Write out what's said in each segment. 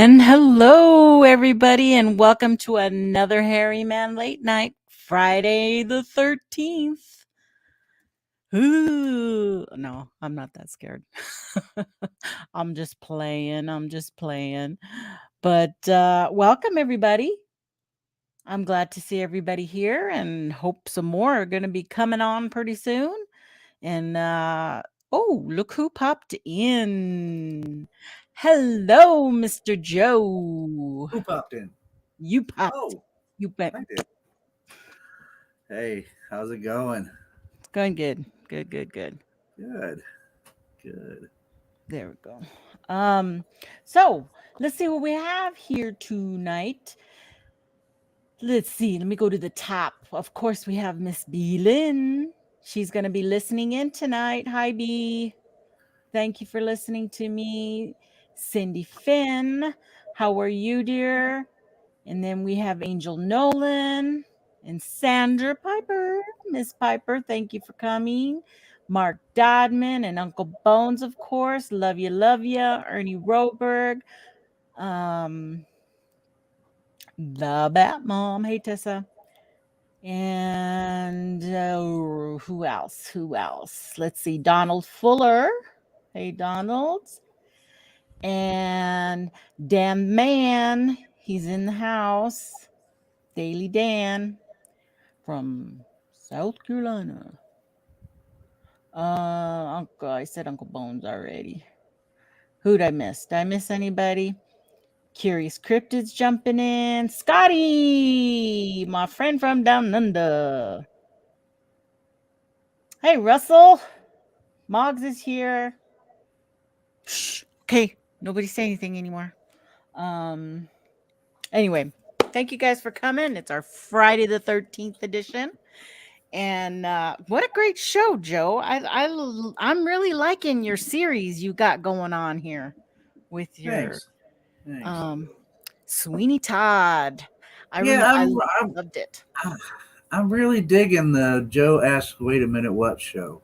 And hello, everybody, and welcome to another Hairyman Late Night, Friday the 13th. Ooh, no, I'm not that scared. I'm just playing. I'm just playing. But welcome, everybody. I'm glad to see everybody here and hope some more are going to be coming on pretty soon. And oh, look who popped in. Hello, Mr. Joe. Who popped in? You popped. Oh, You went. I did. Hey, how's it going? It's going good. Good, good, good. Good, good. There we go. So let's see what we have here tonight. Let's see. Let me go to the top. Of course, we have Miss B. Lynn. She's going to be listening in tonight. Hi, B. Thank you for listening to me. Cindy Finn. How are you, dear? And then we have Angel Nolan and Sandra Piper. Miss Piper, thank you for coming. Mark Dodman and Uncle Bones, of course. Love you, love you. Ernie Roberg. Um, the Bat Mom. Hey, Tessa. And who else? Who else? Let's see. Donald Fuller. Hey, Donald. And Dan Man. He's in the house. Daily Dan from South Carolina. Uncle, I said Uncle Bones already. Who'd I miss? Did I miss anybody? Curious Cryptids jumping in. Scotty, my friend from down under. Hey, Russell. Moggs is here. Shh. Okay, nobody say anything anymore. Um. Anyway, thank you guys for coming. It's our Friday the 13th edition. And what a great show, Joe. I'm really liking your series you got going on here with your Thanks. Thanks. um Sweeney Todd. Yeah, I I'm loved it. I'm really digging the Joe Ask Wait a Minute What show.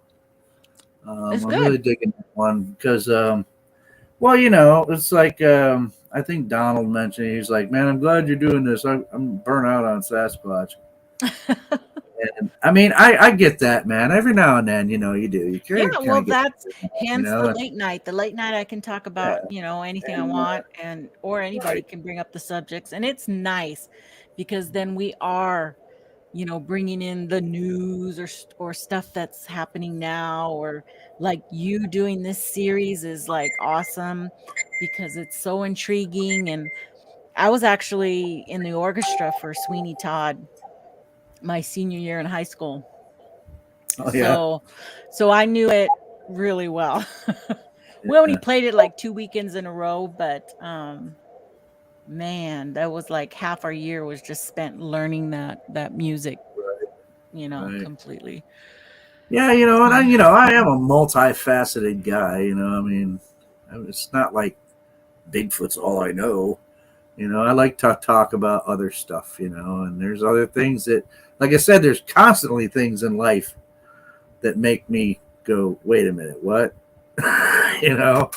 It's I'm good. really digging that one because well, it's like I think Donald mentioned he's like, man, I'm glad you're doing this. I'm burnt out on Sasquatch. And I mean, I get that, man. Every now and then, you do. You Yeah, kind well, of get, that's you hence the know. late night. The late night I can talk about, Yeah, anything I and want, and or anybody right. can bring up the subjects, and it's nice because then we are, bringing in the news or stuff that's happening now, or like you doing this series is like awesome because it's so intriguing. And I was actually in the orchestra for Sweeney Todd my senior year in high school. Oh yeah, So I knew it really well. We only yeah. played it like 2 weekends in a row, but, man, that was like half our year was just spent learning that music, Right. completely. Yeah, and I am a multifaceted guy. I mean, it's not like Bigfoot's all I know. I like to talk about other stuff. And there's other things that, like I said, there's constantly things in life that make me go, wait a minute, what? you know,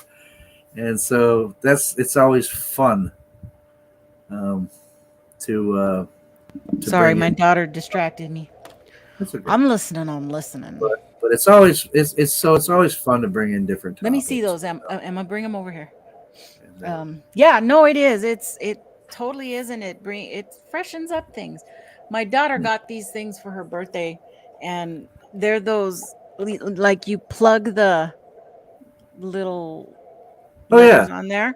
and so it's always fun um, to uh, to Sorry, bring my in. daughter distracted me. That's okay. I'm listening. But it's always fun to bring in different Let me see topics. those, Emma, bring them over here. And Yeah, no, it is. It totally is, and it freshens up things. My daughter got these things for her birthday, and they're those like you plug the little oh letters yeah, on there.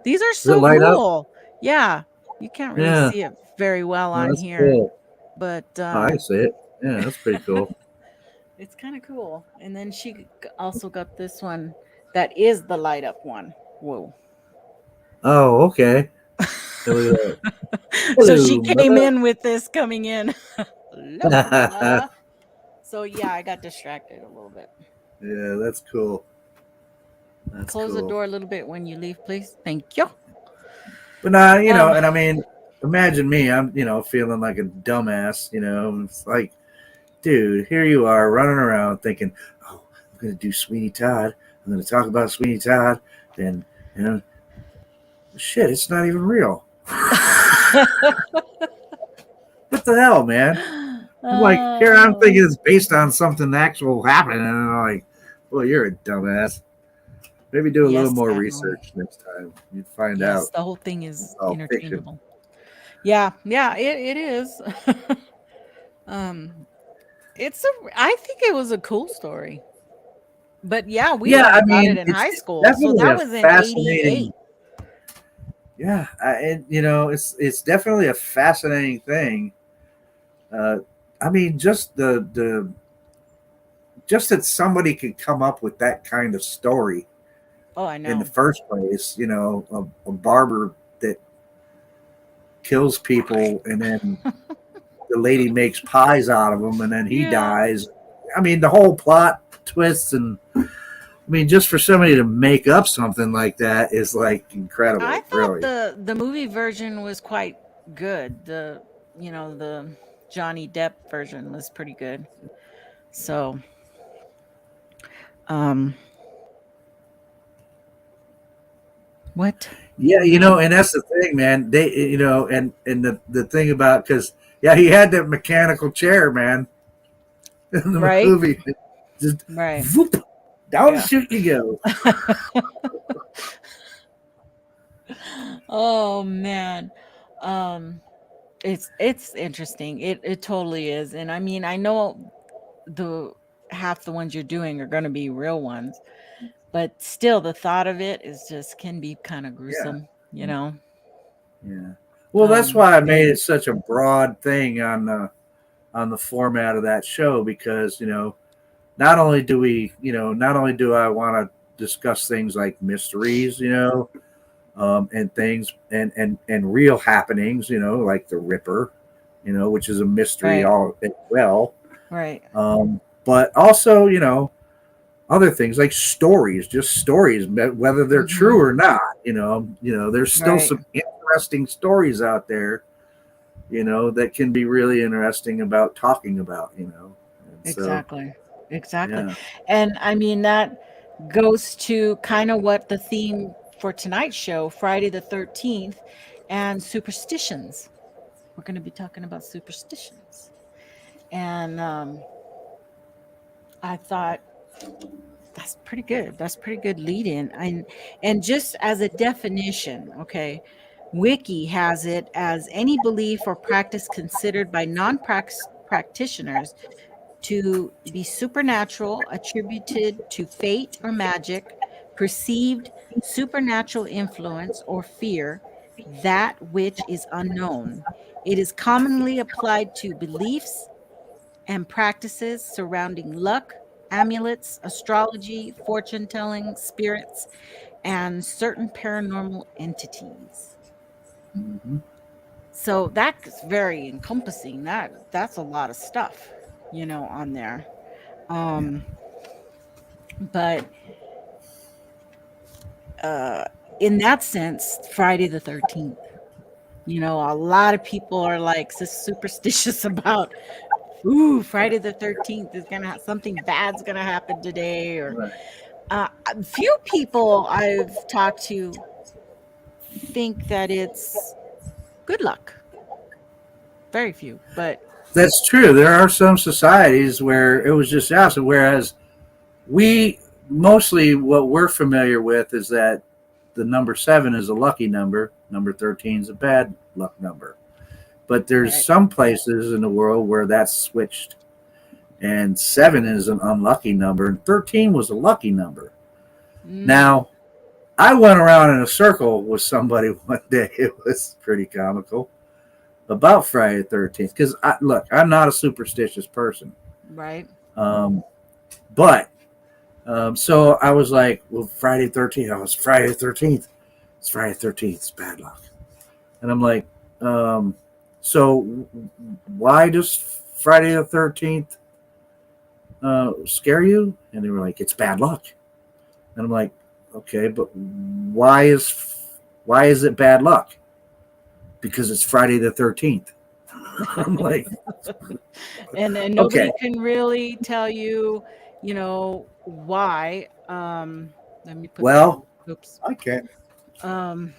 These are does it so light up? cool. Yeah, you can't really Yeah, see it very well no, on that's here, cool. but Oh, I see it. Yeah, that's pretty cool. it's kind of cool. And then she also got this one that is the light up one. Whoa. Oh, okay. Hey, look at that. So she Hello, came mother. in with this coming in. Hello, yeah, mother. So yeah, I got distracted a little bit. that's cool. That's Close the cool. door a little bit when you leave, please. Thank you. But nah, Um, and I mean, imagine me. I'm, feeling like a dumbass. It's like, dude, here you are running around thinking, oh, I'm gonna do Sweeney Todd. I'm gonna talk about Sweeney Todd. And you know, Shit, it's not even real. What the hell, man? I'm like, here I'm Oh, thinking it's based on something actual happening, and I'm like, well, you're a dumbass. Maybe do a little yes, more Adam. research next time. You'd find Yes, out the whole thing it's is all fiction. interchangeable. Yeah, yeah, it is. um, I think it was a cool story. But yeah, we Yeah, learned I about it mean, in high it's school. So definitely that a was in fascinating. 88. Yeah, and it's definitely a fascinating thing. Uh, I mean, just that somebody could come up with that kind of story Oh, I in the know. first place. A barber that kills people, and then the lady makes pies out of him, and then he Yeah. dies. I mean, the whole plot twists, and I mean, just for somebody to make up something like that is like I incredible, thought really. the movie version was quite good. The Johnny Depp version was pretty good. So, um what? Yeah, and that's the thing, man. And the thing about because yeah, he had that mechanical chair, man, in the Right? movie. Just Right. whoop, down the Yeah. chute you go. Oh man. Um it's interesting. It totally is. And I mean, I know the half the ones you're doing are going to be real ones, but still the thought of it is just can be kind of Yeah, gruesome, you know. yeah. Well, that's Um why I made it such a broad thing on the format of that show because not only do I want to discuss things like mysteries, and things and real happenings, like the Ripper, which is a mystery right. all as well. Right. But also, other things like stories, just stories, whether they're true Mhm. or not. There's still Right. some interesting stories out there, that can be really interesting about talking about. And so, Exactly. Exactly. yeah. And I mean that goes to kind of what the theme for tonight's show, Friday the 13th, and superstitions. We're going to be talking about superstitions. And I thought that's pretty good. That's pretty good lead in. And just as a definition, okay, Wiki has it as any belief or practice considered by non-practitioners to be supernatural, attributed to fate or magic, perceived supernatural influence or fear, that which is unknown. It is commonly applied to beliefs and practices surrounding luck, amulets, astrology, fortune telling, spirits, and certain paranormal entities. Hmm. So that's very encompassing. That's a lot of stuff, on there. Yeah. Um, but uh, in that sense, Friday the 13th, a lot of people are like superstitious about, ooh, Friday the 13th is gonna something bad's gonna happen today, or Right. a few people I've talked to think that it's good luck. Very few, but That's true. There are some societies where it was just opposite. Whereas we mostly what we're familiar with is that the number 7 is a lucky number, number 13 is a bad luck number. But there's right. some places in the world where that's switched, and 7 is an unlucky number, and 13 was a lucky number. Mm, Now, I went around in a circle with somebody one day. It was pretty comical about Friday the 13th because look, I'm not a superstitious person, right. um, but so I was like, well, Friday the 13th. I was Friday the 13th. It's Friday the 13th. It's bad luck. And I'm like, um, so why does Friday the 13th scare you? And they were like, it's bad luck. And I'm like, okay, but why is it bad luck? Because it's Friday the 13th. I'm like, And okay, nobody can really tell you, why. Let me put that well, in. Oops. I can't. Um,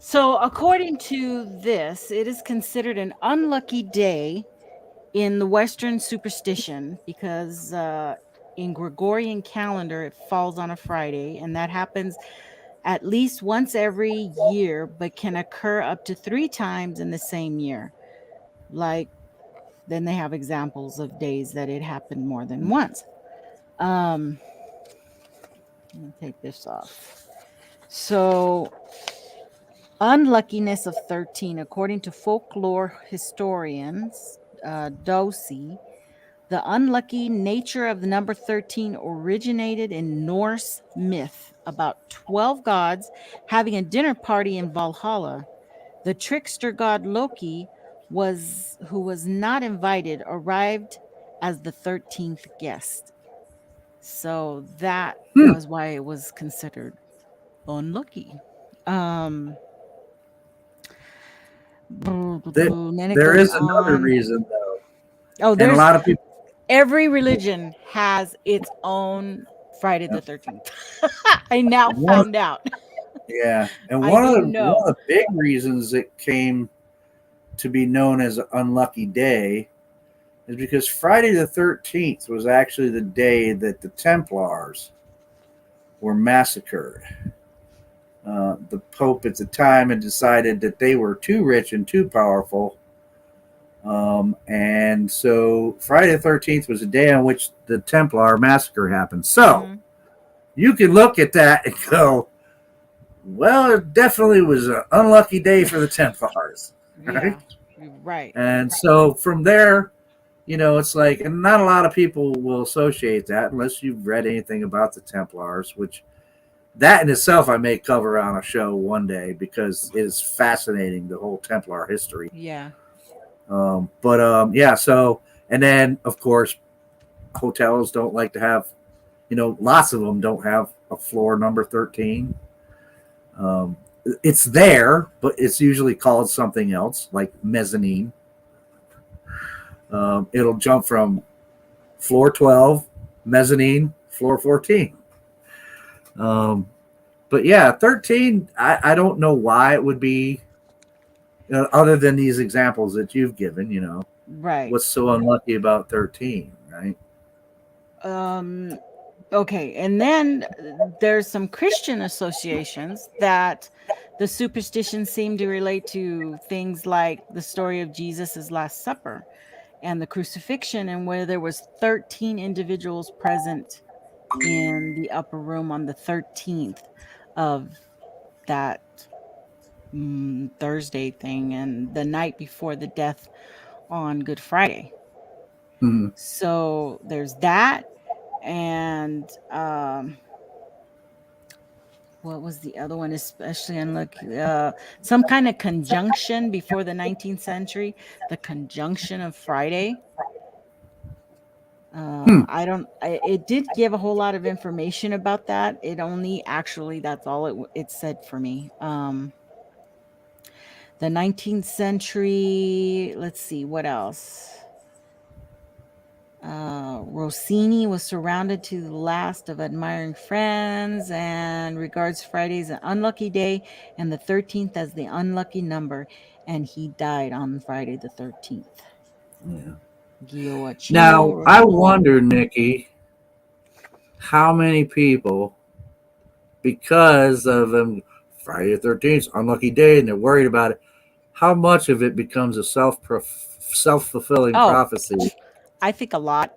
So, according to this, it is considered an unlucky day in the Western superstition because in Gregorian calendar it falls on a Friday, and that happens at least once every year, but can occur up to 3 times in the same year. Like, then they have examples of days that it happened more than once. Um, let me take this off. So, unluckiness of 13, according to folklore historians, Dosi, the unlucky nature of the number 13 originated in Norse myth about 12 gods having a dinner party in Valhalla. The trickster god Loki who was not invited arrived as the 13th guest. So that Hmm. was why it was considered unlucky. Um There, then it there goes is another on. reason though, Oh, and a there's lot of people. every religion has its own Friday Yeah. the 13th. I now One, found out. yeah, and I didn't one know. of the big reasons it came to be known as an unlucky day is because Friday the 13th was actually the day that the Templars were massacred. The Pope at the time had decided that they were too rich and too powerful. And so Friday the 13th was the day on which the Templar massacre happened. So Mhm. you can look at that and go, well, it definitely was an unlucky day for the Templars. Right? Yeah. Right. And so from there, it's like, and not a lot of people will associate that unless you've read anything about the Templars, which that in itself I may cover on a show one day because it is fascinating, the whole Templar history. Yeah. But yeah, so, and then of course, hotels don't like to have, lots of them don't have a floor number 13. Um, it's there, but it's usually called something else, like mezzanine. It'll jump from floor 12, mezzanine, floor 14. Um, but yeah, 13, I don't know why it would be, other than these examples that you've given, Right. what's so unlucky about 13, right? Um okay, and then there's some Christian associations that the superstitions seem to relate to things like the story of Jesus's last supper and the crucifixion, and where there was 13 individuals present in the upper room on the 13th of that Thursday thing and the night before the death on Good Friday. Mm-hmm. So there's that. And what was the other one? Especially unlucky, some kind of conjunction before the 19th century, the conjunction of Friday. Hmm. It did give a whole lot of information about that. It only actually, that's all it said for me. The 19th century, let's see, what else? Rossini was surrounded to the last of admiring friends and regards Friday as an unlucky day and the 13th as the unlucky number. And he died on Friday the 13th. Yeah. Now, Gioacchino. I wonder, Nikki, how many people, because of Friday the 13th, unlucky day, and they're worried about it, how much of it becomes a self-fulfilling Oh, prophecy? I think a lot.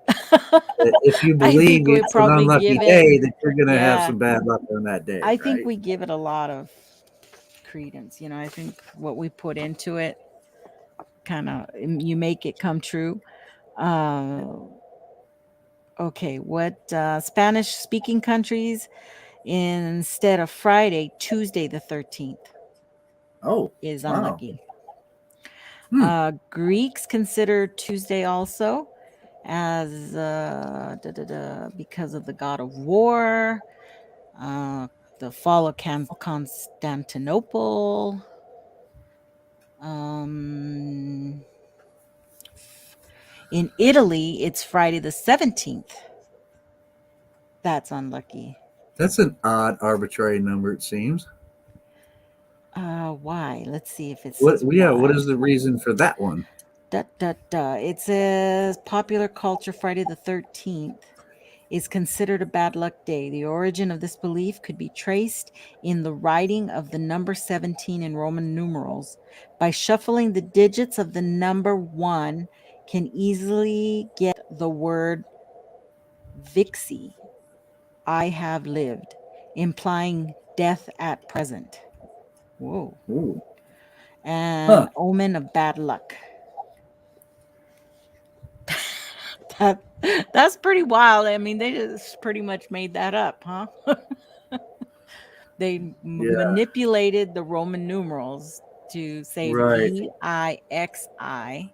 If you I believe think we it's an probably unlucky give it, day, that you're going to have yeah, some bad luck on that day, I think right? we give it a lot of credence. I think what we put into it kind of, you make it come true. Uh, okay, what Spanish speaking countries, instead of Friday, Tuesday the 13th Oh, is wow. unlucky. Hmm. Greeks consider Tuesday also as because of the god of war, uh, the fall of Constantinople. Um, in Italy, it's Friday the 17th. That's unlucky. That's an odd, arbitrary number, it seems. Why? Let's see if it What? says Yeah. What why. is the reason for that one? Da, da, da. It says popular culture Friday the 13th is considered a bad luck day. The origin of this belief could be traced in the writing of the number 17 in Roman numerals. By shuffling the digits of the number 1 can easily get the word vixie, I have lived, implying death at present. Whoa. Ooh. An Huh. omen of bad luck. That that's pretty wild. I mean, they just pretty much made that up, huh? They Yeah. manipulated the Roman numerals to say Right. VIXI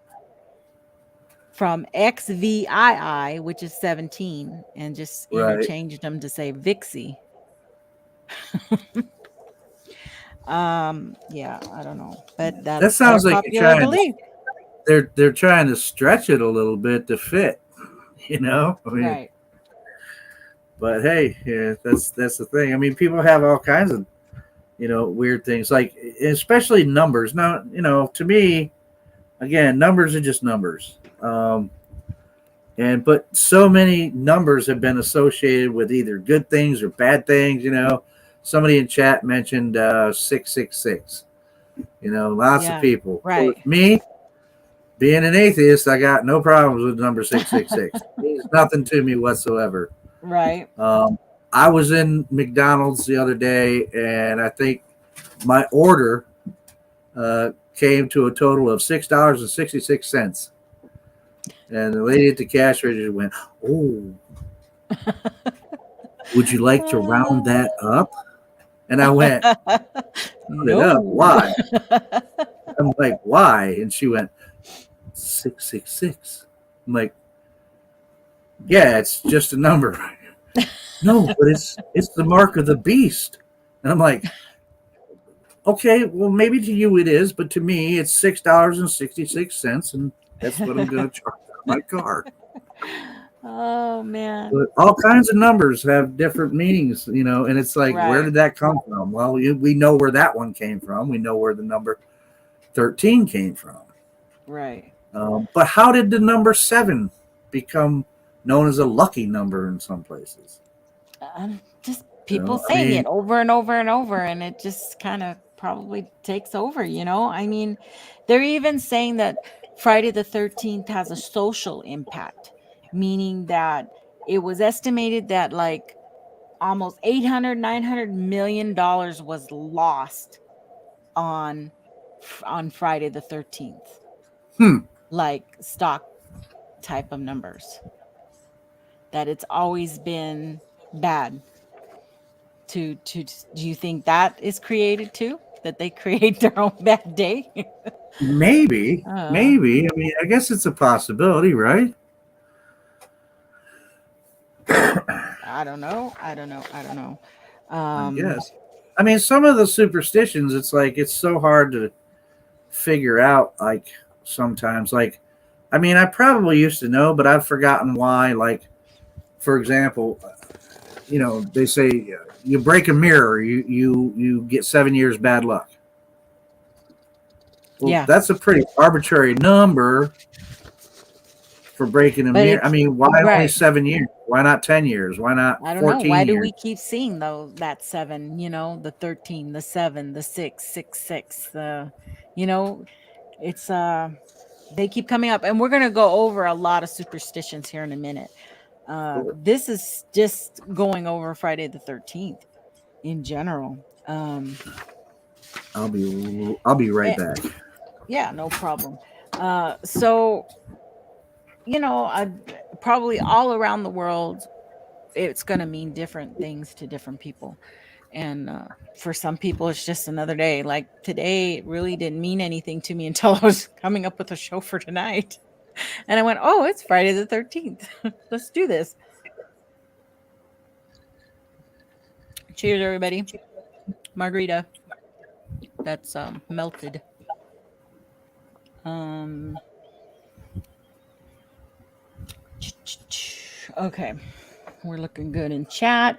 from XVII, which is 17, and just Right. interchanged them to say Vixie. Yeah, I don't know, but That that's their sounds like you're popular trying to. belief. They're trying to stretch it a little bit to fit. You know. I mean, Right. but hey, yeah, that's the thing. I mean, people have all kinds of weird things, like especially numbers. Now, to me, again, numbers are just numbers. And but so many numbers have been associated with either good things or bad things. Somebody in chat mentioned 666. Lots of Yeah. people. Of course, Right. me being an atheist, I got no problems with number 666. It means nothing to me whatsoever. Right. Um, I was in McDonald's the other day, and I think my order came to a total of $6.66. And the lady at the cash register went, "Oh, would you like to round Uh, that up?" And I went, "Round it up? no. Why?" I'm like, "Why?" And she went, 666. I'm like, "Yeah, it's just a number." No, but it's the mark of the beast. And I'm like, "Okay, well maybe to you it is, but to me it's $6.66, and that's what I'm going to charge on my card." Oh man. But all kinds of numbers have different meanings, and it's like, where Right. did that come from? Well, we know where that one came from. We know where the number 13 came from. Right. But how did the number 7 become known as a lucky number in some places? Just people I saying mean, it over and over and over, and it just kind of probably takes over. I mean, they're even saying that Friday the 13th has a social impact, meaning that it was estimated that like almost 800, $900 million was lost on on Friday the 13th, hmm, like stock type of numbers, that it's always been bad. To Do you think that is created too, that they create their own bad day? maybe, uh maybe. I mean, I guess it's a possibility, right? I don't know, I don't know. I um guess. I mean, some of the superstitions, it's like it's so hard to figure out. Like sometimes, like I mean, I probably used to know, but I've forgotten why. Like, for example, they say you break a mirror, you get 7 years bad luck. Well, yeah, that's a pretty arbitrary number for breaking a but mirror. I it's mean, why only right. 7 years? Why not 10 years? Why not I don't know, 14 why do years? we keep seeing though that seven, the 13, the seven, the 666, the you know it's they keep coming up, and we're going to go over a lot of superstitions here in a minute. This is just going over Friday the 13th in general. I'll be right Eh, back. yeah, no problem. So, I probably all around the world, it's going to mean different things to different people. And for some people, it's just another day. Like today, it really didn't mean anything to me until I was coming up with a show for tonight. And I went, oh, it's Friday the 13th. Let's do this. Cheers, everybody. Margarita that's melted. Um, okay, we're looking good in chat.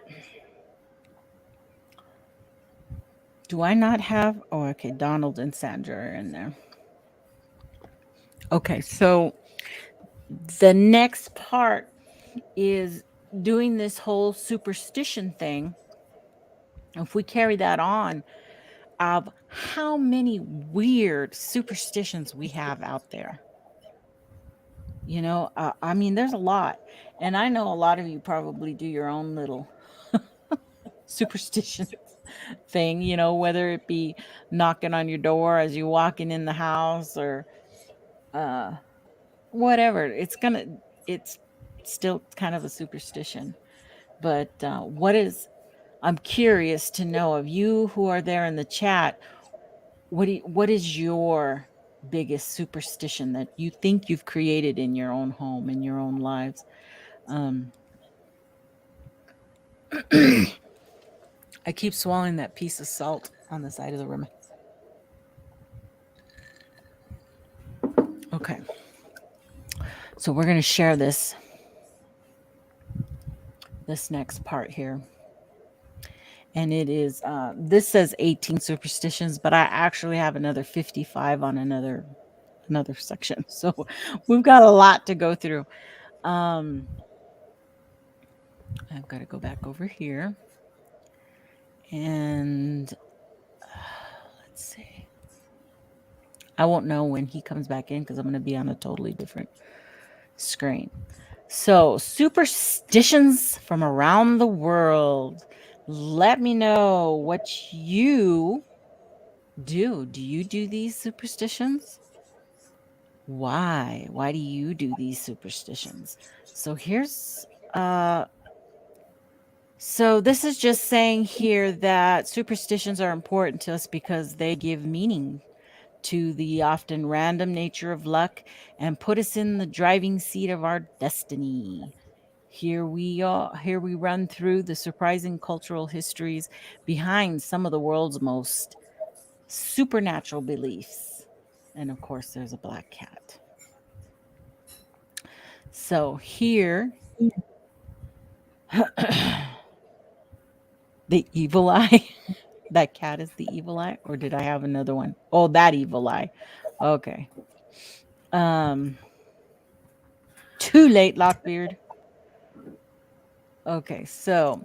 Do I not have? Oh, okay. Donald and Sandra are in there. Okay, so the next part is doing this whole superstition thing. If we carry that on, of how many weird superstitions we have out there. I mean, there's a lot. And I know a lot of you probably do your own little superstition thing, whether it be knocking on your door as you're walking in the house or uh, whatever. It's still kind of a superstition. But I'm curious to know of you who are there in the chat. What is your biggest superstition that you think you've created in your own home, in your own lives? Um, I keep swallowing that piece of salt on the side of the rim. Okay. So we're going to share this next part here. And it is this says 18 superstitions, but I actually have another 55 on another section. So we've got a lot to go through. I've got to go back over here. And let's see. I won't know when he comes back in because I'm going to be on a totally different screen. So, superstitions from around the world. Let me know what you do. Do you do these superstitions? Why? Why do you do these superstitions? So so this is just saying here that superstitions are important to us because they give meaning to the often random nature of luck and put us in the driving seat of our destiny. Here we run through the surprising cultural histories behind some of the world's most supernatural beliefs. And of course, there's a black cat. So here, the evil eye. That cat is the evil eye, or did I have another one? Oh, that evil eye. Okay. Um, Too late, Lockbeard. Okay, so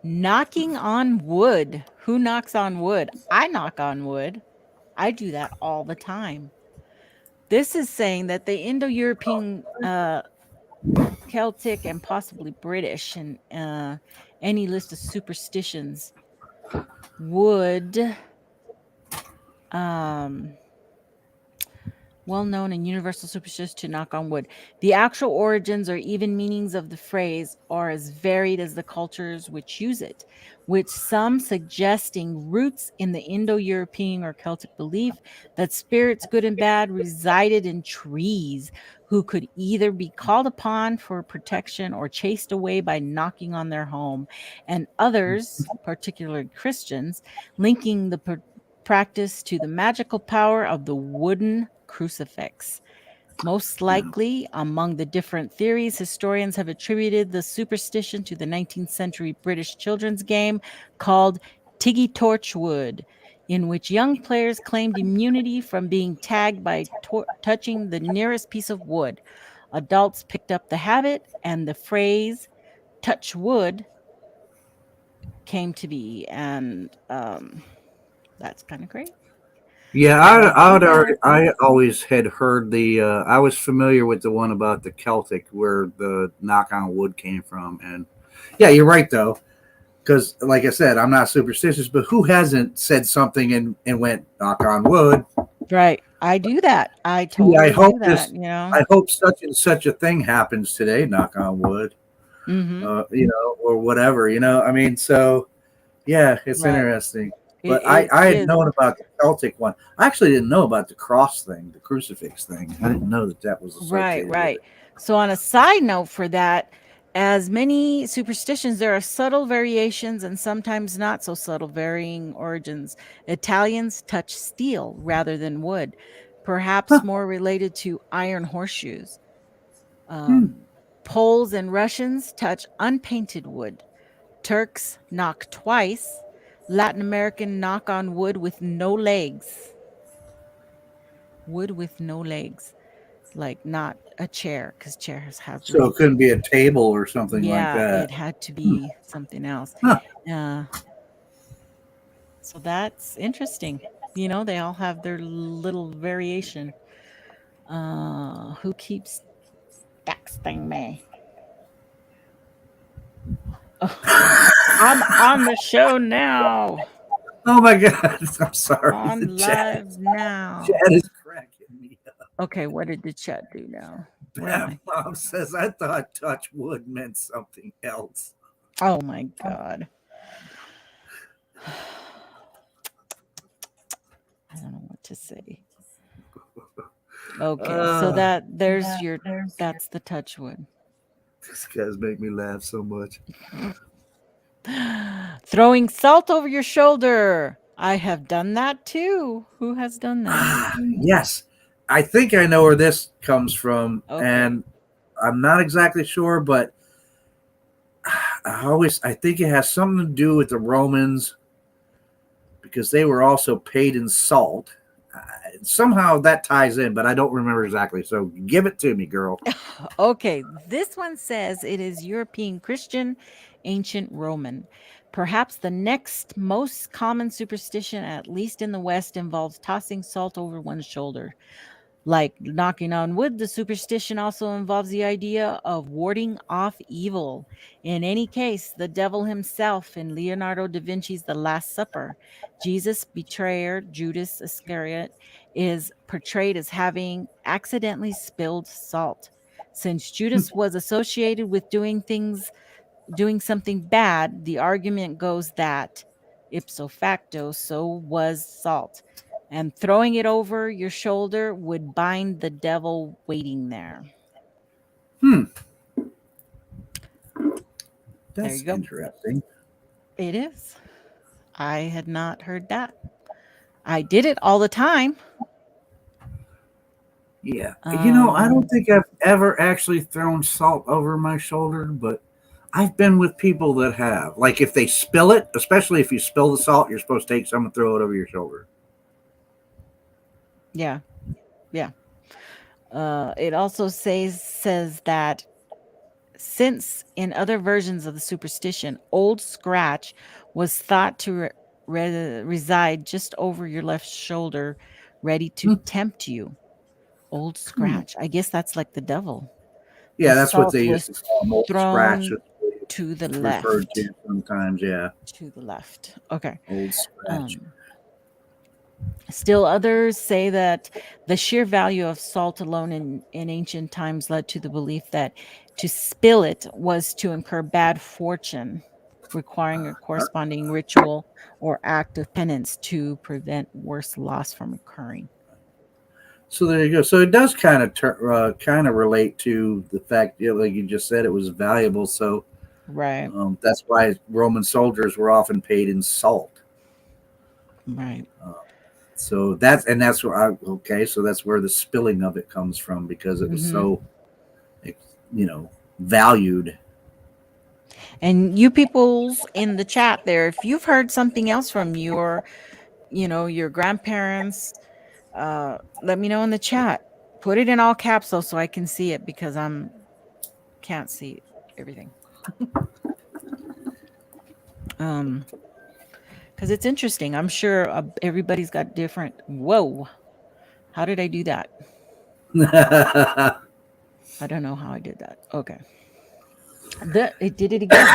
knocking on wood. Who knocks on wood? I knock on wood. I do that all the time. This is saying that the Indo-European, Celtic, and possibly British, and any list of superstitions would um, well known and universal superstition to knock on wood. The actual origins or even meanings of the phrase are as varied as the cultures which use it, with some suggesting roots in the Indo European or Celtic belief that spirits, good and bad, resided in trees who could either be called upon for protection or chased away by knocking on their home, and others, particularly Christians, linking the practice to the magical power of the wooden crucifix. Most likely, among the different theories, historians have attributed the superstition to the 19th century British children's game called Tiggy Torchwood, in which young players claimed immunity from being tagged by touching the nearest piece of wood. Adults picked up the habit, and the phrase touch wood came to be. And that's kind of great. Yeah, I do that. I always had heard the. I was familiar with the one about the Celtic, where the knock on wood came from, and yeah, you're right though, because like I said, I'm not superstitious, but who hasn't said something and went knock on wood? Right. I do that. I Gee, totally do that. I hope such and such a thing happens today. Knock on wood, Mhm. or whatever. I mean, so yeah, it's Right. interesting. It But it I had is. known about the Celtic one. I actually didn't know about the cross thing, the crucifix thing. I didn't know that that was Right, associated with right. it. So on a side note for that, as many superstitions, there are subtle variations and sometimes not so subtle varying origins. Italians touch steel rather than wood, perhaps Huh. more related to iron horseshoes. Hmm. Um, Poles and Russians touch unpainted wood. Turks knock twice. Latin American knock on wood with no legs. Wood with no legs. Like not a chair, because chairs have So it legs. couldn't be a table or something like Yeah, that. it had to Hmm. be something else. Huh. Uh, so that's interesting. They all have their little variation. Who keeps texting me? Oh, I'm on the show now. Oh my God! I'm sorry. The On live chat now. is cracking me up. Okay, what did the chat do now? Where am Bam I? Mom says I thought touch wood meant something else. Oh my god. I don't know what to say. Okay, so Uh, that's the touchwood. these guys make me laugh so much. Throwing salt over your shoulder. I have done that too. Who has done that? Yes, I think I know where this comes from, Okay. and I'm not exactly sure, but I think it has something to do with the Romans because they were also paid in salt. Somehow that ties in, but I don't remember exactly. So give it to me, girl. Okay, this one says it is European Christian, ancient Roman. Perhaps the next most common superstition, at least in the West, involves tossing salt over one's shoulder. Like knocking on wood, the superstition also involves the idea of warding off evil. In any case, the devil himself in Leonardo da Vinci's The Last Supper, Jesus' betrayer, Judas Iscariot, is portrayed as having accidentally spilled salt. Since Judas was associated with doing something bad, the argument goes that ipso facto, so was salt. And throwing it over your shoulder would bind the devil waiting there. Hmm, There you that's go. interesting. It is. I had not heard that. I did it all the time. Yeah, I Um, don't think I've ever actually thrown salt over my shoulder, but I've been with people that have. Like if they spill it, especially if you spill the salt, you're supposed to take some and throw it over your shoulder. yeah, yeah. It also says that since in other versions of the superstition, Old Scratch was thought to reside just over your left shoulder, ready to Hmm. tempt you. Old Hmm. Scratch. I guess that's like the devil. The Yeah, that's what salt they used was to call them, old scratch. thrown That's what to the it's referred to left. sometimes. Yeah, To the left. Okay. old scratch. Um, Still, others say that the sheer value of salt alone in ancient times led to the belief that to spill it was to incur bad fortune, requiring a corresponding ritual or act of penance to prevent worse loss from occurring. So there you go. So it does kind of relate to the fact, like you just said, it was valuable. So Right, that's why Roman soldiers were often paid in salt. right. Uh, that's where okay. So that's where the spilling of it comes from because it was Hmm. so, you know, valued. And you peoples in the chat there, if you've heard something else from your grandparents, let me know in the chat. Put it in all caps though, so I can see it because can't see everything. Um, because it's interesting. I'm sure everybody's got different. Whoa, how did I do that? I don't know how I did that. Okay, it did it again.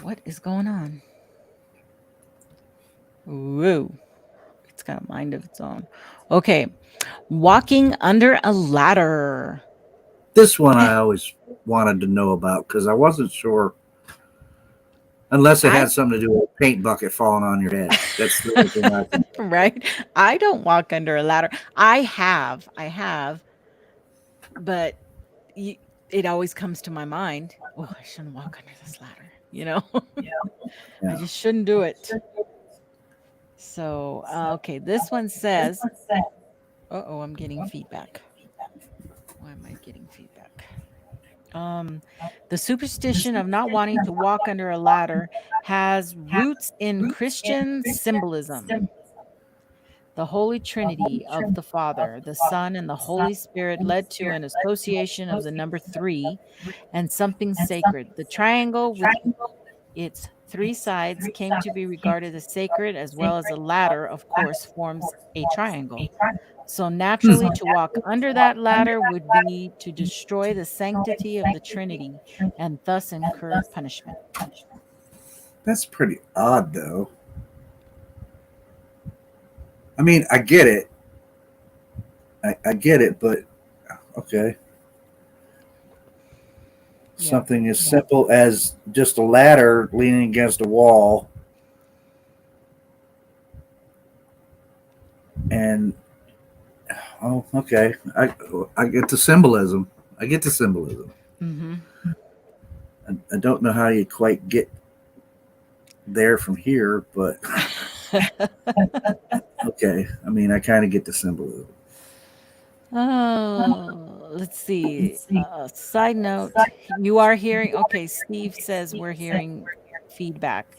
What is going on? Whoa, it's got a mind of its own. Okay, walking under a ladder. This one I always wanted to know about because I wasn't sure unless it I had something to do with a paint bucket falling on your head. That's the only thing I can. right. I don't walk under a ladder. I have, but y it always comes to my mind, "Oh, I shouldn't walk under this ladder," you know? I Yeah. just shouldn't do it. So, okay, this one says uh-oh, I'm getting feedback. Why am I getting feedback? Um, the superstition of not wanting to walk under a ladder has roots in Christian symbolism. The Holy Trinity of the Father, the Son, and the Holy Spirit led to an association of the number three and something sacred. The triangle with its three sides came to be regarded as sacred, as well as a ladder, of course, forms a triangle. So naturally, to walk under that ladder would be to destroy the sanctity of the Trinity and thus incur punishment. That's pretty odd, though. I mean, I get it. I get it, but okay. Yeah. Something as simple as just a ladder leaning against a wall, and oh, okay. I get the symbolism. I get the symbolism. Hmm. I don't know how you quite get there from here, but okay. I mean, I kind of get the symbolism. Oh, let's see. Side note, you are hearing, okay, Steve says we're hearing feedback.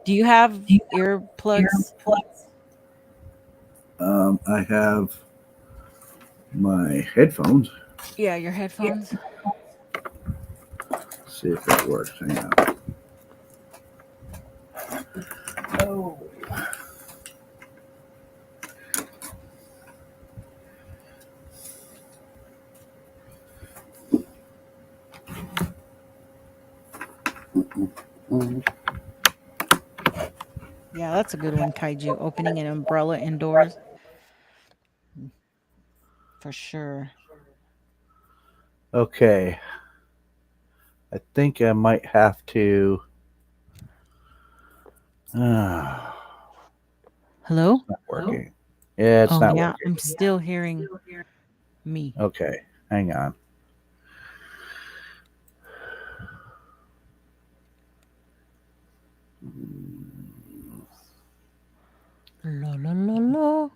Do you have earplugs? I have my headphones. Yeah, your headphones. See if that works. Hang on. Oh. Yeah, that's a good one, Kaiju. Opening an umbrella indoors. For sure. Okay. I think I might have to. It's Hello? not working. Yeah, it's Oh, not yeah, working. I'm still hearing me. Okay, hang on. La la la la.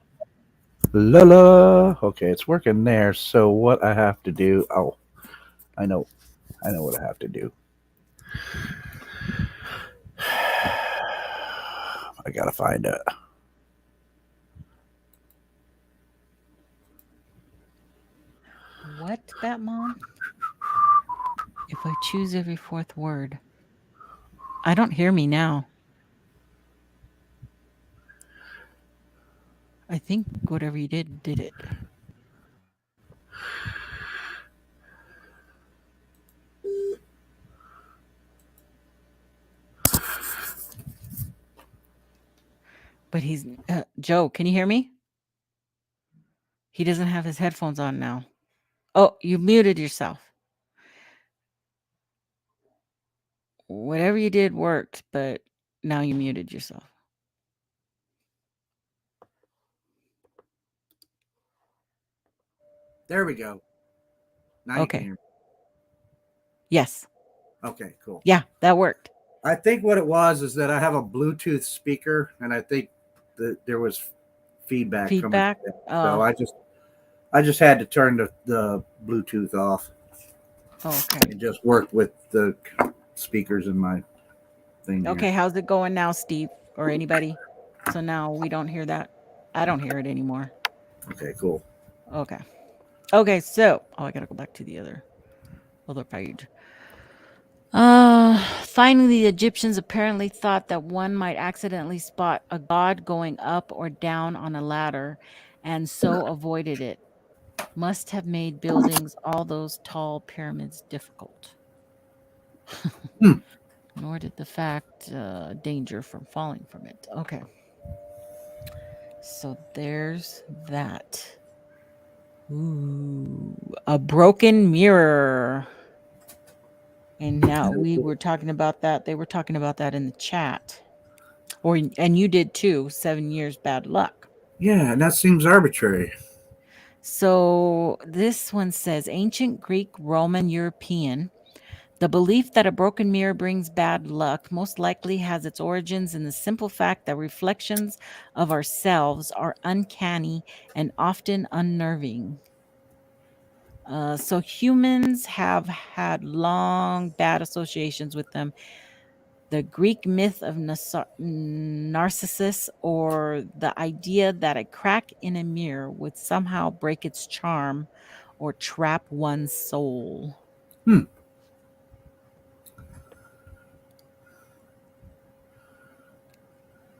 La la. Okay, it's working there. So what I have to do? Oh, I know. I know what I have to do. I gotta find it. What, Batmom? If I choose every fourth word. I don't hear me now. I think whatever you did it. But he's Joe, can you hear me? He doesn't have his headphones on now. Oh, you muted yourself. Whatever you did worked, but now you muted yourself. There we go. Now you can Okay. hear me. Yes. Okay, cool. Yeah, that worked. I think what it was is that I have a Bluetooth speaker, and I think that there was feedback coming from Feedback. it. So I just had to turn the Bluetooth off Okay. and just work with the speakers in my thing here. Okay, how's it going now, Steve or anybody? So now we don't hear that. I don't hear it anymore. Okay, cool. Okay. Okay, so I gotta go back to the other page. Finally, the Egyptians apparently thought that one might accidentally spot a god going up or down on a ladder, and so avoided it. Must have made buildings all those tall pyramids difficult. Hmm. Nor did the fact danger from falling from it. Okay, so there's that. Ooh, a broken mirror. And now we were talking about that. They were talking about that in the chat. And you did too. 7 years bad luck. Yeah, and that seems arbitrary. So this one says ancient Greek, Roman, European. The belief that a broken mirror brings bad luck most likely has its origins in the simple fact that reflections of ourselves are uncanny and often unnerving. So humans have had long bad associations with them. The Greek myth of Narcissus, or the idea that a crack in a mirror would somehow break its charm or trap one's soul. Hmm.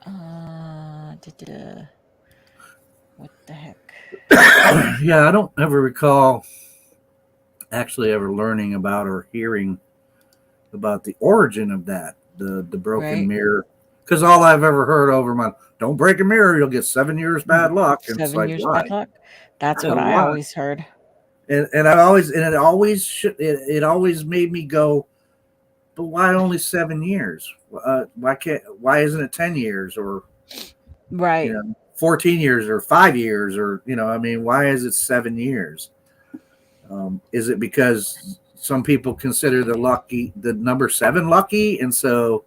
Da-da-da. What the heck? Yeah, I don't ever recall actually ever learning about or hearing about the origin of that, the broken Right? mirror. Because all I've ever heard over my, don't break a mirror, you'll get 7 years bad luck. And it's 7 like, years bad why? luck. That's what I Why? always heard. And I always, and it always it always made me go, but why only 7 years? Why isn't it 10 years, or Right. 14 years, or 5 years, or I mean, why is it 7 years? Is it because some people consider the number seven lucky, and so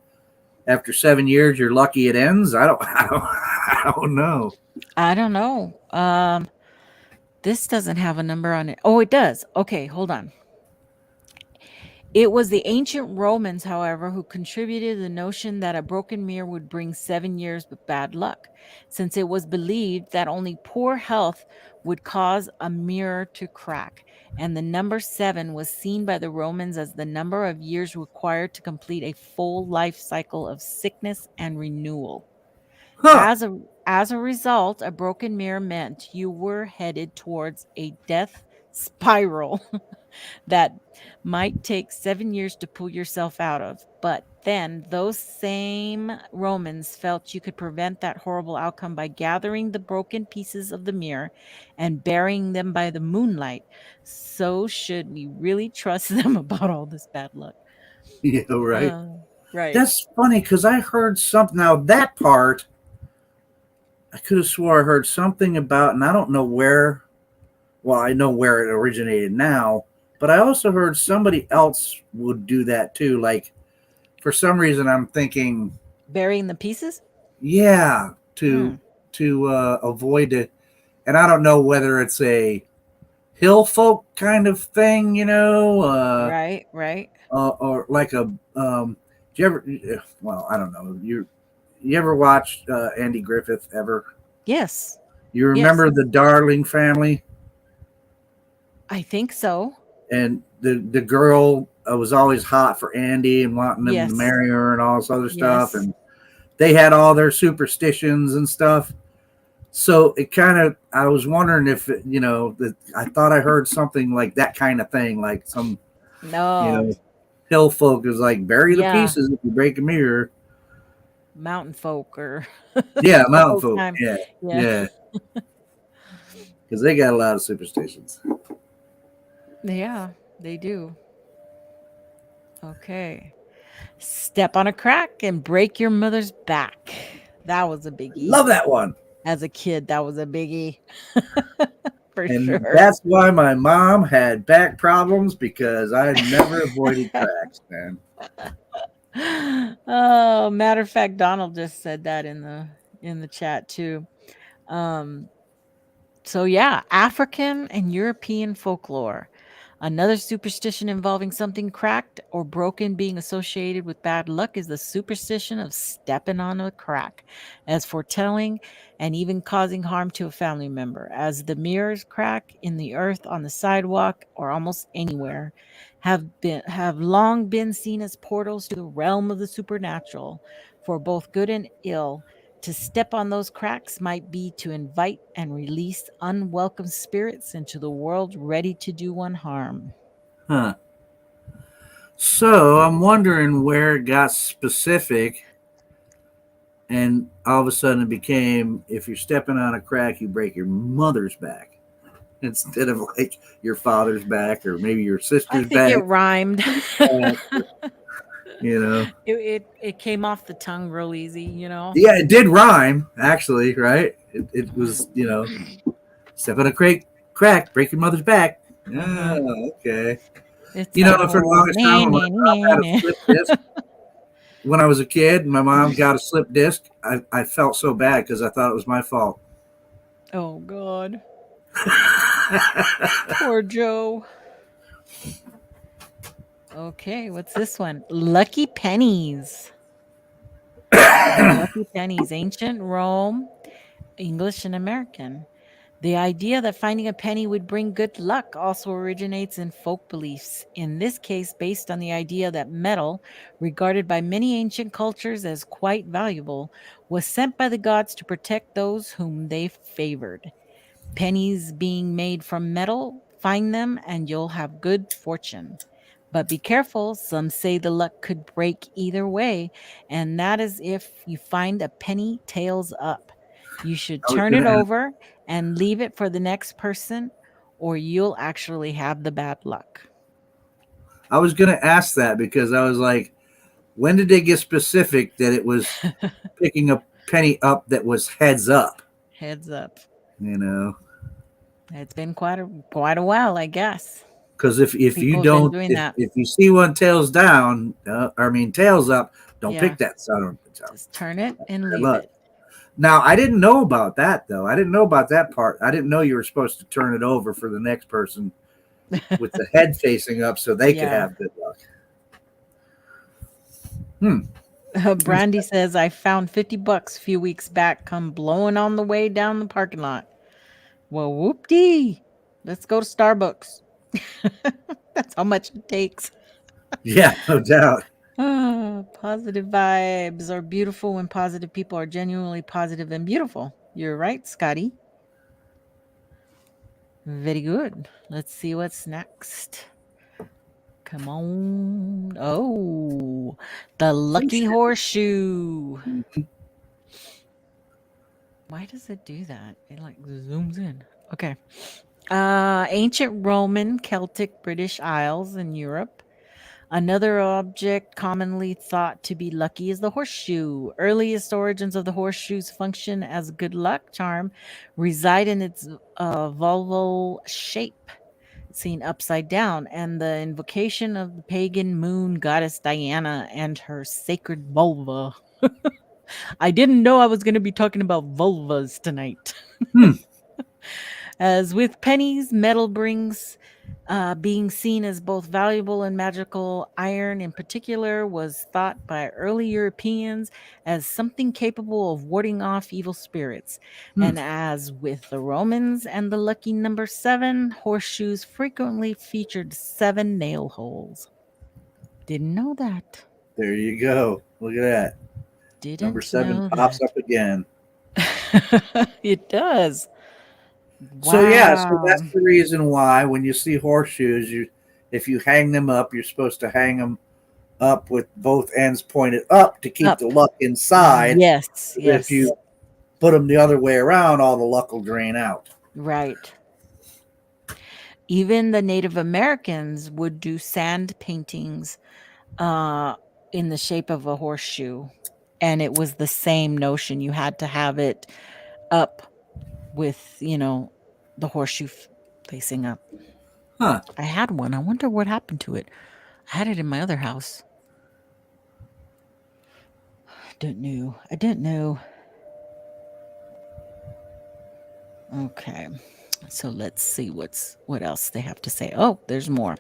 after 7 years you're lucky it ends? I don't know. I don't know. This doesn't have a number on it. Oh, it does. Okay, hold on. It was the ancient Romans, however, who contributed the notion that a broken mirror would bring 7 years of bad luck, since it was believed that only poor health would cause a mirror to crack. And the number seven was seen by the Romans as the number of years required to complete a full life cycle of sickness and renewal. Huh. As a result, a broken mirror meant you were headed towards a death spiral that might take 7 years to pull yourself out of. But then those same Romans felt you could prevent that horrible outcome by gathering the broken pieces of the mirror and burying them by the moonlight. So, should we really trust them about all this bad luck? Yeah, right. Uh, right. That's funny because I heard something. Now that part, I could have swore I heard something about, and I don't know where. Well, I know where it originated now, but I also heard somebody else would do that too. Like, for some reason, I'm thinking, Burying the pieces? yeah, Mm, to avoid it. And I don't know whether it's a hill folk kind of thing, right, right. or like a. Do you ever? Well, I don't know. You ever watched Andy Griffith ever? Yes. You Yes. remember the Darling family? I think so. And the girl was always hot for Andy and wanting him to Yes. marry her and all this other stuff, Yes. and they had all their superstitions and stuff. So it kind of, I was wondering if that I thought I heard something like that kind of thing, like some you No. know hill folk is like bury the Yeah. pieces if you break a mirror. Mountain folk or Yeah, the mountain old folk. time. Yeah, Yeah. yeah, because they got a lot of superstitions. Yeah, they do. Okay. Step on a crack and break your mother's back. That was a biggie. Love that one. As a kid, that was a biggie for And sure. that's why my mom had back problems, because I never avoided cracks, man. Oh, matter of fact, Donald just said that in the chat too. Um, so yeah, African and European folklore. Another superstition involving something cracked or broken being associated with bad luck is the superstition of stepping on a crack, as foretelling and even causing harm to a family member, as the mirrors crack in the earth, on the sidewalk, or almost anywhere, have long been seen as portals to the realm of the supernatural, for both good and ill. To step on those cracks might be to invite and release unwelcome spirits into the world ready to do one harm. Huh. So I'm wondering where it got specific, and all of a sudden it became, if you're stepping on a crack, you break your mother's back instead of like your father's back, or maybe your I sister's think it back. rhymed. Back, you know. It came off the tongue real easy, you know. Yeah, it did rhyme, actually, right? It was, step on a crack, break your mother's back. Uh-huh. Oh, okay. It's that For the whole longest time, nah, when my nah, mom nah, had a nah. slip disc, when I was a kid, and my mom got a slip disc, I felt so bad because I thought it was my fault. Oh God. Poor Joe. Okay, what's this one? Lucky pennies. Lucky pennies, ancient Rome, English and American. The idea that finding a penny would bring good luck also originates in folk beliefs, in this case, based on the idea that metal, regarded by many ancient cultures as quite valuable, was sent by the gods to protect those whom they favored. Pennies being made from metal, find them and you'll have good fortune. But be careful, some say the luck could break either way, and that is if you find a penny tails up. You should I was turn it gonna ask, over and leave it for the next person, or you'll actually have the bad luck. I was gonna ask that because I was like, when did they get specific that it was picking a penny up that was heads up? Heads up. You know, It's been quite a while, I guess. because if you People have been don't, doing that. if you see one tails down, I mean tails up, don't Yeah. pick that son of a bitch up. Just turn it and Bad leave luck. it. Now I didn't know about that though. I didn't know about that part. I didn't know you were supposed to turn it over for the next person with the head facing up so they could Yeah. have good luck. Hmm. Brandy says, I found $50 a few weeks back, come blowing on the way down the parking lot. Well, whoop-dee. Let's go to Starbucks. That's how much it takes. Yeah, no doubt. Positive vibes are beautiful when positive people are genuinely positive and beautiful. You're right, Scotty. Very good. Let's see what's next. Come on. Oh, the lucky horseshoe. Why does it do that? It like zooms in. Okay. Ancient Roman, Celtic, British Isles in Europe. Another object commonly thought to be lucky is the horseshoe. Earliest origins of the horseshoe's function as a good luck charm reside in its vulval shape, seen upside down, and the invocation of the pagan moon goddess Diana and her sacred vulva. I didn't know I was going to be talking about vulvas tonight. Hmm. As with pennies, metal brings being seen as both valuable and magical. Iron, in particular, was thought by early Europeans as something capable of warding off evil spirits. Hmm. And as with the Romans and the lucky number 7, horseshoes frequently featured 7 nail holes. Didn't know that. There you go. Look at that. Number Didn't 7 know pops that. up again. It does. So yeah, so Wow. that's the reason why when you see horseshoes, you if you hang them up, you're supposed to hang them up with both ends pointed up to keep the Up. luck inside. Yes, If yes. you put them the other way around, all the luck will drain out. Right. Even the Native Americans would do sand paintings uh, in the shape of a horseshoe. And it was the same notion. You had to have it up with, the horseshoe facing up. Huh. I had one. I wonder what happened to it. I had it in my other house. Didn't know. I didn't know. Okay. So let's see what else they have to say. Oh, there's more.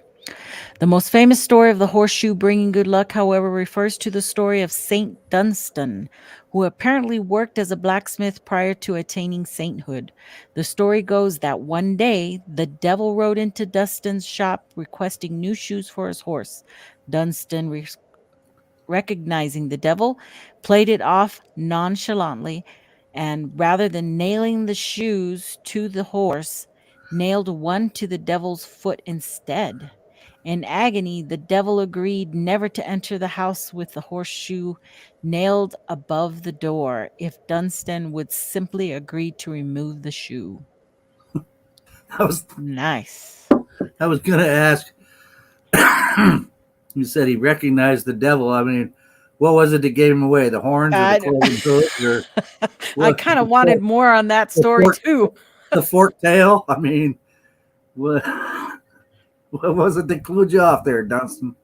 The most famous story of the horseshoe bringing good luck, however, refers to the story of Saint Dunstan, who apparently worked as a blacksmith prior to attaining sainthood. The story goes that one day the devil rode into Dunstan's shop requesting new shoes for his horse. Dunstan, recognizing the devil, played it off nonchalantly, and rather than nailing the shoes to the horse, nailed one to the devil's foot instead. In agony, the devil agreed never to enter the house with the horseshoe nailed above the door if Dunstan would simply agree to remove the shoe. I was Nice. I was gonna ask. You said he recognized the devil. I mean, what was it that gave him away? The horns or the I, cloven hooves or I what? kind of wanted more on that The story fork, too. the fork tail. I mean, what? What was it that clued you off there, Dunstan?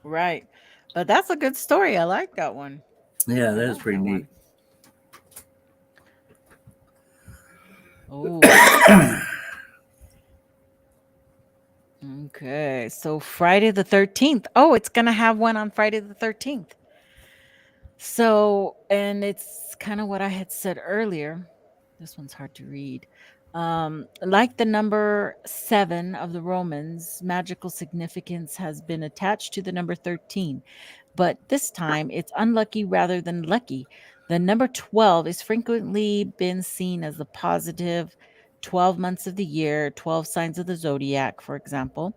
Right. But that's a good story. I like that one. Yeah, I that is like pretty that neat. one. Oh, Okay, so Friday the 13th. Oh, it's gonna have one on Friday the 13th. So, and it's kind of what I had said earlier. This one's hard to read. Like the number seven of the Romans, magical significance has been attached to the number 13, but this time it's unlucky rather than lucky. The number 12 is frequently been seen as the positive 12 months of the year, 12 signs of the zodiac, for example,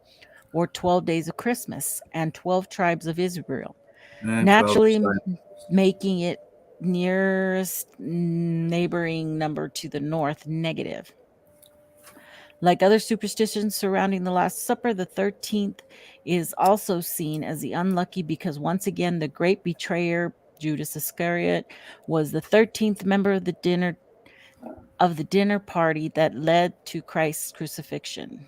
or 12 days of Christmas and 12 tribes of Israel, And 12 naturally signs. making it nearest neighboring number to the north negative. Like other superstitions surrounding the Last Supper, the 13th is also seen as the unlucky because once again the great betrayer Judas Iscariot was the 13th member of the dinner party that led to Christ's crucifixion.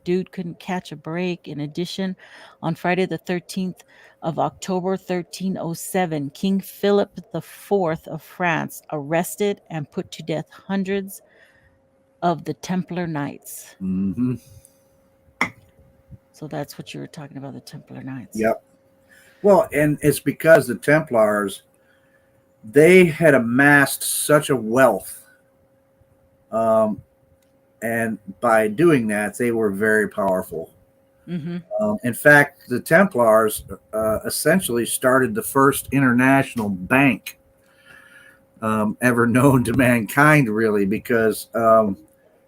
Dude couldn't catch a break. In addition, on Friday the 13th of October 1307, King Philip IV of France arrested and put to death hundreds of the Templar Knights. Mm-hmm. So that's what you were talking about, the Templar Knights. Yep. Well, and it's because the Templars, they had amassed such a wealth, um, and by doing that, they were very powerful. Mm-hmm. In fact, the Templars essentially started the first international bank ever known to mankind, really, because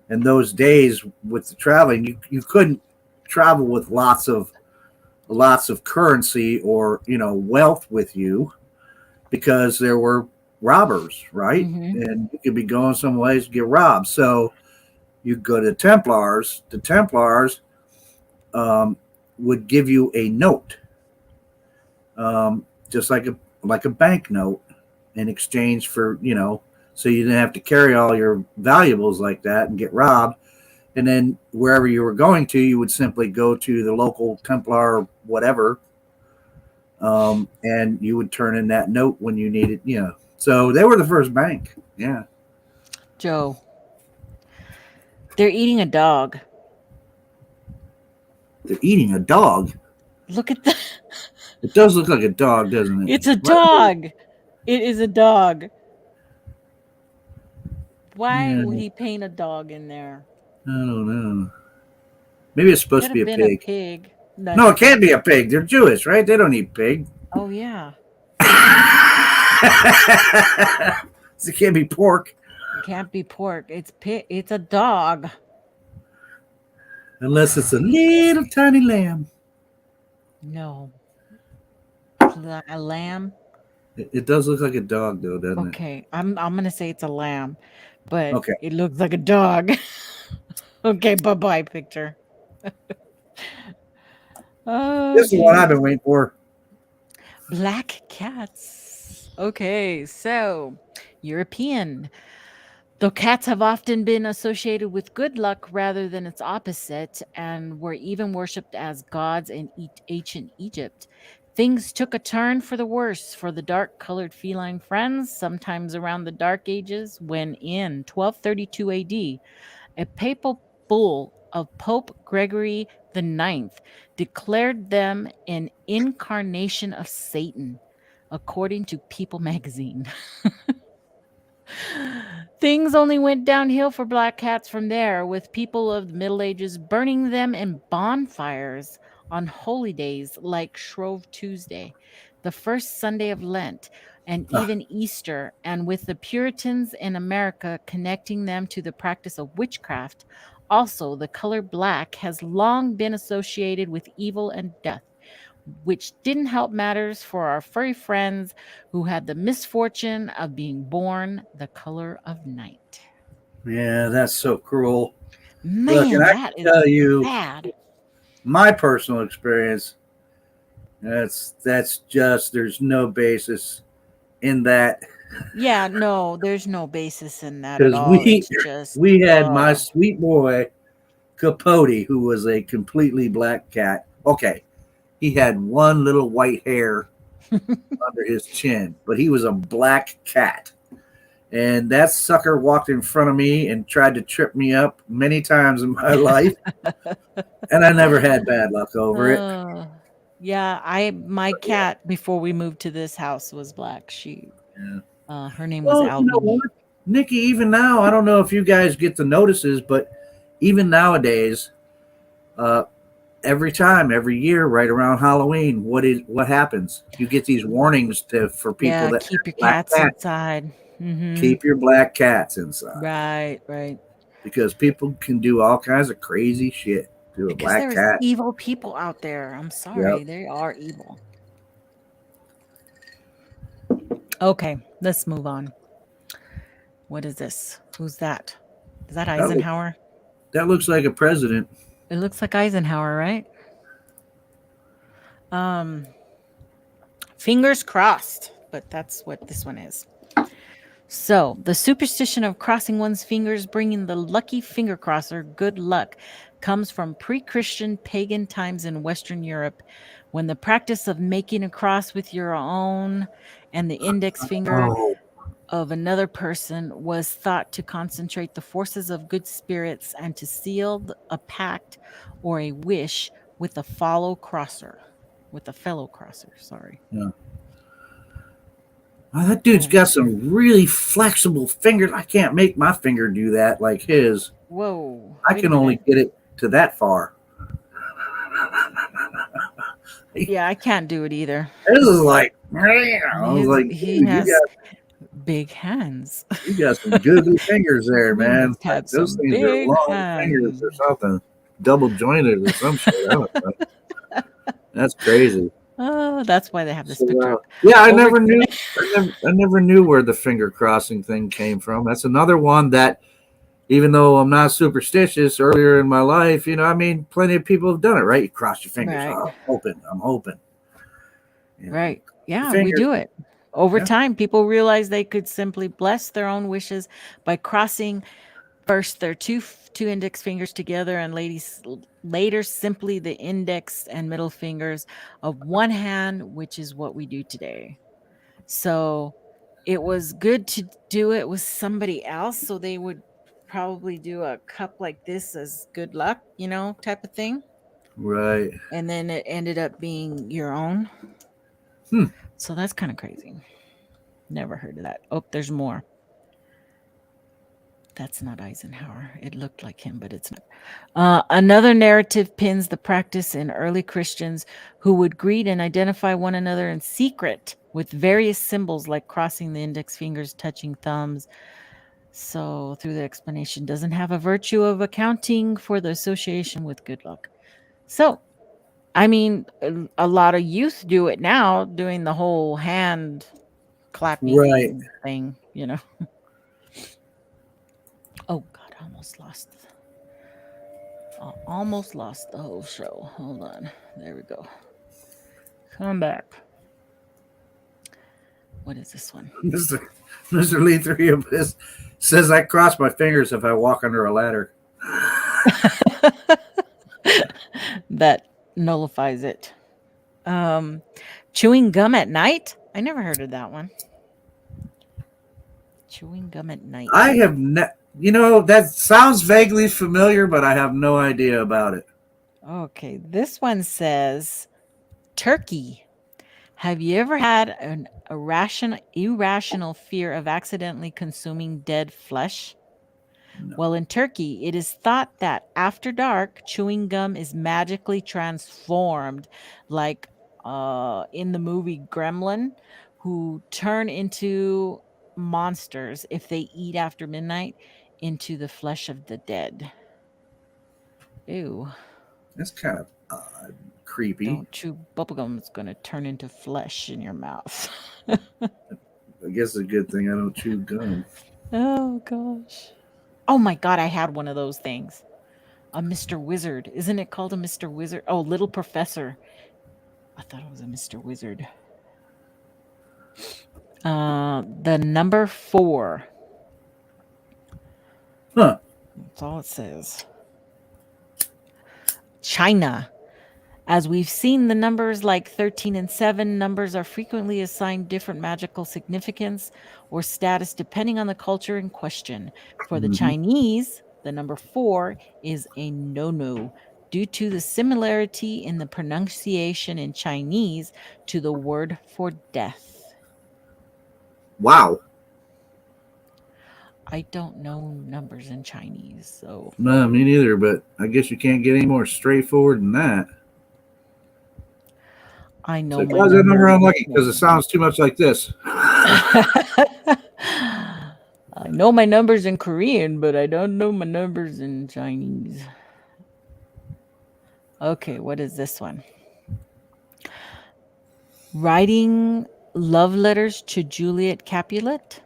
in those days with the traveling, you couldn't travel with lots of currency or wealth with you because there were robbers, right? Mm-hmm. And you could be going some ways to get robbed. So you go to Templars. The Templars um, would give you a note, just like a bank note, in exchange for so you didn't have to carry all your valuables like that and get robbed. And then wherever you were going to, you would simply go to the local Templar whatever, and you would turn in that note when you needed. So they were the first bank. Yeah, Joe, they're eating a dog. they're eating a dog. Look at the. It does look like a dog, doesn't it? It's a What? dog. It is a dog. Why Yeah, would he paint a dog in there? I don't know. Maybe it's supposed Could to be have a been a pig. pig. No, it can't be a pig. They're Jewish, right? They don't eat pig. Oh yeah, So it can't be pork it can't be pork. It's pig. It's a dog. unless it's a little tiny lamb. No, a lamb. It does look like a dog, though, doesn't it? Okay, I'm gonna say it's a lamb, but Okay. it looks like a dog. Okay, bye bye picture. This is the one Okay, I've been waiting for. black cats. Okay, so European. Though cats have often been associated with good luck rather than its opposite, and were even worshipped as gods in ancient Egypt, things took a turn for the worse for the dark colored feline friends, sometimes around the Dark Ages, when in 1232 AD, a papal bull of Pope Gregory the Ninth declared them an incarnation of Satan, according to People magazine. Things only went downhill for black cats from there, with people of the Middle Ages burning them in bonfires on holy days like Shrove Tuesday, the first Sunday of Lent, and Ah, even Easter, and with the Puritans in America connecting them to the practice of witchcraft. Also, the color black has long been associated with evil and death, which didn't help matters for our furry friends who had the misfortune of being born the color of night. yeah, that's so cruel. Look, and Man, I that can is tell you bad. my personal experience. That's just there's no basis in that Yeah, no, there's no basis in that at because all. we It's just, we had my sweet boy Capote, who was a completely black cat. Okay, he had one little white hair under his chin, but he was a black cat. And that sucker walked in front of me and tried to trip me up many times in my life, and I never had bad luck over it. Oh, yeah. My But yeah, cat before we moved to this house was black. yeah. Her name was Well, you know Albie. what, Nikki? Even now, I don't know if you guys get the notices, but even nowadays, uh, every time, every year, right around Halloween, what happens? You get these warnings for people Yeah, that keep your have black cats cats. inside. Mm-hmm. Keep your black cats inside Right, right. because people can do all kinds of crazy shit to a Because black there's cat. evil people out there. I'm Yep. sorry, they are evil. Okay, let's move on. What is this? Who's that? Is that That, look, Eisenhower? that looks like a president. It looks like Eisenhower, right? Um, Fingers crossed, but that's what this one is. So, the superstition of crossing one's fingers, bringing the lucky finger crosser good luck, comes from pre Christian pagan times in Western Europe when the practice of making a cross with your own and the index finger Oh, of another person was thought to concentrate the forces of good spirits and to seal a pact or a wish with a fellow crosser, sorry. yeah. That dude's Oh, got some really flexible fingers. I can't make my finger do that like his. whoa, I wait a can only minute. get it to that far. This Yeah, I can't do it either. is like, I was His like, he dude, has big hands. you got some goofy fingers there, He man. must Like have those some things are big long fingers or hands. something, double jointed or some shit. I don't know. That's crazy. Oh, that's why they have this So, picture up. yeah, I Over never knew. I never knew where the finger crossing thing came from. That's another one that, even though I'm not superstitious, earlier in my life, I mean, plenty of people have done it, right? You cross your fingers. right, Oh, I'm hoping. I'm hoping. You right. your Yeah, we fingers. do it. Over Yeah. time, people realized they could simply bless their own wishes by crossing first their two index fingers together and later simply the index and middle fingers of one hand, which is what we do today. So it was good to do it with somebody else. So they would probably do a cup like this as good luck, type of thing. Right. And then it ended up being your own. Hmm. So that's kind of crazy. Never heard of that. Oh, there's more. That's not Eisenhower. It looked like him, but it's not. Another narrative pins the practice in early Christians who would greet and identify one another in secret with various symbols like crossing the index fingers, touching thumbs. So, through the explanation, doesn't have a virtue of accounting for the association with good luck. So, I mean, a lot of youth do it now, doing the whole hand Right. clapping thing. Oh God, almost lost the whole show. Hold on. There we go. Come back. What is this one? Mr. Lee Three Abyss says I cross my fingers if I walk under a ladder. That nullifies it. Um, Chewing gum at night? I never heard of that one. Chewing gum at night. I have that sounds vaguely familiar, but I have no idea about it. Okay, this one says turkey. Have you ever had an irrational fear of accidentally consuming dead flesh? No. Well, in Turkey, it is thought that after dark, chewing gum is magically transformed, like in the movie Gremlin, who turn into monsters if they eat after midnight into the flesh of the dead. Ew. That's kind of odd, creepy. Don't chew bubblegum, it's going to turn into flesh in your mouth. I guess it's a good thing I don't chew gum. Oh, gosh. Oh, my God, I had one of those things. A Mr. Wizard. Isn't it called a Mr. Wizard? Oh, Little Professor. I thought it was a Mr. Wizard. The number 4. Huh. That's all it says. China. As we've seen, the numbers like 13 and 7 numbers are frequently assigned different magical significance or status depending on the culture in question. For the Hmm. Chinese, the number 4 is a no no due to the similarity in the pronunciation in Chinese to the word for death. Wow. I don't know numbers in Chinese, so No, me neither. But I guess you can't get any more straightforward than that. I It's know like, my why is that number numbers in unlucky? Because it Canadian. sounds too much like this. I know my numbers in Korean, but I don't know my numbers in Chinese. Okay, what is this one? Writing love letters to Juliet Capulet?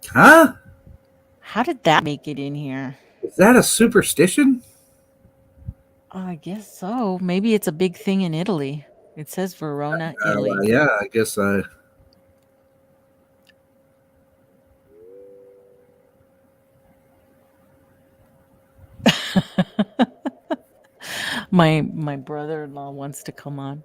Huh? How did that make it in here? Is that a superstition? I guess so. Maybe it's a big thing in Italy. It says Verona, Italy. Yeah, I guess I. My brother-in-law wants to come on.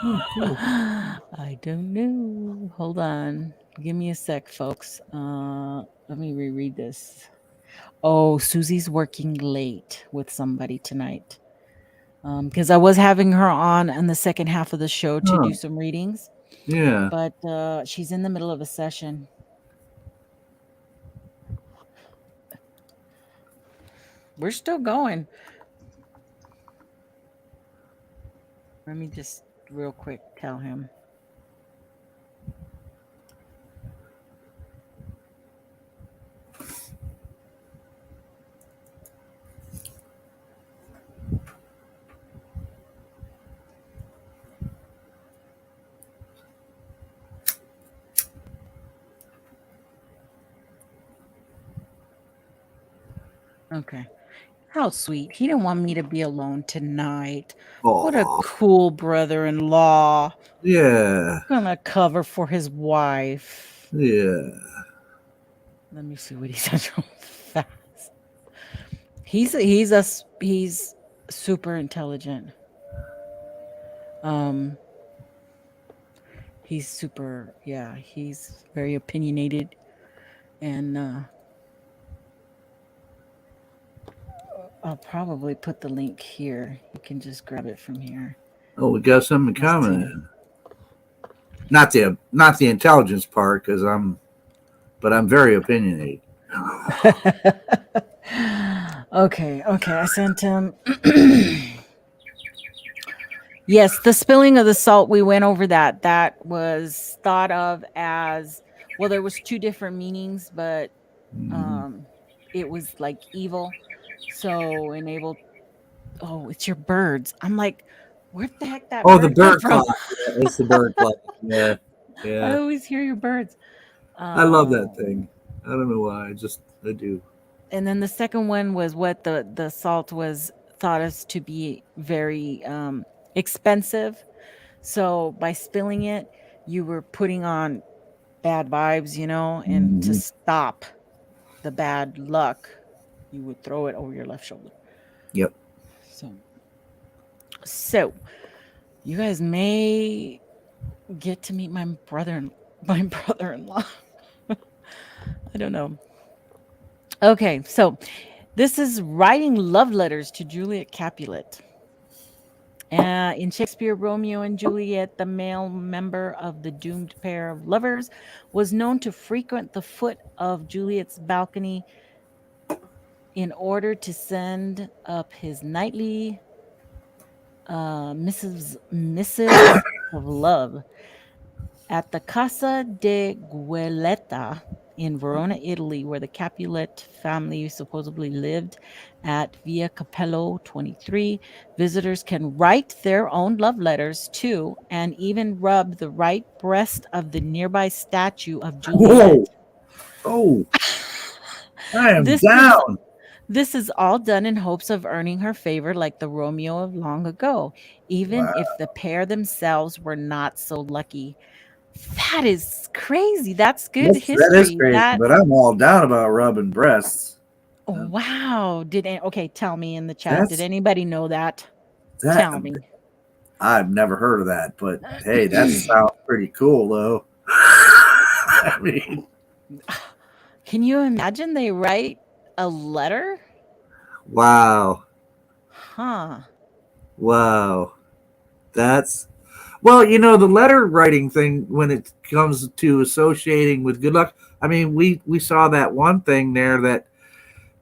Oh, cool. I don't know. Hold on. Give me a sec, folks. Let me reread this. Oh, Susie's working late with somebody tonight. Because I was having her on in the second half of the show to Huh. do some readings, Yeah. but she's in the middle of a session. We're still going. Let me just real quick tell him. Okay. How sweet. He didn't want me to be alone tonight. What a Oh. cool brother in law. Yeah. Gonna cover for his wife. Yeah. Let me see what he says real fast. He's super intelligent. Um, he's super, yeah, he's very opinionated, and I'll probably put the link here. You can just grab it from here. Oh, we got something in Let's common. see. Then. Not the intelligence part, because but I'm very opinionated. Okay, I sent him. Yes, the spilling of the salt, we went over that. That was thought of as, well, there was two different meanings, but Mhm. um it was like evil. So enabled. Oh, it's your birds. I'm like, where the heck that Oh, the bird come bird from? clock. Yeah, it's the bird clock. Yeah, I yeah. always hear your birds. I love that Oh, thing. I don't know why. I do. and then the second one was what the salt was thought as to be very expensive. So by spilling it, you were putting on bad vibes, and to Hmm. stop the bad luck, you would throw it over your left shoulder. Yep. So you guys may get to meet my brother-in-law. I don't know. Okay, so this is writing love letters to Juliet Capulet. In Shakespeare, Romeo and Juliet, the male member of the doomed pair of lovers, was known to frequent the foot of Juliet's balcony in order to send up his nightly missives of love. At the Casa de Gueleta in Verona, Italy, where the Capulet family supposedly lived at Via Capello 23, visitors can write their own love letters to and even rub the right breast of the nearby statue of Juliet. Whoa. Oh, I am This is down. this is all done in hopes of earning her favor like the Romeo of long ago, even Wow. if the pair themselves were not so lucky. That is crazy. That's good That is history. crazy, That but I'm all down about rubbing breasts. Wow. Okay, tell me in the chat. Did That's anybody know that? that. Tell me. I've never heard of that, but hey, that sounds pretty cool, though. I mean, Can you imagine they write a letter? wow, Huh. wow. That's well, the letter writing thing when it comes to associating with good luck. I mean, we saw that one thing there that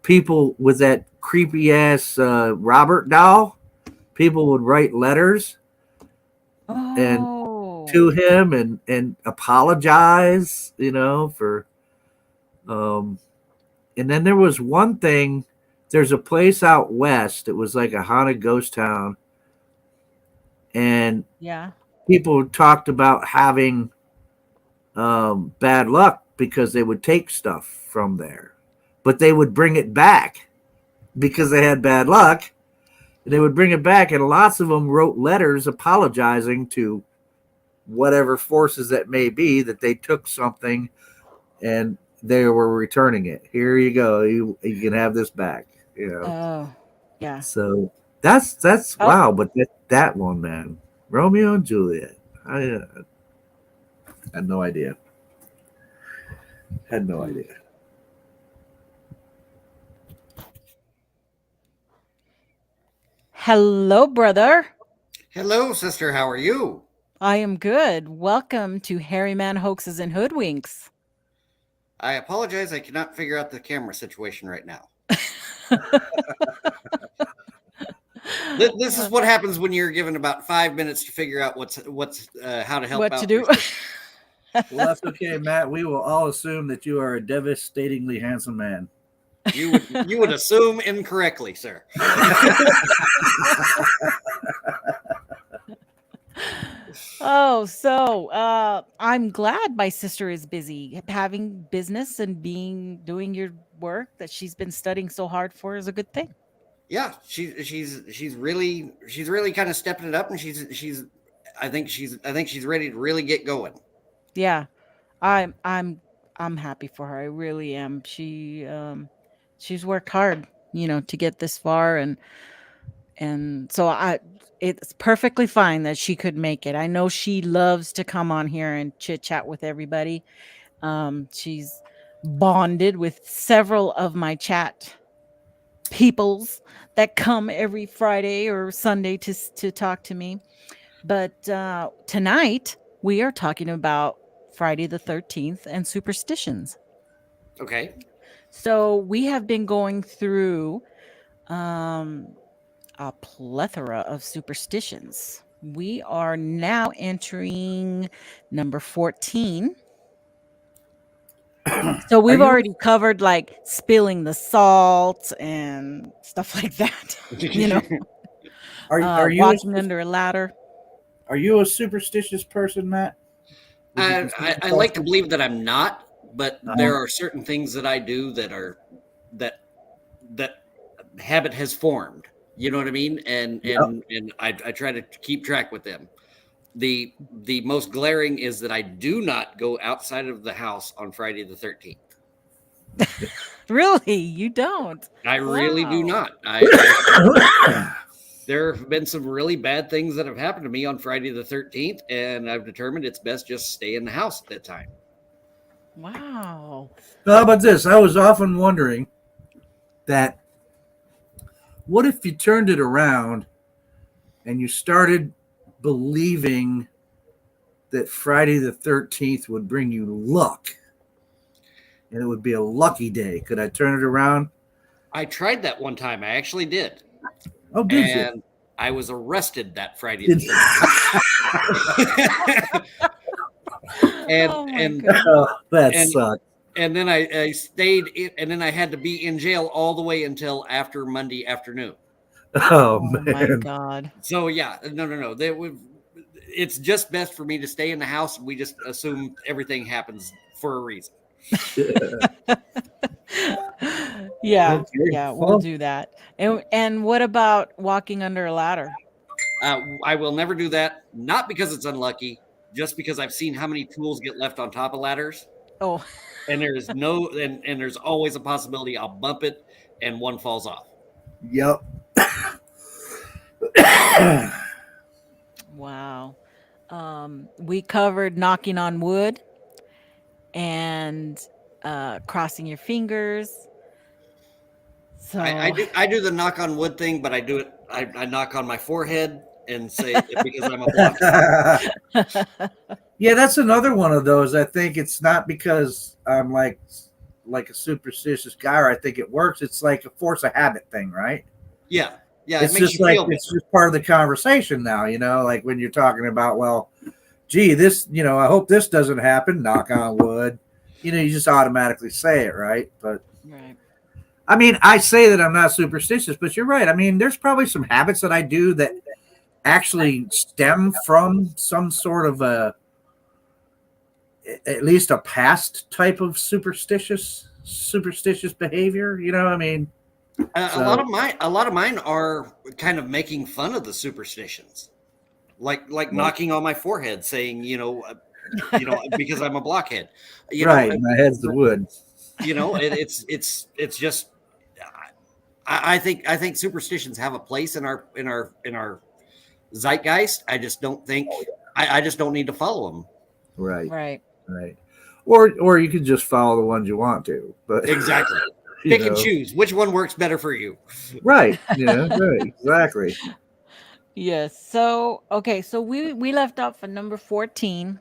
people with that creepy ass Robert doll, people would write letters and to Oh. him and apologize, for um and then there was one thing. There's a place out west. It was like a haunted ghost town, and Yeah. people talked about having bad luck because they would take stuff from there, but they would bring it back because they had bad luck. They would bring it back, and lots of them wrote letters apologizing to whatever forces that may be that they took something and they were returning it. Here you go. You can have this back. Oh. Yeah. So that's Oh. wow. But that one, man, Romeo and Juliet. I had no idea. Had no Hmm. idea. Hello, brother. Hello, sister. How are you? I am good. Welcome to Hairyman Hoaxes and Hoodwinks. I apologize. I cannot figure out the camera situation right now. This is what happens when you're given about 5 minutes to figure out what's how to help What out to do? your sister. Well, that's okay, Matt. We will all assume that you are a devastatingly handsome man. You would assume incorrectly, sir. Oh, so I'm glad my sister is busy. Having business and doing your work that she's been studying so hard for is a good thing. Yeah, she's really kind of stepping it up, and she's I think she's ready to really get going. Yeah. I'm I'm I'm happy for her. I really am. She's worked hard, to get this far, and so it's perfectly fine that she could make it. I know she loves to come on here and chit chat with everybody. She's bonded with several of my chat peoples that come every Friday or Sunday to talk to me. But tonight we are talking about Friday the 13th and superstitions. Okay. So we have been going through um, a plethora of superstitions. We are now entering number 14. So Are we've you already covered like spilling the salt and stuff like that, you know, are you walking under a ladder. are you a superstitious person, Matt? Would you consider I yourself like to believe that I'm not, but there uh, are certain things that I do that that habit has formed. You know what I mean? And Yep. I try to keep track with them. The most glaring is that I do not go outside of the house on Friday the 13th. Really? You don't? I really do Wow. not. There have been some really bad things that have happened to me on Friday the 13th, and I've determined it's best just stay in the house at that time. Wow. How about this? I was often wondering that what if you turned it around and you started believing that Friday the 13th would bring you luck and it would be a lucky day? Could I turn it around? I tried that one time. I actually did. Oh, did you? And I was arrested that Friday Did the you? 13th. and Oh my and goodness. Oh, that and sucked. and then I stayed in, and then I had to be in jail all the way until after Monday afternoon. Oh, Oh my man. God. So yeah, no. It's just best for me to stay in the house. We just assume everything happens for a reason. Yeah, Okay. yeah, we'll Well, do that. And what about walking under a ladder? I will never do that. Not because it's unlucky, just because I've seen how many tools get left on top of ladders. Oh, And there's no and there's always a possibility I'll bump it, and one falls off. Yep. Wow. We covered knocking on wood and crossing your fingers. So I do the knock on wood thing, but I do it. I knock on my forehead and say because I'm a blockhead. Yeah, that's another one of those. I think it's not because I'm like a superstitious guy, or I think it works. It's like a force of habit thing, right? Yeah, yeah, it It's makes just you like feel better. it's just part of the conversation now, like when you're talking about, well, gee, this, I hope this doesn't happen, knock on wood. You just automatically say it, right? But right. I mean, I say that I'm not superstitious, but you're right. I mean, there's probably some habits that I do that actually stem from some sort of at least a past type of superstitious behavior. I mean, A lot of mine are kind of making fun of the superstitions, like knocking on my forehead, saying because I'm a blockhead. Right, my head's the wood. It's just I think superstitions have a place in our zeitgeist. I just don't think I just don't need to follow them. Right, right. or you could just follow the ones you want to, but Exactly. Pick and choose which one works better for you. Right. Yeah. Right. Exactly. Yes. So okay. So we left off at number 14,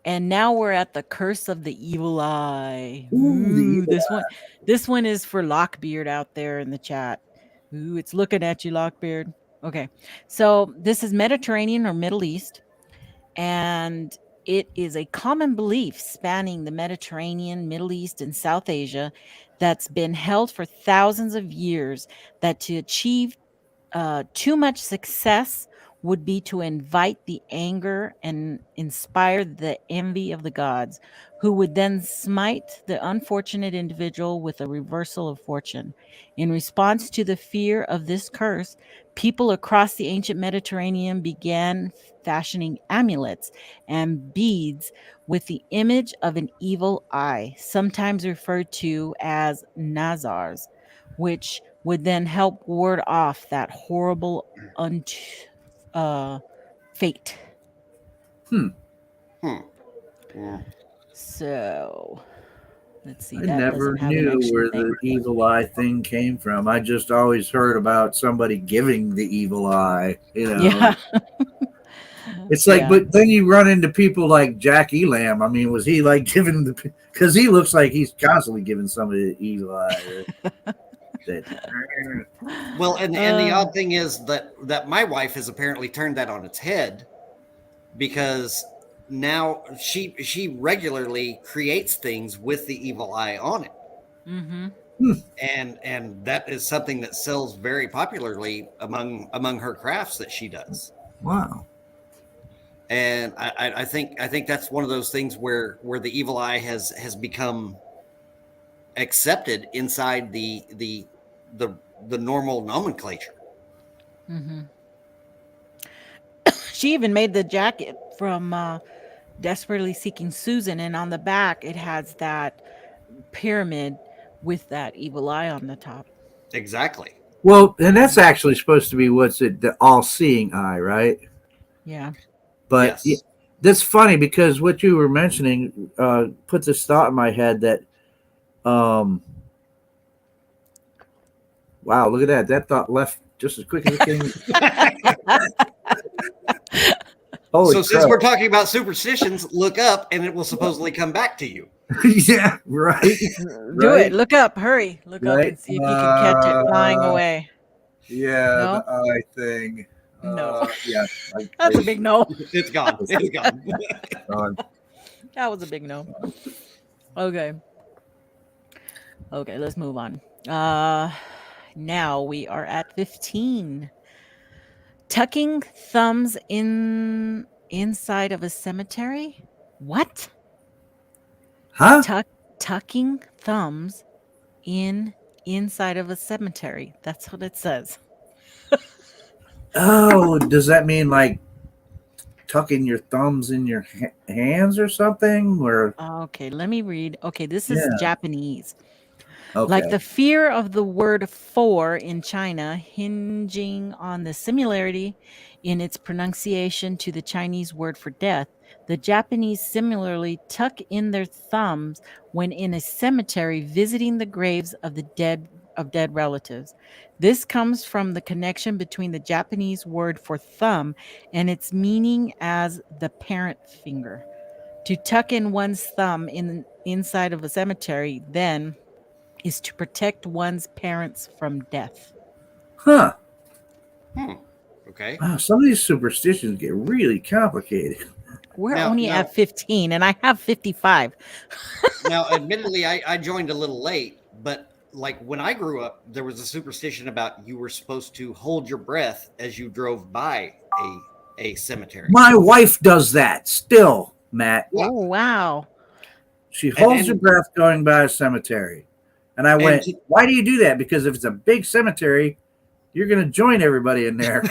and now we're at the curse of the evil eye. Ooh, the Ooh, evil this one is for Lockbeard out there in the chat. Ooh, it's looking at you, Lockbeard. Okay. So this is Mediterranean or Middle East, and it is a common belief spanning the Mediterranean, Middle East, and South Asia that's been held for thousands of years that to achieve too much success would be to invite the anger and inspire the envy of the gods, who would then smite the unfortunate individual with a reversal of fortune. In response to the fear of this curse, people across the ancient Mediterranean began fashioning amulets and beads with the image of an evil eye, sometimes referred to as Nazars, which would then help ward off that horrible fate. Hmm. Yeah. So let's see. I That never doesn't have an knew extra where thing. the evil eye thing came from. I just always heard about somebody giving the evil eye. Yeah. It's like, Yeah. but then you run into people like Jack Elam. I mean, was he like giving the? Because he looks like he's constantly giving somebody the evil eye. Well, and the odd thing is that my wife has apparently turned that on its head, because now she regularly creates things with the evil eye on it. Mm-hmm. And that is something that sells very popularly among her crafts that she does. Wow. And I think that's one of those things where the evil eye has become accepted inside the normal nomenclature. Mm-hmm. She even made the jacket from Desperately Seeking Susan, and on the back it has that pyramid with that evil eye on the top. Exactly. Well, and that's actually supposed to be the all-seeing eye, right? Yeah. But Yes. that's funny because what you were mentioning put this thought in my head that, wow, look at that! That thought left just as quick as it came. Holy So since crap. we're talking about superstitions, look up and it will supposally come back to you. Yeah, right. Do it. Look up. Hurry. Look up Right. and see if you can catch it flying away. Yeah, No? the eye thing. No. Yeah. That's a big no. It's gone. It's gone. That was a big no. Okay. Okay, let's move on. Now we are at 15. Tucking thumbs inside of a cemetery? What? Huh? Tucking thumbs inside of a cemetery. That's what it says. Oh, does that mean like tucking your thumbs in your hands or something? Or Okay, let me read. Okay, this is yeah. Japanese. Like Okay. the fear of the word for in China, hinging on the similarity in its pronunciation to the Chinese word for death, the Japanese similarly tuck in their thumbs when in a cemetery visiting the graves of the dead relatives. This comes from the connection between the Japanese word for thumb and its meaning as the parent finger. To tuck in one's thumb inside of a cemetery, then, is to protect one's parents from death. Huh. Hmm. Okay. Wow, some of these superstitions get really complicated. We're Now, only at now, 15 and I have 55. now, admittedly, I joined a little late, but like when I grew up, there was a superstition about you were supposed to hold your breath as you drove by a cemetery. My wife does that still, Matt. Yeah, Oh, wow. She and holds her breath going by a cemetery. And I and went, why do you do that? Because if it's a big cemetery, you're going to join everybody in there.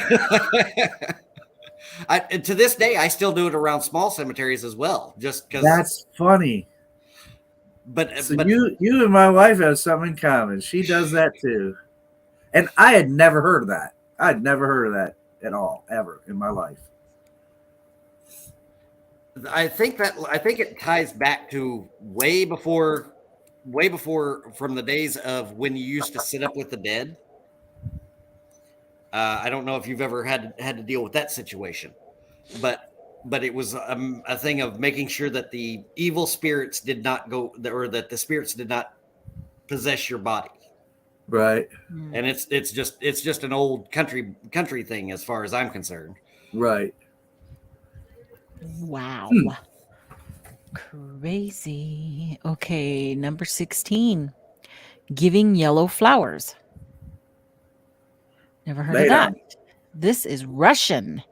and to this day, I still do it around small cemeteries as well, just because. That's funny. But So but you and my wife have something in common. She does that too. And I had never heard of that. I had never heard of that at all, ever in my life. I think it ties back to way before from the days of when you used to sit up with the dead. I don't know if you've ever had to deal with that situation, but it was a thing of making sure that the evil spirits did not go, or that the spirits did not possess your body. Right. And it's just an old country thing as far as I'm concerned. Right. Wow. Crazy. Okay, number 16. Giving yellow flowers. Never heard of Lay that. down. This is Russian.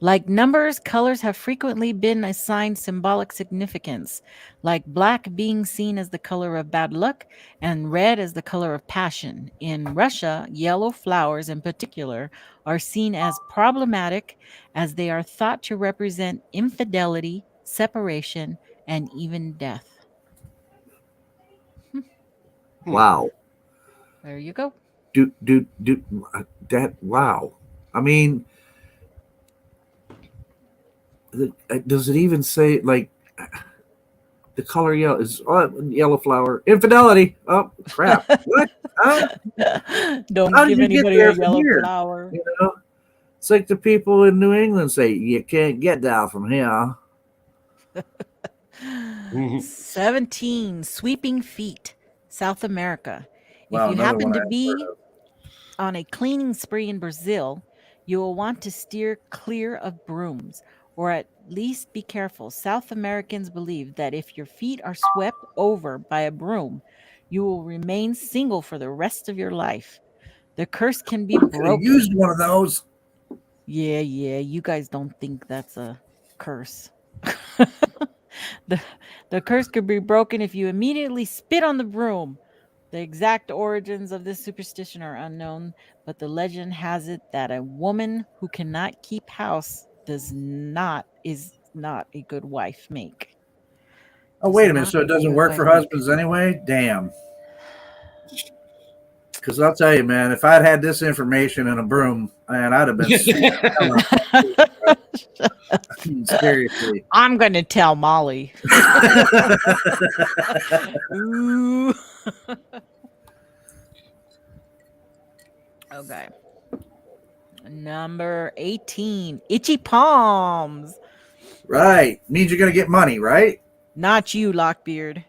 Like numbers, colors have frequently been assigned symbolic significance, like black being seen as the color of bad luck and red as the color of passion. In Russia, yellow flowers in particular are seen as problematic as they are thought to represent infidelity, separation, and even death. Wow. There you go. Do that. Wow. I mean, does it even say like the color yellow is yellow flower infidelity? Oh crap! What? How Don't did give you get anybody a there from yellow here? flower. You know, it's like the people in New England say you can't get down from here. 17. Sweeping feet. South America. If Wow, you another happen one I to haven't heard be of. on a cleaning spree in Brazil, you will want to steer clear of brooms, or at least be careful. South Americans believe that if your feet are swept over by a broom, you will remain single for the rest of your life. The curse can be Could have used broken. one of those. Yeah, you guys don't think that's a curse. the, the curse could be broken if you immediately spit on the broom. The exact origins of this superstition are unknown, but the legend has it that a woman who cannot keep house is not a good wife make. Oh Does wait a minute. not So it a doesn't good work for wife make. husbands anyway? Damn. Because I'll tell you, man, if I'd had this information in a broom, man, I'd have been sweet. I mean, seriously. I'm gonna tell Molly. Ooh. Okay. Number 18. Itchy palms. Right. Means you're going to get money, right? Not you, Lockbeard.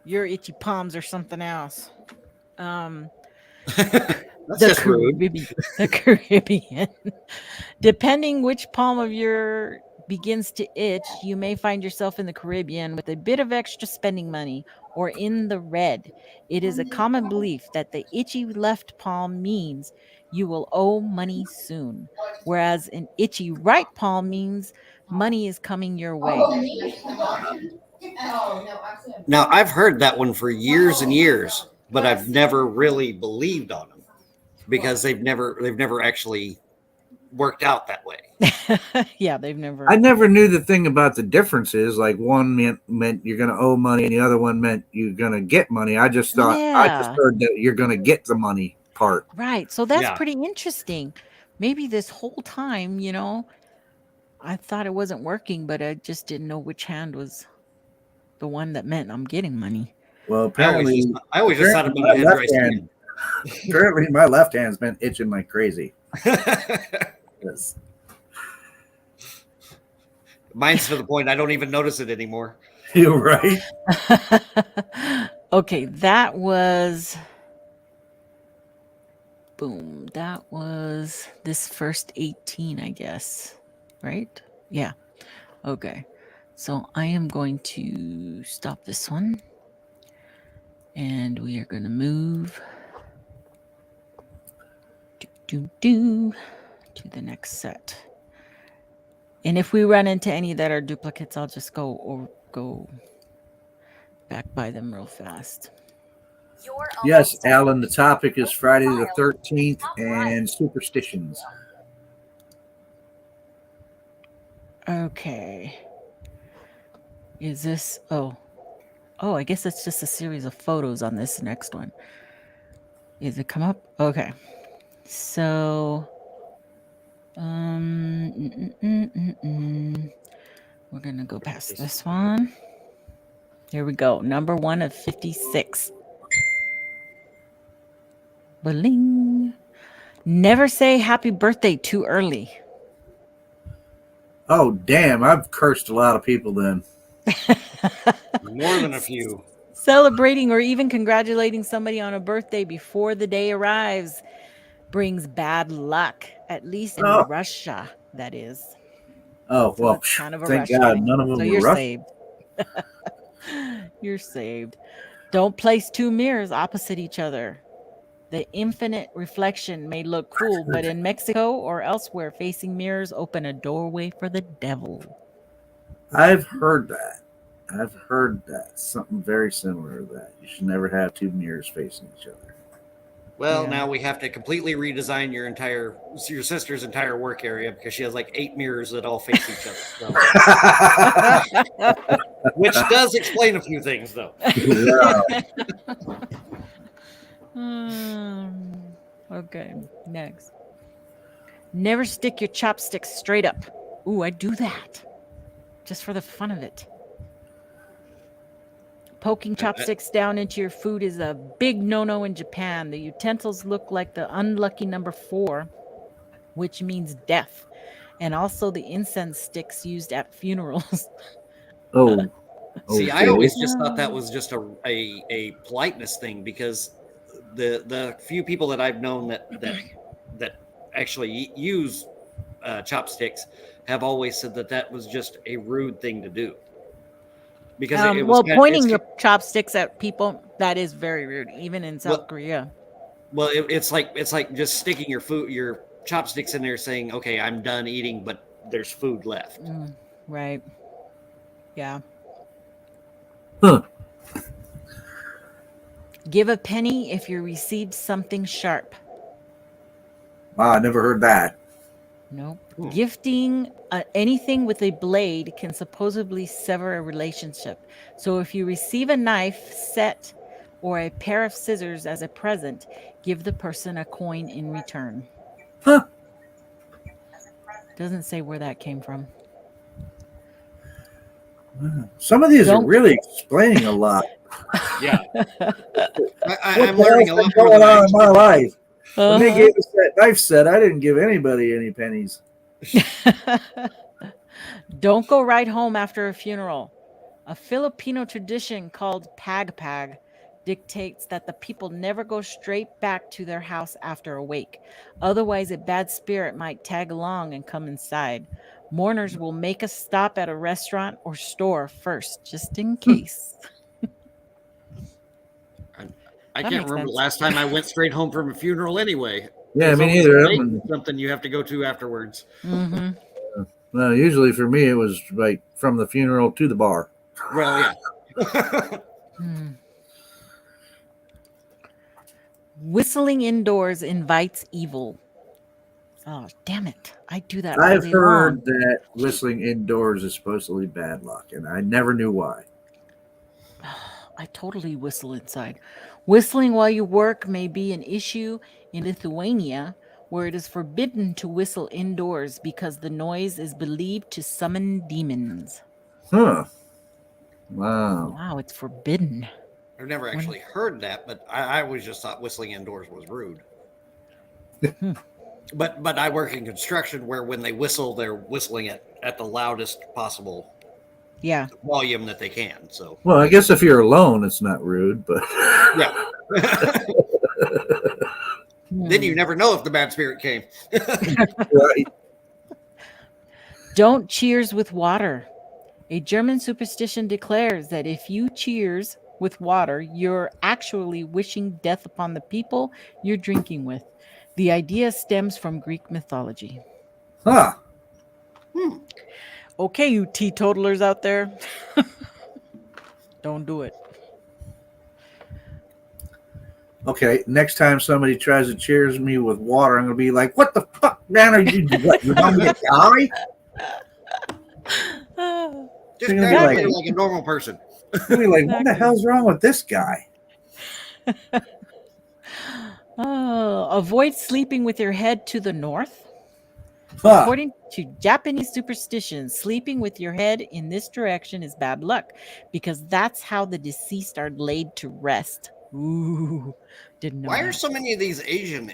Your itchy palms are something else. Um, That's the just rude. Caribbean. The Caribbean. Depending which palm of your begins to itch, you may find yourself in the Caribbean with a bit of extra spending money or in the red. It is a common belief that the itchy left palm means you will owe money soon, whereas an itchy right palm means money is coming your way. Now I've heard that one for years and years, but I've never really believed on them because they've never actually worked out that way. Yeah, they've never. I never knew the thing about the differences. Like one meant you're going to owe money, and the other one meant you're going to get money. I just Yeah, heard that you're going to get the money part. right. So that's Yeah. pretty interesting. Maybe this whole time, I thought it wasn't working, but I just didn't know which hand was the one that meant I'm getting money. Well, I always just thought about it after I seen apparently my left hand's been itching like crazy. it. Yes. Mine's to the point I don't even notice it anymore. You're right. Okay, that was boom. That was this first 18, I guess. Right? Yeah. Okay. So I am going to stop this one. And we are going to move to the next set. And if we run into any that are duplicates, I'll just go back by them real fast. Yes, Alan, the topic is Friday the 13th and superstitions. Okay. Is this I guess it's just a series of photos on this next one. Is it come up? Okay. So we're gonna go past this one. Here we go. Number 1 of 56. Bling. Never say happy birthday too early. Oh, damn. I've cursed a lot of people then. More than a few. Celebrating or even congratulating somebody on a birthday before the day arrives brings bad luck, at least in Russia, that is. Oh, So well, that's kind of a thank Russian God thing. none of them So were you're Russian. saved. You're saved. Don't place 2 mirrors opposite each other. The infinite reflection may look cool, but in Mexico or elsewhere, facing mirrors open a doorway for the devil. I've heard that. Something very similar to that. You should never have 2 mirrors facing each other. Well, Yeah. now we have to completely redesign your sister's entire work area because she has like 8 mirrors that all face each other. So. Which does explain a few things, though. Okay, next. Never stick your chopsticks straight up. Ooh, I do that just for the fun of it. Poking chopsticks down into your food is a big no-no in Japan. The utensils look like the unlucky number 4, which means death, and also the incense sticks used at funerals. Oh. See, I always just thought that was just a politeness thing because the few people that I've known that actually use chopsticks have always said that was just a rude thing to do. Because it was pointing your chopsticks at people, that is very rude, even in South Korea. Well, it's like just sticking your chopsticks in there, saying, "Okay, I'm done eating, but there's food left." Right. Yeah. Huh. Give a penny if you received something sharp. Wow, I never heard that. Nope. Gifting anything with a blade can supposedly sever a relationship. So if you receive a knife set or a pair of scissors as a present, give the person a coin in return. Huh. Doesn't say where that came from. Some of these are really explaining a lot. Yeah. I'm learning a lot going on in my life. When they gave us that knife set, I didn't give anybody any pennies. Don't go right home after a funeral. A Filipino tradition called pag-pag dictates that the people never go straight back to their house after a wake. Otherwise, a bad spirit might tag along and come inside. Mourners will make a stop at a restaurant or store first, just in case. I can't remember the last time I went straight home from a funeral anyway. Yeah, me neither. Something you have to go to afterwards. Mm-hmm. Well, usually for me, it was like from the funeral to the bar. Well, yeah. Whistling indoors invites evil. Oh, damn it. I do that all I've day heard long. that whistling indoors is supposedly bad luck, and I never knew why. I totally whistle inside. Whistling while you work may be an issue in Lithuania, where it is forbidden to whistle indoors because the noise is believed to summon demons. Huh. Wow. Wow, it's forbidden. I've never When- actually heard that, but I always just thought whistling indoors was rude. Hmm. But I work in construction where when they whistle, they're whistling at the loudest possible Yeah. volume that they can. So Well, I guess if you're alone, it's not rude, but yeah. Then you Hmm. never know if the bad spirit came. right. Don't cheers with water. A German superstition declares that if you cheers with water, you're actually wishing death upon the people you're drinking with. The idea stems from Greek mythology. Huh. Okay, you teetotalers out there, don't do it. Okay, next time somebody tries to cheers me with water, I'm gonna be like, "What the fuck, man? Are you what? You want me to die?" Just You're grab gonna it be like a normal person. I'm gonna be like, "What the Exactly. hell's wrong with this guy?" Avoid sleeping with your head to the north. Huh. According to Japanese superstitions, sleeping with your head in this direction is bad luck because that's how the deceased are laid to rest. Ooh, didn't know Why are that. so many of these Asian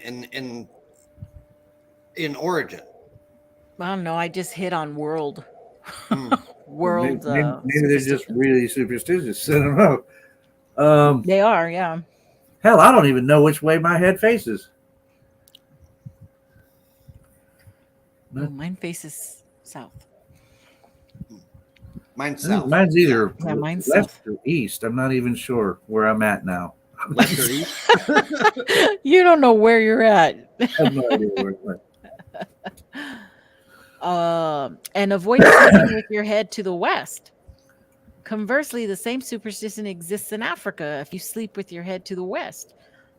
in origin? I don't know. I just hit on world, Hmm. world Maybe they're just superstitions. really superstitious. I don't know. Um, They are, yeah. hell, I don't even know which way my head faces. Oh, mine faces south. Mine's I think south. mine's either Yeah, mine's left south. or east. I'm not even sure where I'm at now. Left or east? You don't know where you're at. I have no idea where I'm at. And avoid sleeping with your head to the west. Conversely, the same superstition exists in Africa if you sleep with your head to the west.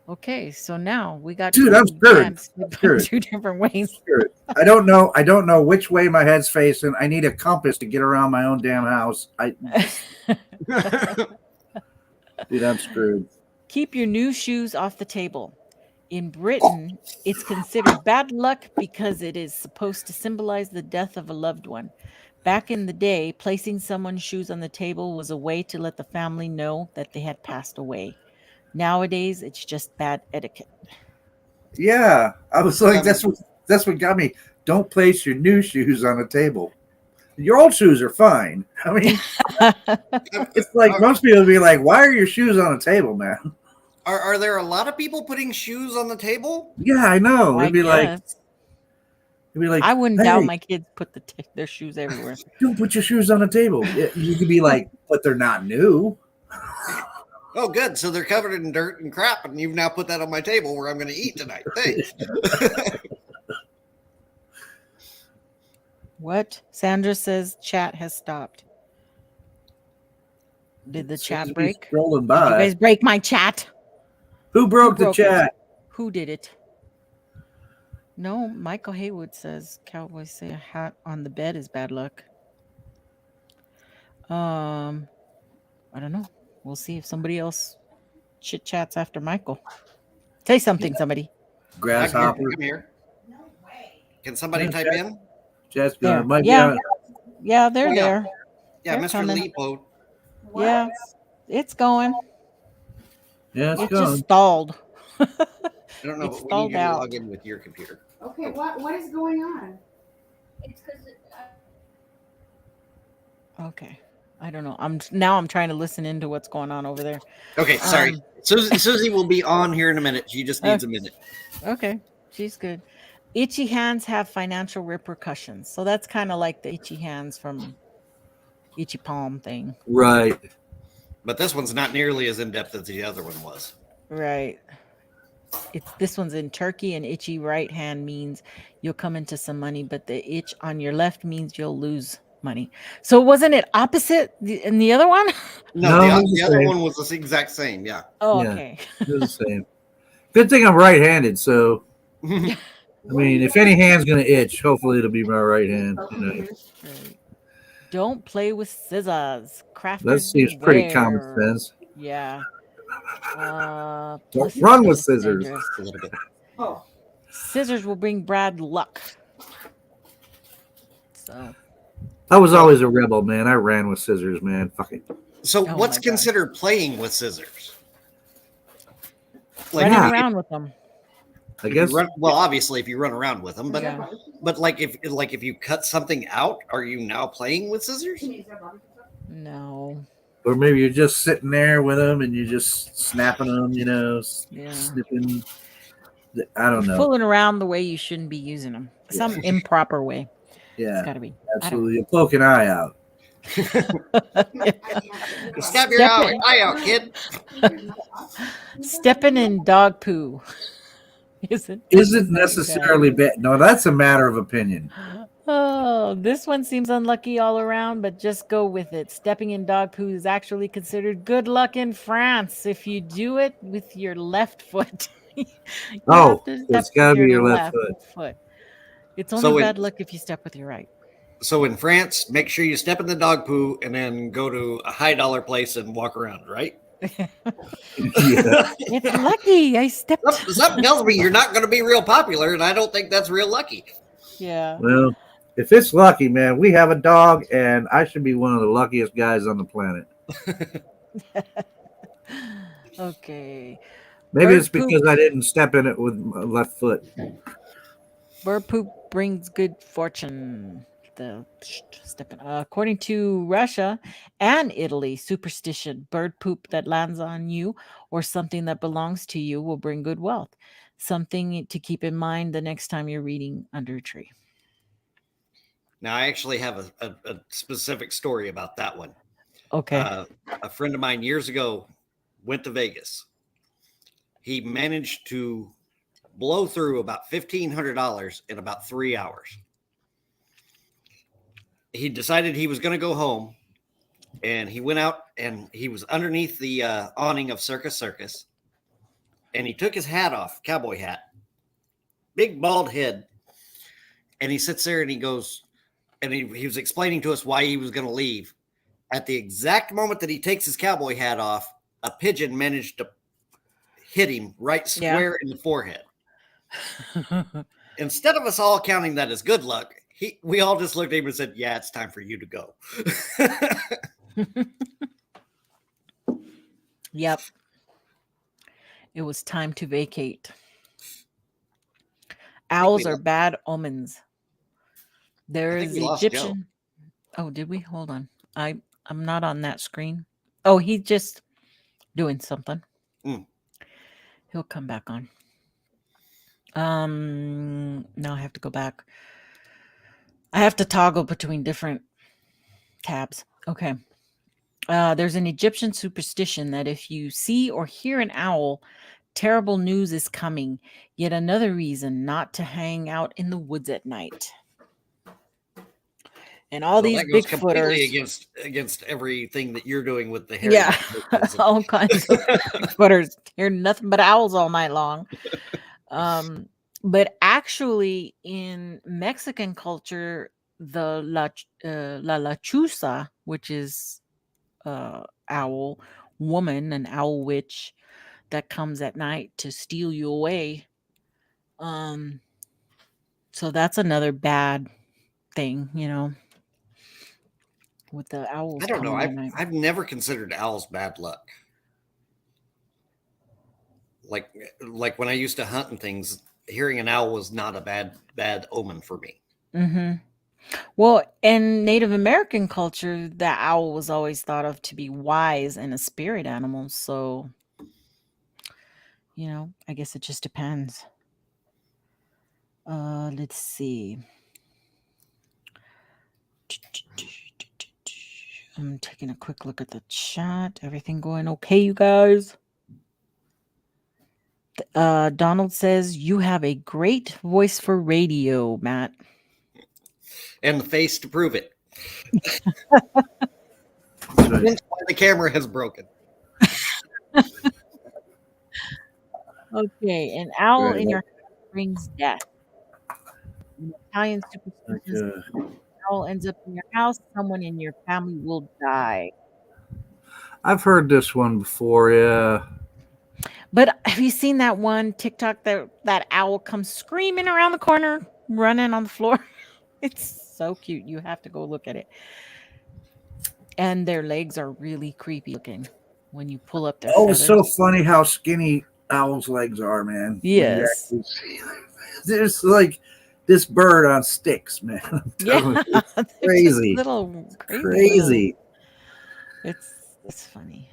Okay, so now we got Dude, two I'm screwed. camps I'm with screwed. two different ways. Sure. I don't know. I don't know which way my head's facing. I need a compass to get around my own damn house. Dude, I'm screwed. Keep your new shoes off the table. In Britain, it's considered bad luck because it is supposed to symbolize the death of a loved one. Back in the day, placing someone's shoes on the table was a way to let the family know that they had passed away. Nowadays, it's just bad etiquette. Yeah, I was like, Yeah, that's what got me. Don't place your new shoes on a table. Your old shoes are fine. I mean, it's like most people be like, "Why are your shoes on a table, man?" Are there a lot of people putting shoes on the table? Yeah, I know. I It'd be guess. like, I wouldn't doubt "Hey, my kids put their shoes everywhere. don't put your shoes on a table." You could be like, "But they're not new." Oh, good. So they're covered in dirt and crap, and you've now put that on my table where I'm going to eat tonight. Thanks. What? Sandra says chat has stopped. Did the chat Seems to be break? Scrolling Did you by. guys break my chat? Who broke the broke it? chat? Who did it? No, Michael Haywood says cowboys say a hat on the bed is bad luck. I don't know. We'll see if somebody else chit chats after Michael. Say something, somebody. Grasshopper. I'm here. Can somebody Yeah, type chat. in? Chat's There. gonna might Yeah. be on. Yeah, they're Oh, yeah. there. Yeah, They're Mr. coming. Leapo. Yeah, it's going. Yeah, it's It going. just stalled. I don't know, It's but we stalled need you to out. log in with your computer. Okay, what is going on? It's because Okay. I don't know. I'm trying to listen into what's going on over there. Okay, sorry. Um, Susie will be on here in a minute. She just needs a minute. Okay, she's good. Itchy hands have financial repercussions. So that's kind of like the itchy hands from itchy palm thing. Right. But this one's not nearly as in depth as the other one was. Right. This one's in Turkey, and itchy right hand means you'll come into some money, but the itch on your left means you'll lose money. So wasn't it opposite in the other one? No, No, the it's other the one was the exact same. Yeah. Oh, Yeah. okay. It's the same. Good thing I'm right-handed, so I mean, if any hand's gonna itch, hopefully it'll be my right hand. You know, Right. Don't play with scissors. that Crafters seems pretty common beware. sense. Yeah. Don't This run with is scissors. dangerous. A little bit. Oh, Scissors will bring Brad luck. So, I was So, always a rebel, man. I ran with scissors, man. Fuck it. so oh what's my God. considered playing with scissors? Like, Running Yeah. around with them. I if guess you run, well, obviously, if you run around with them, but Yeah. but like if you cut something out, are you now playing with scissors? No. or maybe you're just sitting there with them and you're just snapping them, you know, Yeah. snipping. I don't You're know. fooling around the way you shouldn't be using them. Some Yeah. improper way. It's Yeah, got to be. absolutely. You poke an eye out. Stab your eye out, kid. Stepping in dog poo isn't Isn't necessarily necessarily bad. No, that's a matter of opinion. bad. Oh, this one seems unlucky all around, but just go with it. Stepping in dog poo is actually considered good luck in France if you do it with your left foot. You Oh, have to step it's got with to be your your left foot. foot. It's only So bad luck if you step with your right. So in France, make sure you step in the dog poo and then go to a high dollar place and walk around, right? Yeah. It's lucky I stepped. Something tells me you're not going to be real popular, and I don't think that's real lucky. Yeah. Well, if it's lucky, man, we have a dog, and I should be one of the luckiest guys on the planet. Okay. Maybe Bird it's because I didn't step in it with my left foot. Bird poop brings good fortune. According to Russia and Italy, superstition, bird poop that lands on you or something that belongs to you will bring good wealth. Something to keep in mind the next time you're reading under a tree. Now, I actually have a specific story about that one. Okay. A friend of mine years ago went to Vegas. He managed to blow through about $1,500 in about 3 hours. He decided he was going to go home, and he went out and he was underneath the awning of Circus, and he took his hat off, cowboy hat, big bald head, and he sits there and he goes, and he was explaining to us why he was going to leave. At the exact moment that he takes his cowboy hat off, a pigeon managed to hit him right square in the forehead. Instead of us all counting that as good luck, we all just looked at him and said, "Yeah, it's time for you to go." Yep. It was time to vacate. Owls are bad omens. There is Egyptian. Oh, did we? Hold on. I'm not on that screen. Oh, he's just doing something. He'll come back on. Now I have to go back. I have to toggle between different tabs. Okay. There's an Egyptian superstition that if you see or hear an owl, terrible news is coming. Yet another reason not to hang out in the woods at night. And all these Bigfooters against everything that you're doing with the hair. Yeah, all kinds of Bigfooters hear nothing but owls all night long. But actually, in Mexican culture, the La Lechuza, which is owl woman, an owl witch that comes at night to steal you away. So that's another bad thing, you know, with the owls. I don't know. I've never considered owls bad luck. Like when I used to hunt and things, hearing an owl was not a bad omen for me. Mm-hmm. Well, in Native American culture, the owl was always thought of to be wise and a spirit animal. So, you know, I guess it just depends. Let's see. I'm taking a quick look at the chat. Everything going okay, you guys? Donald says, you have a great voice for radio, Matt. And the face to prove it. That's why the camera has broken. Okay, an owl in your house brings death. In Italian Like, superstitions, owl ends up in your house, someone in your family will die. I've heard this one before. Yeah. But have you seen that one TikTok that owl comes screaming around the corner, running on the floor? It's so cute. You have to go look at it. And their legs are really creepy looking when you pull up their Oh, it's so feathers. funny how skinny owls' legs are, man. When you Yes. actually see them. There's like this bird on sticks, man. I'm telling Yeah. you, They're just crazy, little crazy little. crazy. It's funny.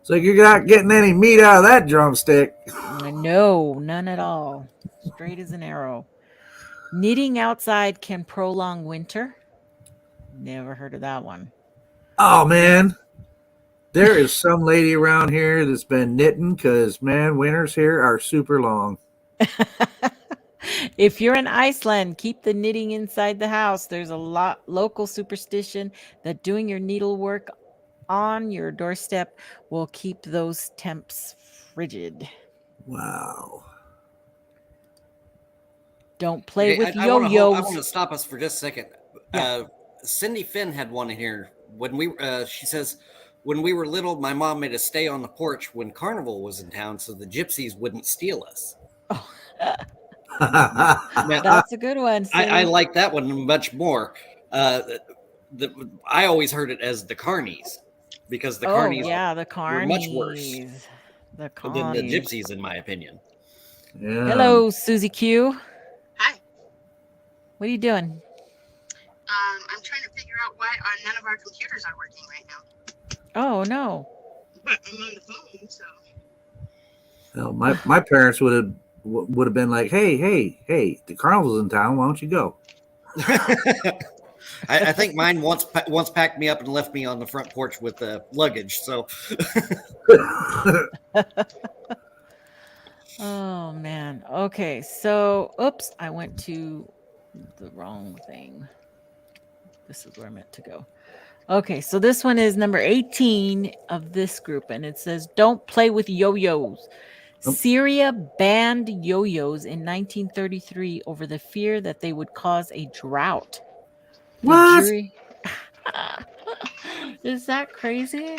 It's like you're not getting any meat out of that drumstick. No, none at all. Straight as an arrow. Knitting outside can prolong winter. Never heard of that one. Oh man, there is some lady around here that's been knitting because man, winters here are super long. If you're in Iceland, keep the knitting inside the house. There's a lot local superstition that doing your needlework on your doorstep will keep those temps frigid. Wow. Don't play Okay, with I want to I want yo-yos. to stop us for just a second. Yeah. Cindy Finn had one in here when she says, when we were little, my mom made us stay on the porch when Carnival was in town so the gypsies wouldn't steal us. Oh, Now, that's a good one. I Cindy. like that one much more. I always heard it as the carnies because the Oh carnies yeah, the were much worse carnies. The than the carnies. gypsies, in my opinion. Yeah. Hello, Suzy Q. Hi. What are you doing? I'm trying to figure out why none of our computers are working right now. Oh no. But I'm on the phone, so. Well, my parents would have been like, hey, the carnival's in town. Why don't you go? I think mine once packed me up and left me on the front porch with the luggage. So Oh man. Okay. So, oops, I went to the wrong thing. This is where I meant to go. Okay, so this one is number 18 of this group, and it says, "Don't play with yo-yos." Nope. Syria banned yo-yos in 1933 over the fear that they would cause a drought. The What? jury. Is that crazy?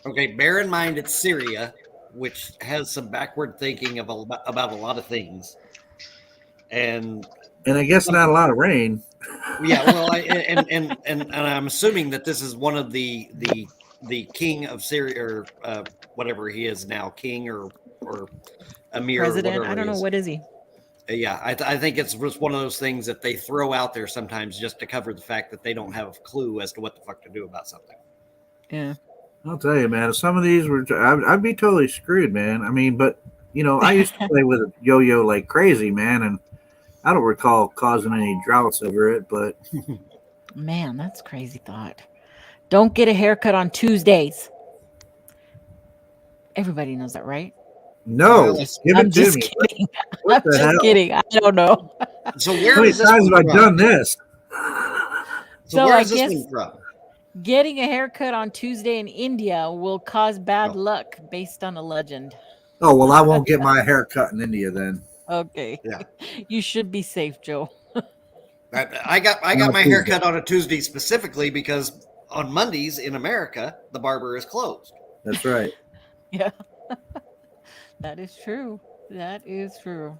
okay, bear in mind it's Syria, which has some backward thinking about a lot of things, and I guess not a lot of rain. yeah, well, and I'm assuming that this is one of the king of Syria or whatever he is now, king or emir President? or whatever I don't he know. is. What is he? Yeah, I think it's just one of those things that they throw out there sometimes just to cover the fact that they don't have a clue as to what the fuck to do about something. Yeah. I'll tell you, man. If some of these were, I'd be totally screwed, man. I mean, but I used to play with a yo-yo like crazy, man, and I don't recall causing any droughts over it. But Man, that's crazy thought. Don't get a haircut on Tuesdays. Everybody knows that, right? no, Well, give I'm it to just me. kidding. What I'm the just hell? kidding. I don't know. So How where many is this times one have I from? done this? So So where I is this guess one from? getting a haircut on Tuesday in India will cause bad Oh. luck based on a legend. Oh well, I won't get my hair cut in India then. Okay. Yeah. You should be safe, Joe. I got my hair cut on a Tuesday specifically because on Mondays in America the barber is closed. That's right. Yeah. That is true. That is true.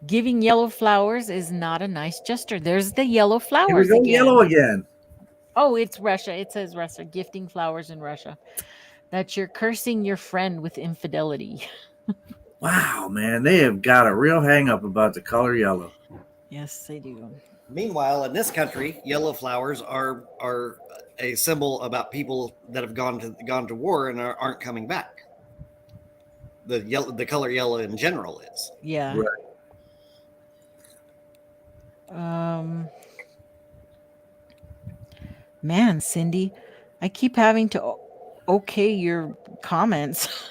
Giving yellow flowers is not a nice gesture. There's the yellow Here we flowers go, again. yellow again. Oh, it's Russia. It says Russia. Gifting flowers in Russia. That you're cursing your friend with infidelity. Wow, man, they have got a real hang up about the color yellow. Yes, they do. Meanwhile, in this country, yellow flowers are a symbol about people that have gone to war and aren't coming back. The color yellow in general is. Yeah. Right. Man, Cindy, I keep having to okay your comments.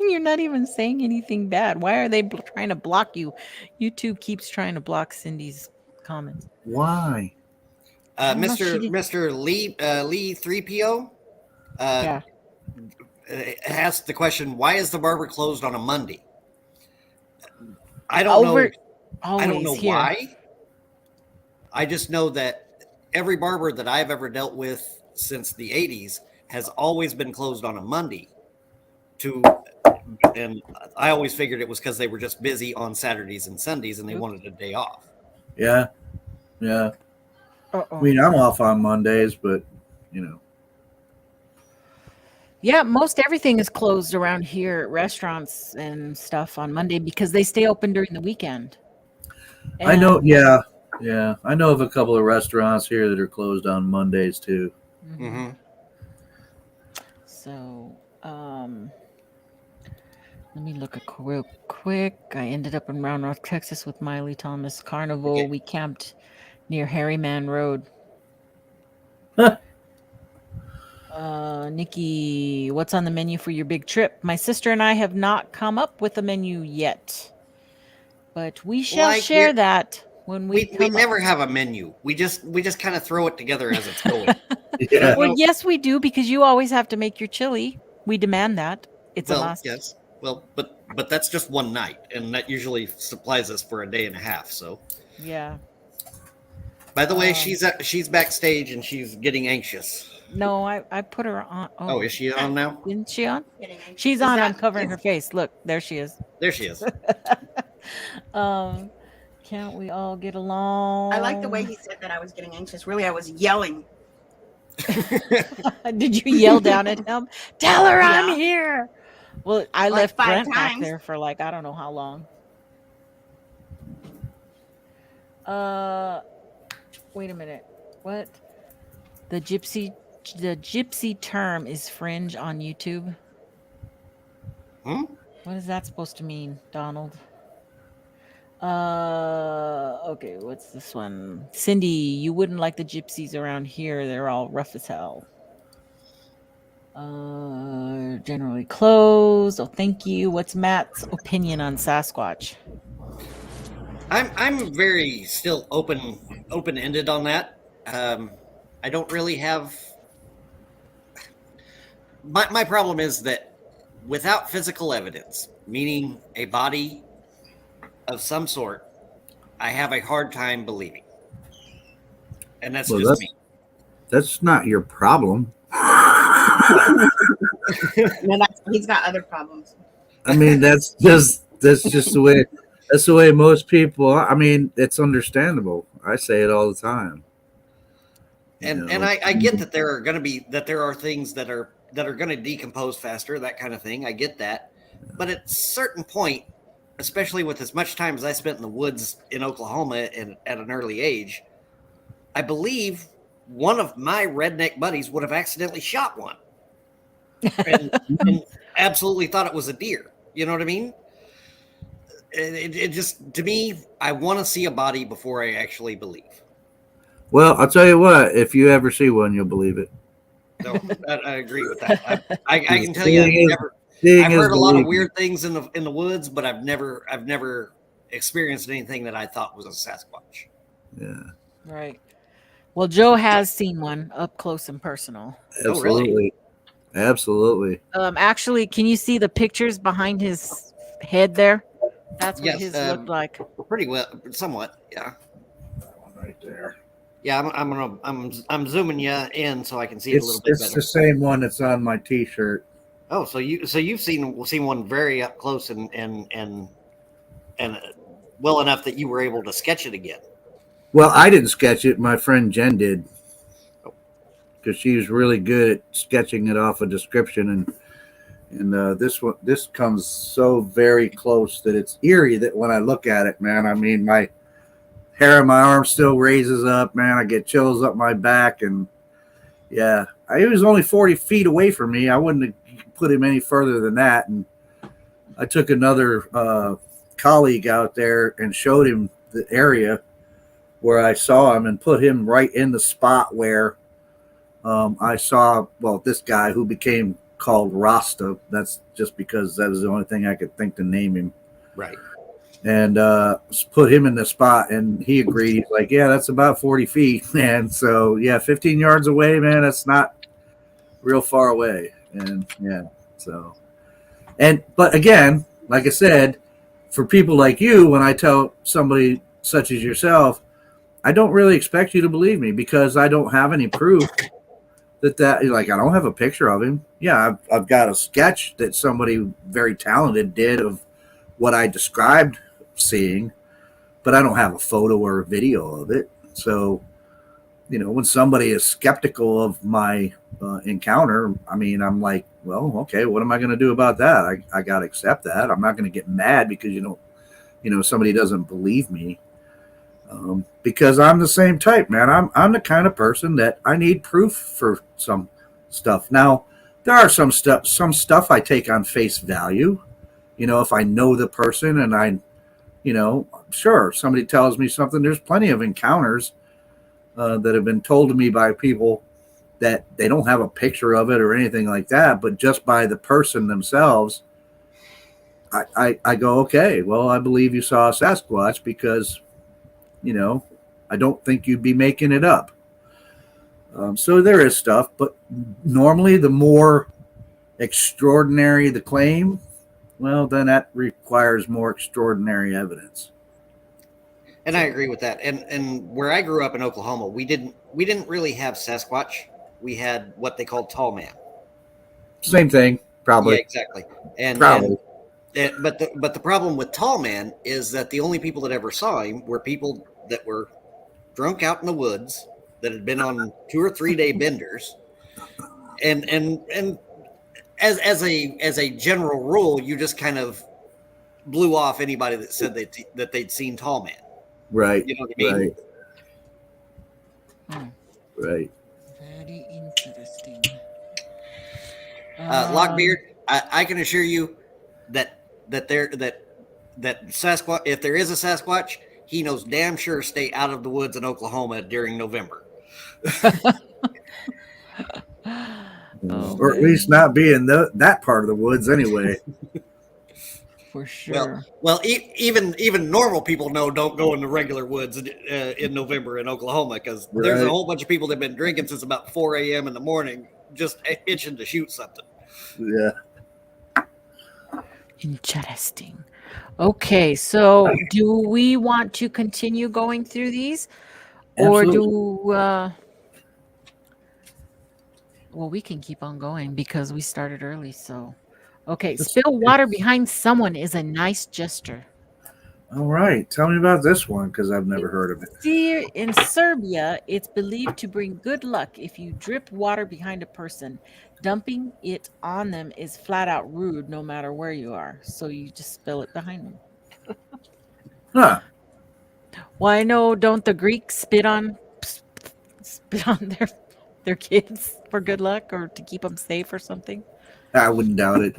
You're not even saying anything bad. Why are they trying to block you? YouTube keeps trying to block Cindy's comments. Why? I don't know, she Mr. Lee 3PO Yeah. asked the question, why is the barber closed on a Monday? I don't know. I don't Always know here. why. I just know that every barber that I've ever dealt with since the 80s has always been closed on a Monday. And I always figured it was because they were just busy on Saturdays and Sundays and they wanted a day off. Yeah, yeah. I Uh-oh. mean, I'm off on Mondays, but you know. Yeah, most everything is closed around here at restaurants and stuff on Monday because they stay open during the weekend. I know. And Yeah, yeah. I know of a couple of restaurants here that are closed on Mondays too. Mm-hmm. so, let me look real quick. I ended up in Round Rock, Texas with Miley Thomas Carnival. Okay. We camped near Harryman Road. Nikki, what's on the menu for your big trip? My sister and I have not come up with a menu yet, but we shall Like share that when we we come up. never have a menu. We just kind of throw it together as it's going. Yeah. Well, yes, we do because you always have to make your chili. We demand that. It's a Well, must. yes. Well, but that's just one night, and that usually supplies us for a day and a half. So, Yeah. by the way, she's backstage and she's getting anxious. No, I put her on. Oh, is she on now? Isn't she on? Getting anxious. She's Is on. that- I'm covering her face. Look, there she is. There she is. Can't we all get along? I like the way he said that I was getting anxious. Really, I was yelling. Did you yell down at him? Tell her I'm Yeah. here. Well, I Like left 5 Brent back times. there for like I don't know how long. Wait a minute. What? The gypsy term is fringe on YouTube. Hmm? What is that supposed to mean, Donald? Okay, what's this one? Cindy, you wouldn't like the gypsies around here. They're all rough as hell. Generally closed. Oh, thank you. What's Matt's opinion on Sasquatch? I'm very still open-ended on that. I don't really have. My problem is that without physical evidence, meaning a body of some sort, I have a hard time believing. And that's Well, just me. That's not your problem. No, he's got other problems. I mean, that's just the way most people are. I mean, it's understandable. I say it all the time. And I get that there are things that are going to decompose faster, that kind of thing. I get that. But at a certain point, especially with as much time as I spent in the woods in Oklahoma and at an early age, I believe one of my redneck buddies would have accidentally shot one and absolutely thought it was a deer. You know what I mean? It just, to me, I want to see a body before I actually believe. Well, I'll tell you what. If you ever see one, you'll believe it. So I agree with that. I can tell you, I've heard a lot of weird things in the woods, but I've never experienced anything that I thought was a Sasquatch. Yeah. Right. Well, Joe has seen one up close and personal. Absolutely. Oh, really? Absolutely. Actually, can you see the pictures behind his head there? That's what Yes, his looked like. Pretty well, somewhat. Yeah. That one right there. Yeah, I'm zooming you in so I can see it a little bit It's better. the same one that's on my T-shirt. Oh, so you've seen one very up close and well enough that you were able to sketch it again. Well, I didn't sketch it. My friend Jen did, because she was really good at sketching it off a description, and this comes so very close that it's eerie. That when I look at it, man, I mean, my hair on my arm still raises up, man. I get chills up my back, and yeah, he was only 40 feet away from me. I wouldn't have put him any further than that, and I took another colleague out there and showed him the area where I saw him and put him right in the spot where I saw, well, this guy who became called Rasta. That's just because that was the only thing I could think to name him. Right. And put him in the spot, and he agreed. He's like, yeah, that's about 40 feet, man. So, yeah, 15 yards away, man, that's not real far away. And, yeah, so. But again, like I said, for people like you, when I tell somebody such as yourself, I don't really expect you to believe me because I don't have any proof that like I don't have a picture of him. Yeah, I've got a sketch that somebody very talented did of what I described seeing, but I don't have a photo or a video of it. So, when somebody is skeptical of my encounter, I mean, I'm like, well, okay, what am I going to do about that? I got to accept that. I'm not going to get mad because somebody doesn't believe me. Because I'm the same type, man. I'm the kind of person that I need proof for some stuff. Now, there are some stuff I take on face value. If I know the person and sure, somebody tells me something. There's plenty of encounters that have been told to me by people that they don't have a picture of it or anything like that, but just by the person themselves, I go, okay, well, I believe you saw a Sasquatch because I don't think you'd be making it up. So there is stuff, but normally the more extraordinary the claim, well, then that requires more extraordinary evidence. And I agree with that. And where I grew up in Oklahoma, we didn't really have Sasquatch. We had what they called tall man. Same thing, probably. Yeah, exactly. And probably. But the problem with tall man is that the only people that ever saw him were people that were drunk out in the woods that had been on 2 or 3 day benders, and as a general rule, you just kind of blew off anybody that said that they'd seen tall man. Right. You know what I mean? Right. Very interesting. Lockbeard, I can assure you that Sasquatch, if there is a Sasquatch, he knows damn sure stay out of the woods in Oklahoma during November. Or at least not be in that part of the woods anyway. For sure. Well, even normal people know don't go in the regular woods in November in Oklahoma because there's a whole bunch of people that have been drinking since about 4 a.m. in the morning, just itching to shoot something. Yeah. Interesting. Okay, so do we want to continue going through these? Absolutely. Or well, we can keep on going because we started early. So, okay, spill water behind someone is a nice gesture. All right. Tell me about this one because I've never heard of it. In Serbia, it's believed to bring good luck if you drip water behind a person. Dumping it on them is flat out rude no matter where you are. So you just spill it behind them. Huh. Well, I know, don't the Greeks spit on their kids for good luck or to keep them safe or something? I wouldn't doubt it,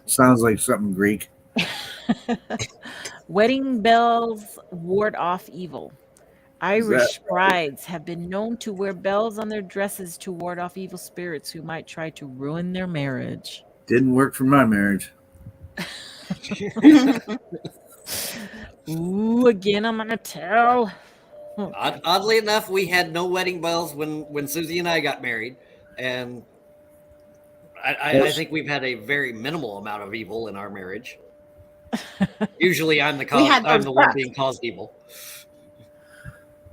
Sounds like something Greek. Wedding bells ward off evil. Irish brides have been known to wear bells on their dresses to ward off evil spirits who might try to ruin their marriage. Didn't work for my marriage. Ooh, again, I'm going to tell. Oddly enough, we had no wedding bells when Suzy and I got married, and I think we've had a very minimal amount of evil in our marriage. Usually, I'm the one being caused evil.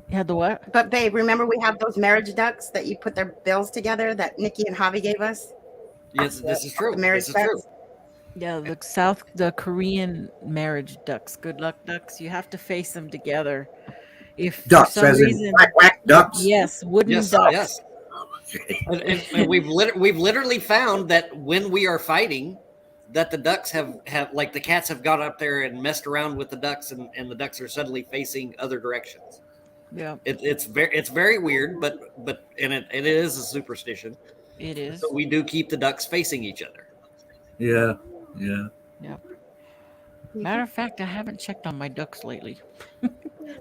You had the what? But babe, remember we have those marriage ducks that you put their bills together that Nikki and Javi gave us? Yes, this is true. The marriage this is true. Yeah, the Korean marriage ducks, good luck ducks. You have to face them together. If ducks, for some as reason, in whack ducks. Yes, wooden ducks. Yes. And we've literally found that when we are fighting, that the ducks have like the cats have got up there and messed around with the ducks, and the ducks are suddenly facing other directions. Yeah, it's very weird, but it is a superstition. It is. So we do keep the ducks facing each other. Yeah. Matter of fact, I haven't checked on my ducks lately.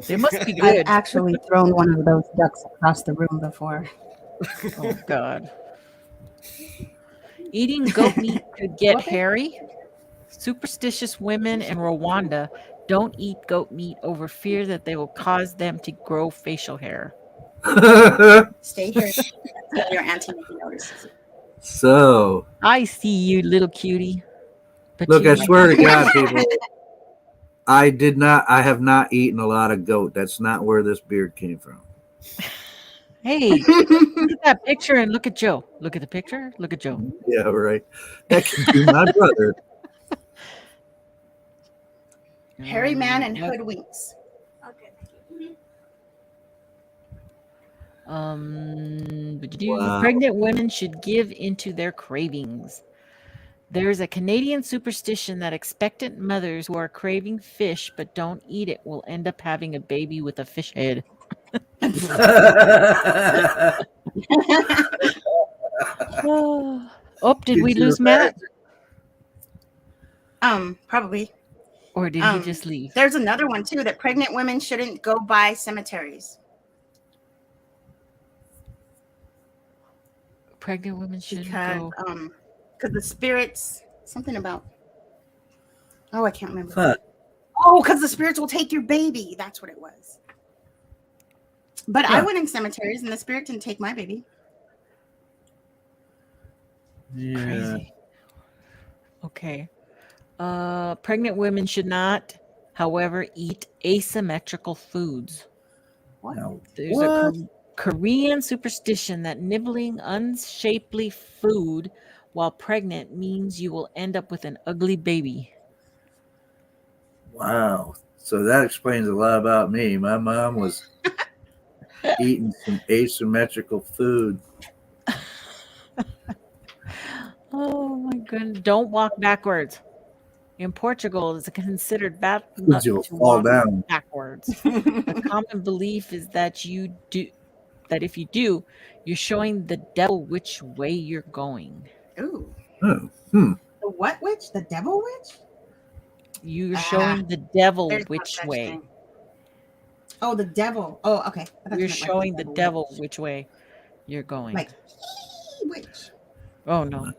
They must be good. I've actually thrown one of those ducks across the room before. Oh God. Eating goat meat could get hairy. Superstitious women in Rwanda don't eat goat meat over fear that they will cause them to grow facial hair. Stay here. Your auntie Nikki notices it. So I see you, little cutie. But Look, I you, swear to God, people, I have not eaten a lot of goat. That's not where this beard came from. hey, look at that picture and look at Joe. Look at the picture. Look at Joe. Yeah, right. That could be my brother. Hairy Man and What? Hoodwinks. Wow. Pregnant women should give into their cravings. There's a Canadian superstition that expectant mothers who are craving fish but don't eat it will end up having a baby with a fish head. Oh, did we Did you lose Matt? Probably. Or did he just leave? There's another one too that pregnant women shouldn't go by cemeteries Pregnant women shouldn't because go. the spirits something about I can't remember. Huh. Oh, because the spirits will take your baby. That's what it was. But I went in cemeteries and the spirit didn't take my baby. Yeah. Crazy. Okay. Pregnant women should not, however, eat asymmetrical foods. Now, There's a Korean superstition that nibbling unshapely food while pregnant means you will end up with an ugly baby. Wow. So that explains a lot about me. My mom was eating some asymmetrical food. Oh my goodness. Don't walk backwards. In Portugal, it's considered bad luck You'll to fall walk down. backwards. The common belief is that if you do, you're showing the devil which way you're going. Ooh. Oh, The what witch? The devil witch? You're showing the devil There's no which such way. thing. Oh, the devil. Oh, okay. I thought you You're meant like showing the devil witch. which way you're going. Like witch. Oh no.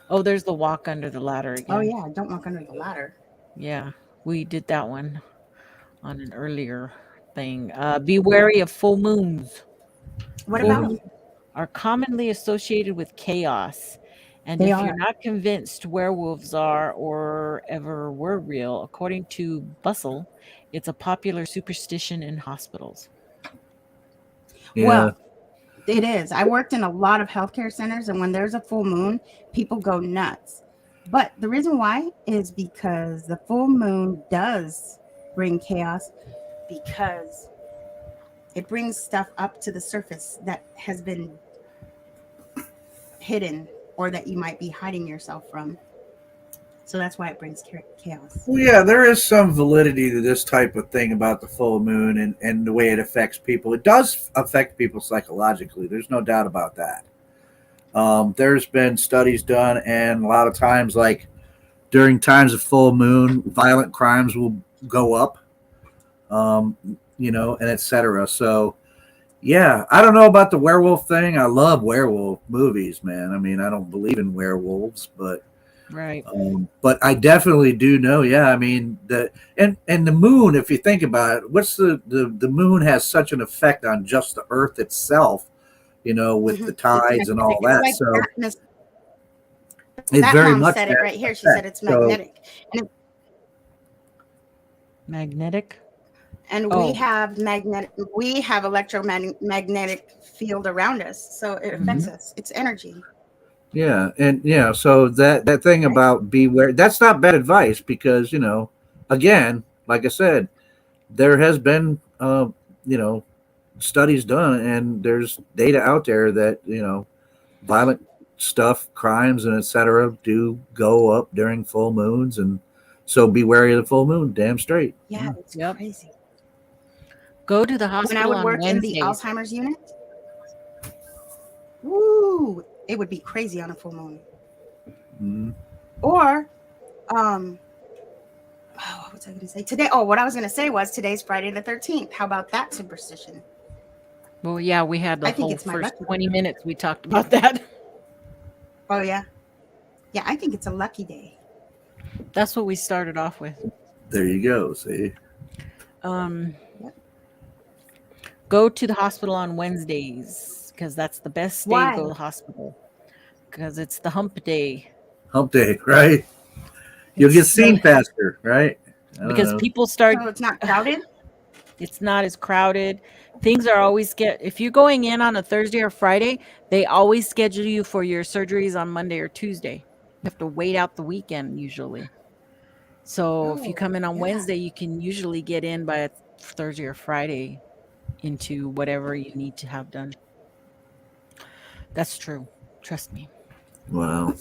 Oh, there's the walk under the ladder again. Oh yeah, don't walk under the ladder. Yeah, we did that one on an earlier thing. Be wary of full moons. What Full about moons are commonly associated with chaos. And They if are. you're not convinced werewolves are or ever were real, according to Bustle, it's a popular superstition in hospitals. yeah. Well, it is. I worked in a lot of healthcare centers, and when there's a full moon, people go nuts. But the reason why is because the full moon does bring chaos because it brings stuff up to the surface that has been hidden or that you might be hiding yourself from. So that's why it brings chaos. Well, yeah, there is some validity to this type of thing about the full moon and the way it affects people. It does affect people psychologically. There's no doubt about that. There's been studies done, and a lot of times, like during times of full moon, violent crimes will go up, and etc. So, yeah, I don't know about the werewolf thing. I love werewolf movies, man. I mean, I don't believe in werewolves, but Right. But I definitely do know. Yeah, I mean and the moon. If you think about it, what's the moon has such an effect on just the Earth itself, with the tides and all that. It's like So it's that very mom much said it that right here. She effect. said it's magnetic. Magnetic. And we have electromagnetic field around us, so it affects us. It's energy. Yeah, and so that thing about beware, that's not bad advice because again, like I said, there has been studies done and there's data out there that violent stuff, crimes, and etc. do go up during full moons, and so be wary of the full moon. Damn straight. Yeah, it's Yep. crazy. Go to the When I hospital would on work in the Wednesdays. Alzheimer's unit, woo, it would be crazy on a full moon. Mm-hmm. Or, what was I going to say today? Oh, what I was going to say was today's Friday the 13th. How about that superstition? Well, yeah, we had the I think whole it's my first lucky 20 minutes we talked about that. Oh yeah, yeah. I think it's a lucky day. That's what we started off with. There you go. See. Go to the hospital on Wednesdays because that's the best day Why? to go to the hospital because it's the hump day. Hump day, right? You'll get It's seen faster, right? I don't because know. people start. So it's not crowded. It's not as crowded. Things are always get. If you're going in on a Thursday or Friday, they always schedule you for your surgeries on Monday or Tuesday. You have to wait out the weekend usually. So if you Oh, come in on yeah. Wednesday, you can usually get in by a Thursday or Friday into whatever you need to have done. That's true. Trust me. Wow.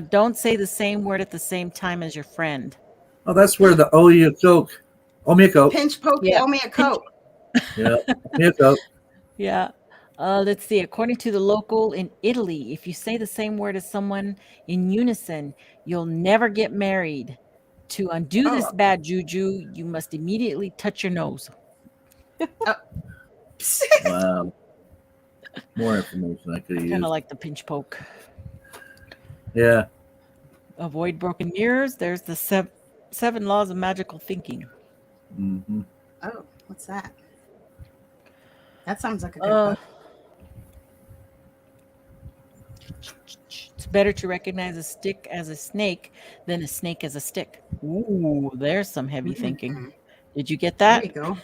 Don't say the same word at the same time as your friend. Oh, that's where the owe me a Coke. Pinch poke, you Yeah. owe me a coat. Yeah, owe me a Coke. Yeah. Let's see. According to the local in Italy, if you say the same word as someone in unison, you'll never get married. To undo this Oh, bad juju, you must immediately touch your nose. oh. Wow. More information I could have Kind of used. like the pinch poke. Yeah. Avoid broken mirrors. There's the seven laws of magical thinking. Hmm. Oh, what's that? That sounds like a good Uh, book. it's better to recognize a stick as a snake than a snake as a stick. Ooh, there's some heavy thinking. Mhm. Did you get There you that? go.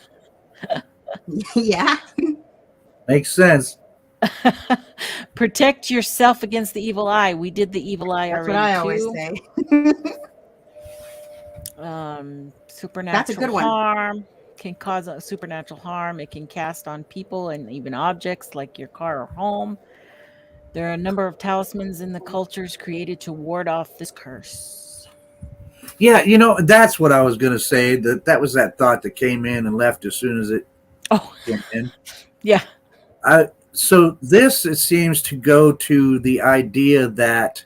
Yeah, Makes sense. Protect yourself against the evil eye. We did the evil eye that's what already I always too. say. That's a Supernatural good one. harm can cause a supernatural harm. It can cast on people and even objects like your car or home. There are a number of talismans in the cultures created to ward off this curse. Yeah, that's what I was gonna say. That was that thought that came in and left as soon as it Oh, came in. yeah. So this it seems to go to the idea that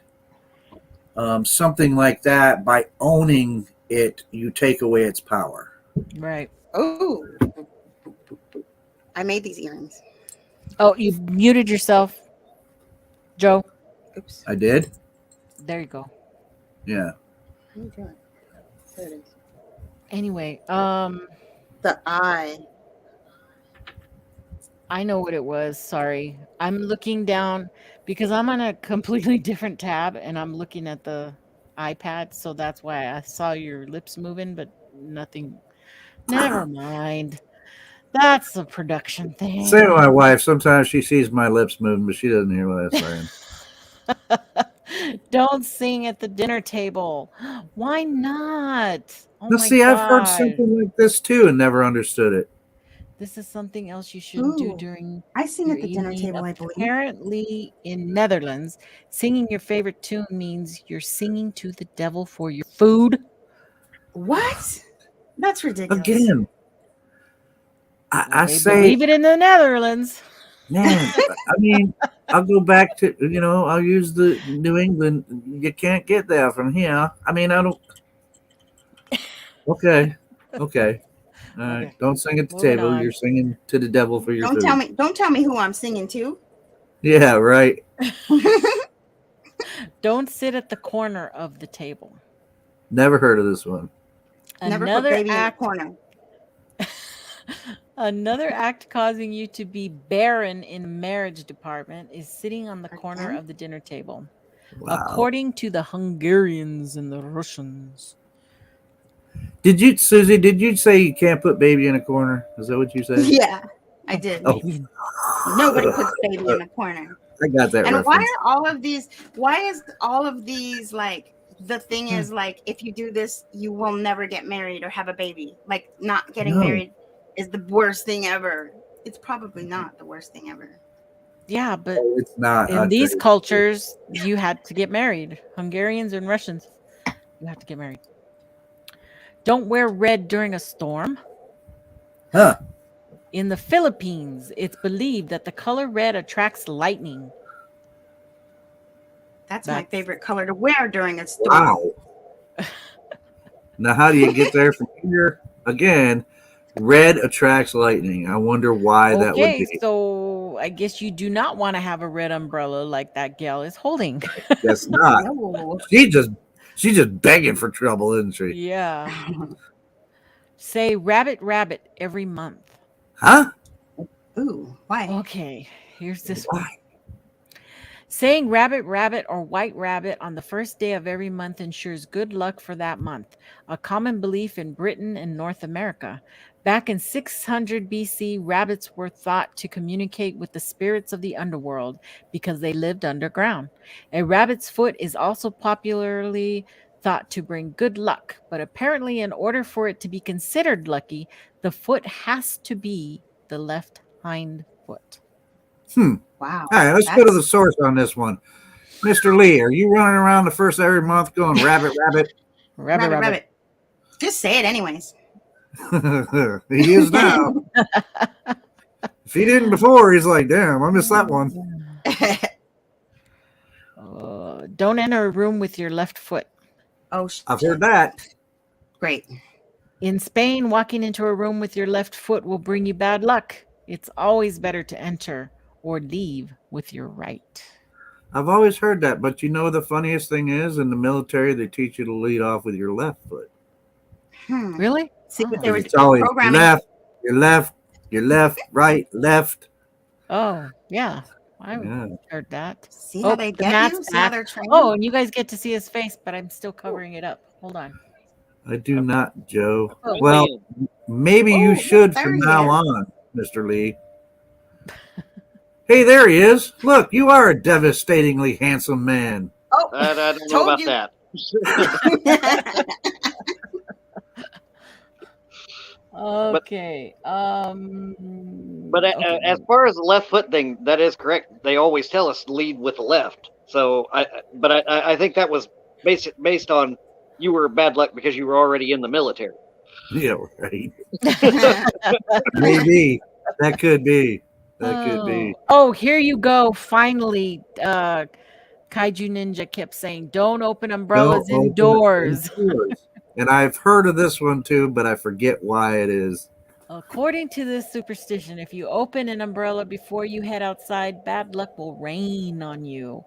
something like that, by owning it, you take away its power. Right. Oh, I made these earrings. Oh, you muted yourself, Joe. Oops. I did. There you go. Yeah. How do you do it? There it is. Anyway, The eye. I know what it was. Sorry. I'm looking down because I'm on a completely different tab and I'm looking at the iPad. So that's why I saw your lips moving, but nothing. Never mind. That's a production Same with thing. my wife. Sometimes she sees my lips moving, but she doesn't hear what I'm saying. Don't sing at the dinner table. Why not? Oh Now, my see, I've heard God. something like this too and never understood it. This is something else you shouldn't do Ooh, during I sing your at the dinner evening. table, I believe. Apparently, in Netherlands, singing your favorite tune means you're singing to the devil for your food. What? That's ridiculous. Again, Well, I they say, believe it in the Netherlands. man, I mean, I'll go back to, I'll use the New England. You can't get that from here. I mean, I don't. Okay. Okay. All right. Okay, Don't sing at the moving table. You're on. singing to the devil for your Don't tell food. me. Don't tell me who I'm singing to. Yeah, right. Don't sit at the corner of the table. Never heard of this one. Never put Another baby in the act corner. Another act causing you to be barren in the marriage department is sitting on the corner Again? of the dinner table. Wow. According to the Hungarians and the Russians. Susie, did you say you can't put baby in a corner? Is that what you said? Yeah, I did. Oh, Nobody puts baby in the corner. I got that And reference. why is all of these like the thing is like if you do this you will never get married or have a baby. Like not getting No. married is the worst thing ever. It's probably not the worst thing ever. Yeah, but Oh, it's not. in these cultures, you had to get married. Hungarians and Russians, you have to get married. Don't wear red during a storm. Huh. In the Philippines, it's believed that the color red attracts lightning. That's my That's- favorite color to wear during a storm. Wow. Now, how do you get there from here? Again, red attracts lightning. I wonder why that would Okay, be. so I guess you do not want to have a red umbrella like that gal is holding. Guess not. No. She's just begging for trouble, isn't she? Yeah. Say rabbit, rabbit every month. Huh? Ooh, why? Okay, here's this one. Why? Saying rabbit, rabbit, or white rabbit on the first day of every month ensures good luck for that month, a common belief in Britain and North America. Back in 600 BC, rabbits were thought to communicate with the spirits of the underworld because they lived underground. A rabbit's foot is also popularly thought to bring good luck, but apparently, in order for it to be considered lucky, the foot has to be the left hind foot. Wow. All right, let's go to That's the source on this one. Mr. Lee, are you running around the first of every month going rabbit, rabbit? Rabbit, rabbit, rabbit. rabbit. Just say it anyways. He is now. If he didn't before, he's like, damn, I missed that one. Don't enter a room with your left foot. Oh, I've heard that. Great. In Spain, walking into a room with your left foot will bring you bad luck. It's always better to enter or leave with your right. I've always heard that, but you know the funniest thing is in the military they teach you to lead off with your left foot. Really? See what Oh. they were It's always programming. your left, right, left. Oh, yeah. I Yeah. heard that. See how Oh, they the get mat's you? See how back. they're training? Oh, and you guys get to see his face, but I'm still covering it up. Hold on. I do not, Joe. Oh. Well, maybe Oh, you should there from he now is. on, Mr. Lee. Hey, there he is. Look, you are a devastatingly handsome man. Oh, I don't know Told about you. that. Okay. But okay. as far as the left foot thing, that is correct. They always tell us to lead with the left. So, I think that was based on you were bad luck because you were already in the military. Yeah, right. Maybe. That could be. That could be. Oh, here you go. Finally, Kaiju Ninja kept saying, "Don't open umbrellas Don't open indoors." indoors. And I've heard of this one too, but I forget why it is. According to this superstition, if you open an umbrella before you head outside, bad luck will rain on you.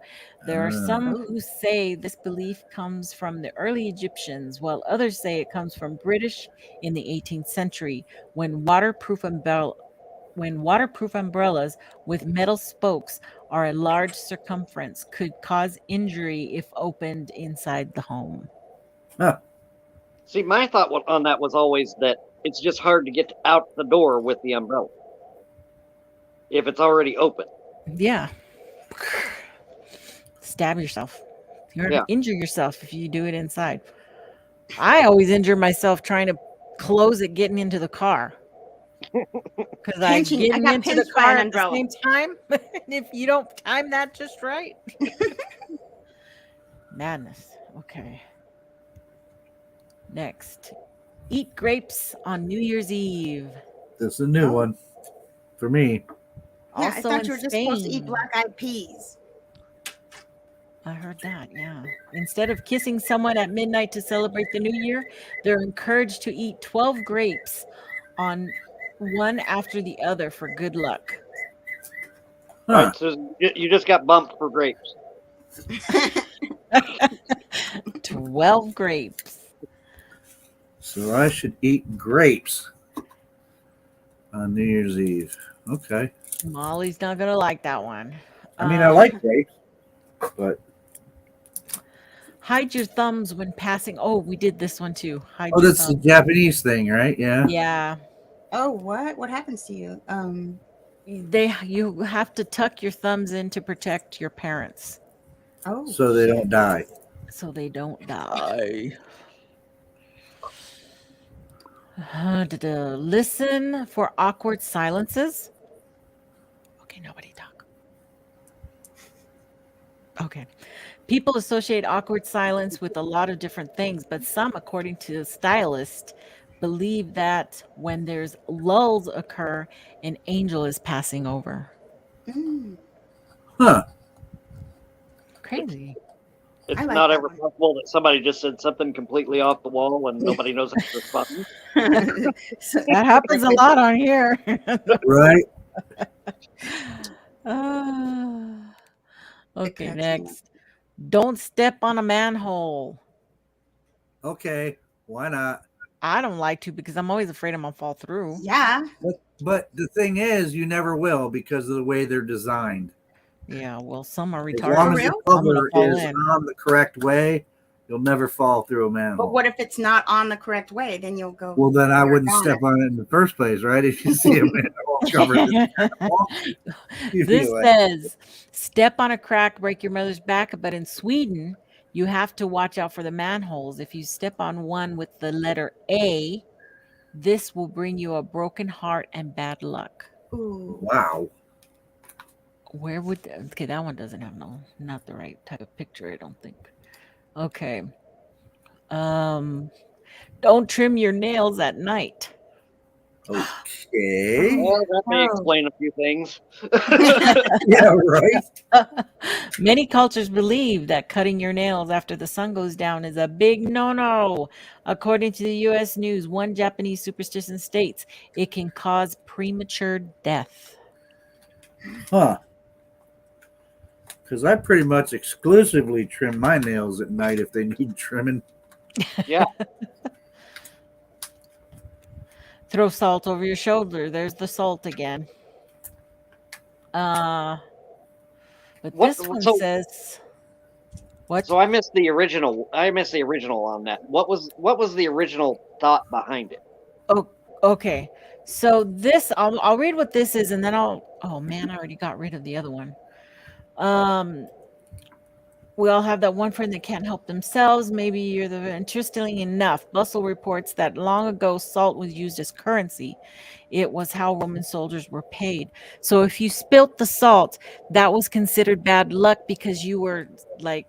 There are some who say this belief comes from the early Egyptians, while others say it comes from British in the 18th century when waterproof umbrellas with metal spokes or a large circumference could cause injury if opened inside the home. Huh. See, my thought on that was always that it's just hard to get out the door with the umbrella if it's already open. Yeah. Stab yourself. You're going to injure yourself if you do it inside. I always injure myself trying to close it getting into the car. Because I'm getting got into the pinched by car an at the umbrella. same time. If you don't time that just right. Madness. Okay. Next. Eat grapes on New Year's Eve. This is a new one for me. Yeah, Also I thought in you were just supposed to eat Spain. black-eyed peas. I heard that, yeah. Instead of kissing someone at midnight to celebrate the new year, they're encouraged to eat 12 grapes on one after the other for good luck. Huh. All right, so you just got bumped for grapes. 12 grapes. So I should eat grapes on New Year's Eve. Okay. Molly's not going to like that one. I mean, I like grapes, but Hide your thumbs when passing. Oh, we did this one too. Hide oh, your that's the thumbs. Japanese thing, right? Yeah. Yeah. Oh, what? What happens to you? You have to tuck your thumbs in to protect your parents Oh, So they don't die. so they don't die. Listen for awkward silences. Okay, nobody talk. Okay. People associate awkward silence with a lot of different things, but some, according to stylists, believe that when there's lulls occur, an angel is passing over. Huh. Crazy. It's I like not that ever one. possible that somebody just said something completely off the wall and nobody knows how to respond. So- That happens a lot on here. Right. Okay, Gotcha. next. Don't step on a manhole. Okay. Why not? I don't like to because I'm always afraid I'm gonna fall through. yeah. But the thing is, you never will because of the way they're designed. Yeah, well, some are As long retarded. as the real? I'm gonna cover fall is in. on the correct way, you'll never fall through a But manhole. what if it's not on the correct way? Then you'll go. Well, then I wouldn't on step it. on it in the first place, right? If you see a manhole covered in you'd be This like, says step on a crack, break your mother's back. But in Sweden, you have to watch out for the manholes. If you step on one with the letter A, this will bring you a broken heart and bad luck. Ooh. wow. Where would okay, that one doesn't have not the right type of picture, I don't think. Okay. Don't trim your nails at night. Okay. Well, that may Oh. explain a few things. Yeah, right. Many cultures believe that cutting your nails after the sun goes down is a big no-no. According to the US News, one Japanese superstition states it can cause premature death. Huh. Because I pretty much exclusively trim my nails at night if they need trimming. Yeah. Throw salt over your shoulder. There's the salt again. But What? this one So, says what? so I missed the original. I missed the original on that. What was the original thought behind it? Oh, okay. So this, I'll read what this is, and then oh man, I already got rid of the other one. We all have that one friend that can't help themselves. Maybe you're the interestingly enough. Bustle reports that long ago salt was used as currency. It was how Roman soldiers were paid. So if you spilt the salt, that was considered bad luck because you were like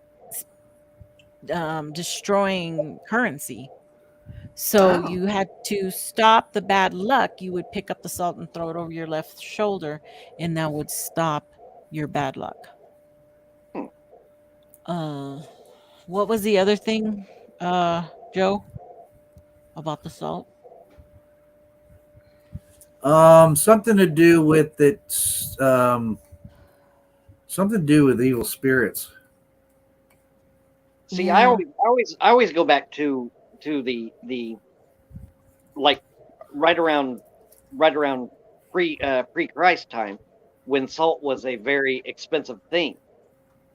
destroying currency. So Oh. you had to stop the bad luck. You would pick up the salt and throw it over your left shoulder, and that would stop your bad luck. What was the other thing, Joe, about the salt? Something to do with it's something to do with evil spirits. See, Yeah. I always go back to the like right around pre Christ time when salt was a very expensive thing.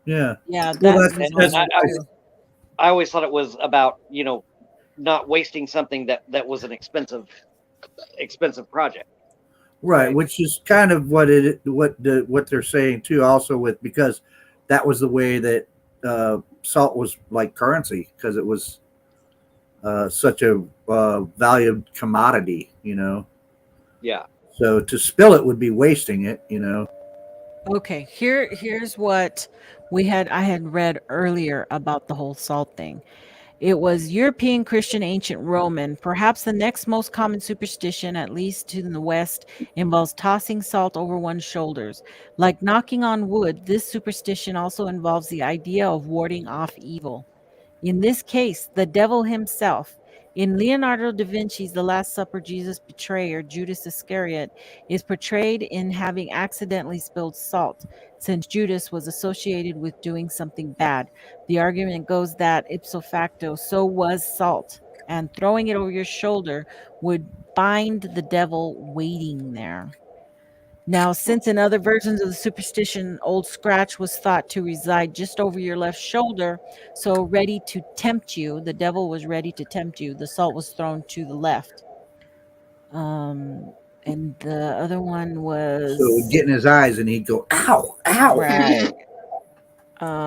Yeah. Yeah, Well, that that's, is that's also why- true. I always thought it was about not wasting something that was an expensive project. right, which is kind of what they're saying too. Also, with because that was the way that salt was like currency because it was such a valued commodity. Yeah. So to spill it would be wasting it. Okay, here's what I had read earlier about the whole salt thing. It was European, Christian, ancient Roman. Perhaps the next most common superstition, at least in the West, involves tossing salt over one's shoulders. Like knocking on wood, this superstition also involves the idea of warding off evil. In this case, the devil himself. In Leonardo da Vinci's The Last Supper, Jesus' betrayer, Judas Iscariot, is portrayed in having accidentally spilled salt, since Judas was associated with doing something bad. The argument goes that ipso facto, so was salt, and throwing it over your shoulder would bind the devil waiting there. Now, since in other versions of the superstition, Old Scratch was thought to reside just over your left shoulder, so ready to tempt you, the devil was ready to tempt you. The salt was thrown to the left. And the other one was So it would get in his eyes, and he'd go, "Ow, ow!" right.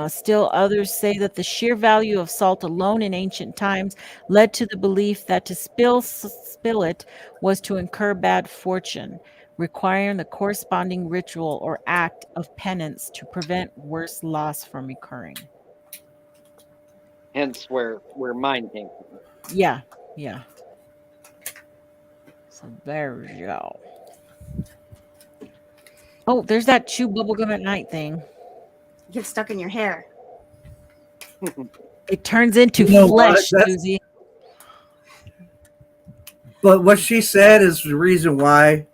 Still, others say that the sheer value of salt alone in ancient times led to the belief that to spill it was to incur bad fortune, requiring the corresponding ritual or act of penance to prevent worse loss from occurring. Hence where mine came from. Yeah. So there you go. Oh, there's that chew bubblegum at night thing. Get stuck in your hair. It turns into You know what? flesh, That's- Suzy. But what she said is the reason why.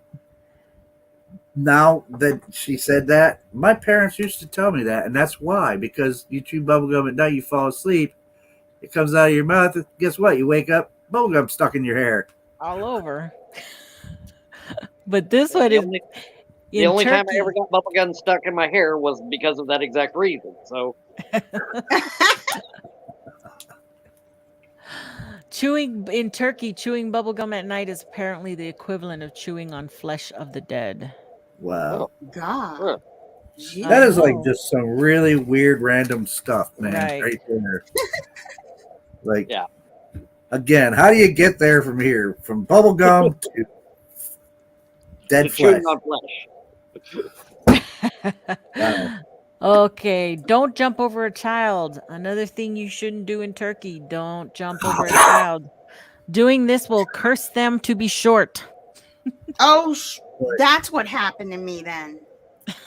Now that she said that, my parents used to tell me that, and that's why. Because you chew bubblegum at night, you fall asleep, it comes out of your mouth. Guess what? You wake up, bubblegum stuck in your hair. All over. But this The one is only, The only time I ever got bubble gum stuck in my hair was because of that exact reason. So Chewing in Turkey, chewing bubblegum at night is apparently the equivalent of chewing on flesh of the dead. Wow. God. Huh. Jeez. That is like know. just some really weird random stuff, man. Right. Right there. Like, Yeah. again, how do you get there from here? From bubblegum to dead to flesh. chewing on flesh. Wow. Okay, don't jump over a child. Another thing you shouldn't do in Turkey, don't jump over a child. Doing this will curse them to be short. Oh, that's what happened to me then.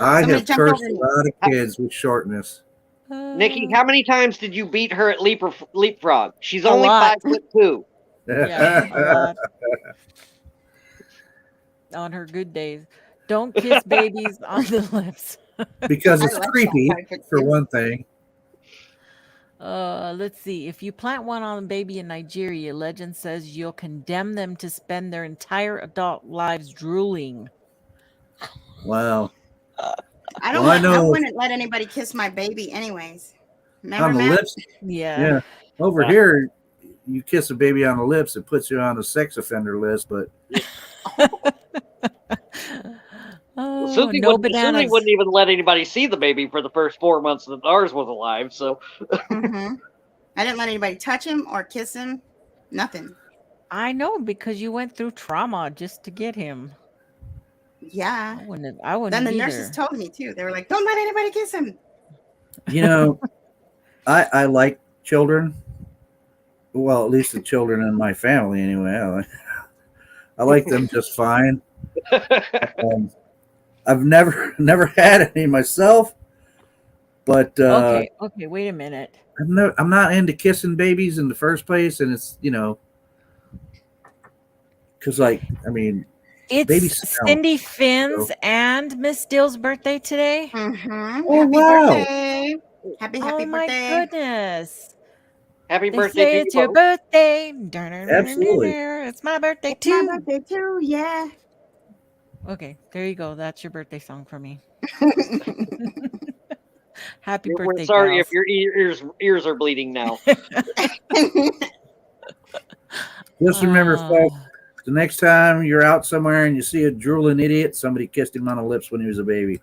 I Somebody have jumped cursed over a me. lot of kids with shortness. Nikki, how many times did you beat her at leapfrog? She's A only lot. 5'2". Yeah, a lot. On her good days. Don't kiss babies on the lips. Because I it's like creepy, that type of for kid. one thing. Let's see. If you plant one on a baby in Nigeria, legend says you'll condemn them to spend their entire adult lives drooling. Wow. I don't. Well, I I know wouldn't let anybody kiss my baby, anyways. Remember, on the Matt? lips. Yeah. Yeah. Over Yeah. here, you kiss a baby on the lips, it puts you on the sex offender list. But Oh, Suzy no wouldn't bananas. even let anybody see the baby for the first 4 months that ours was alive. So Mm-hmm. I didn't let anybody touch him or kiss him. Nothing. I know because you went through trauma just to get him. Yeah. I wouldn't Then the either. nurses told me too. They were like, "Don't let anybody kiss him." you know, I like children. Well, at least the children in my family, anyway. I like them just fine. I've never had any myself, but Okay, wait a minute. I'm not into kissing babies in the first place, and it's because like I mean, baby It's smell. Cindy Finn's and Miss Dill's birthday today. Mm-hmm. Oh, Happy wow. birthday! Happy Oh my birthday! goodness. happy They birthday say to it's you your both. birthday. Absolutely. It's my birthday It's my too. birthday too. Yeah. Okay, there you go. That's your birthday song for me. Happy We're birthday, sorry gals. if your ears are bleeding now. Just remember, Uh, folks, the next time you're out somewhere and you see a drooling idiot, somebody kissed him on the lips when he was a baby.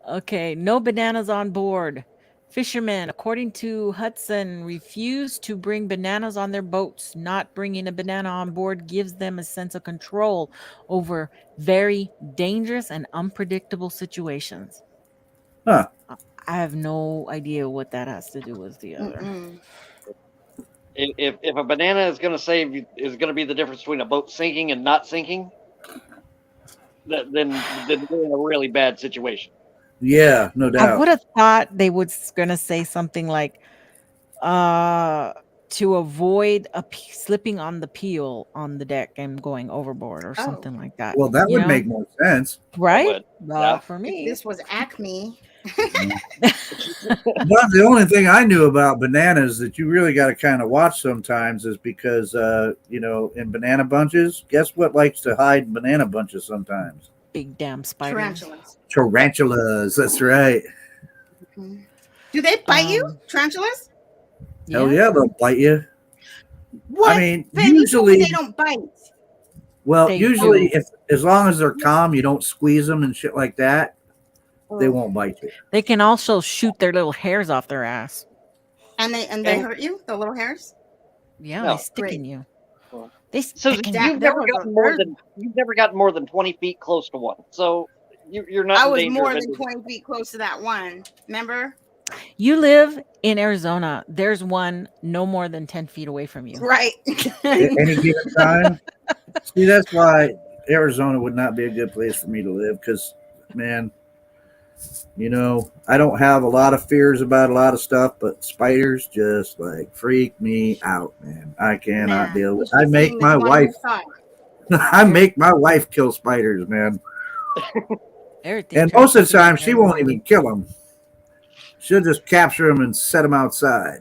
Okay, no bananas on board. Fishermen, according to Hudson, refuse to bring bananas on their boats. Not bringing a banana on board gives them a sense of control over very dangerous and unpredictable situations. Huh. I have no idea what that has to do with the other. Mm-mm. If a banana is going to save you, is going to be the difference between a boat sinking and not sinking, then we're in a really bad situation. Yeah, no I doubt. would have thought they would gonna say something like, to avoid slipping on the peel on the deck and going overboard or Oh. something like that. Well, that you would know? make more sense. Right? would. Yeah. For If me. this was Acme, But the only thing I knew about bananas that you really got to kind of watch sometimes is because, in banana bunches, guess what likes to hide in banana bunches sometimes? Big damn spiders. tarantulas. Tarantulas. That's right. Mhm. Do they bite you? Um, Tarantulas? Hell yeah, they'll bite you. What? I mean, Finn, you told me usually, they don't bite. well, They usually, do. if as long as they're calm, you don't squeeze them and shit like that, they Oh. won't bite you. They can also shoot their little hairs off their ass. And they And- hurt you? The little hairs? Yeah, No. they stick in Great. you. Well, They So stick in that- you. you've there never was a- gotten more there's- than 20 feet close to one. So you're not. I in was danger more of than any- 20 feet close to that one. Remember? You live in Arizona. There's one no more than 10 feet away from you. Right. At any given time. See, that's why Arizona would not be a good place for me to live because, man, I don't have a lot of fears about a lot of stuff, but spiders just like freak me out, man. I cannot deal with. I make my wife. I make my wife kill spiders, man. Everything And tries most to of the kill time, you, she won't everybody. even kill them. She'll just capture them and set them outside.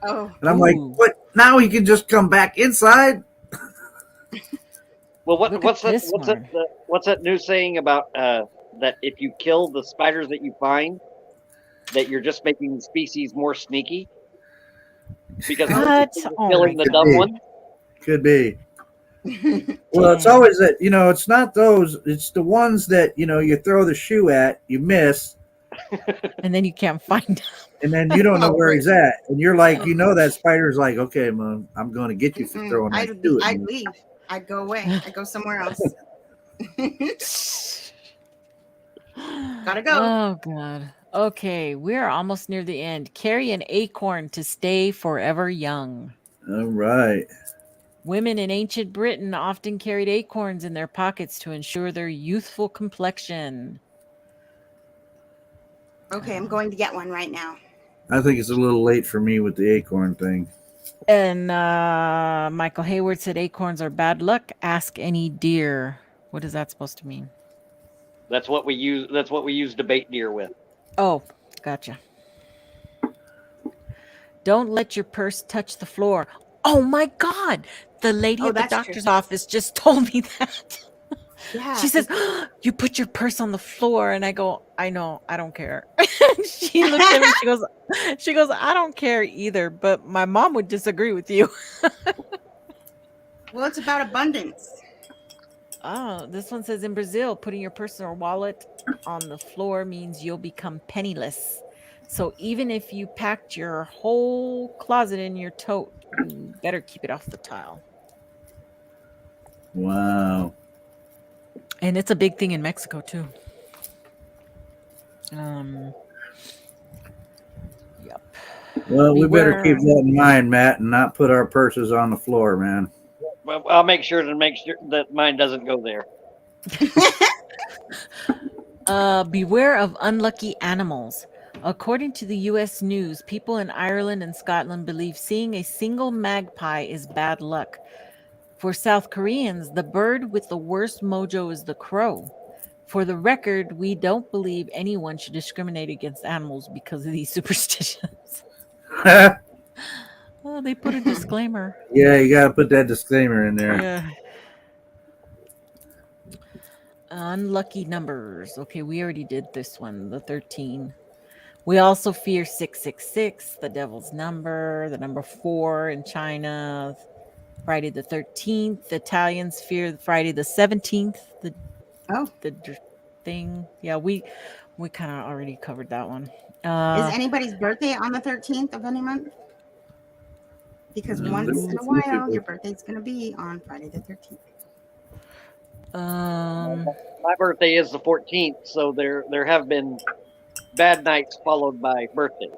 Oh. And I'm like, Ooh. what? Now he can just come back inside? Well, Look at this one. what's that new saying about that if you kill the spiders that you find, that you're just making the species more sneaky because What? you're Oh killing my the Could dumb be. one. Could be. Well, it's Dang. always that, it's not those, it's the ones that, you throw the shoe at, you miss, And then you can't find him. and then you don't know Oh, where he's at. And you're like, Oh. that spider's like, okay, Mom, I'm going to get you for throwing that shoe at I'd me. leave. I'd go away. I'd go somewhere else. Gotta go. Oh God. Okay, we're almost near the end. Carry an acorn to stay forever young. All right. Women in ancient Britain often carried acorns in their pockets to ensure their youthful complexion. Okay, I'm going to get one right now. I think it's a little late for me with the acorn thing. And Michael Hayward said acorns are bad luck. Ask any deer. What is that supposed to mean? That's what we use debate deer with. Oh, gotcha. Don't let your purse touch the floor. Oh my God. The lady Oh, at the that's true. doctor's office just told me that. Yeah. She says, you put your purse on the floor. And I go, I know, I don't care. She looked at me, she goes, I don't care either, but my mom would disagree with you. Well, it's about abundance. Oh, this one says in Brazil, putting your purse or wallet on the floor means you'll become penniless. So even if you packed your whole closet in your tote, you better keep it off the tile. Wow. And it's a big thing in Mexico too. Yep. Well, we better keep Beware. that in mind, Matt, and not put our purses on the floor, man. Well, I'll make sure that mine doesn't go there. Beware of unlucky animals. According to the U.S. News, people in Ireland and Scotland believe seeing a single magpie is bad luck. For South Koreans, the bird with the worst mojo is the crow. For the record, we don't believe anyone should discriminate against animals because of these superstitions. Oh, they put a disclaimer. Yeah, you got to put that disclaimer in there. Yeah. Unlucky numbers. Okay, we already did this one, the 13. We also fear 666, the devil's number, the number 4 in China, Friday the 13th. The Italians fear Friday the 17th, the thing. Yeah, we kind of already covered that one. Is anybody's birthday on the 13th of any month? Because once in a while, your birthday's going to be on Friday the 13th. My birthday is the 14th, so there have been bad nights followed by birthdays.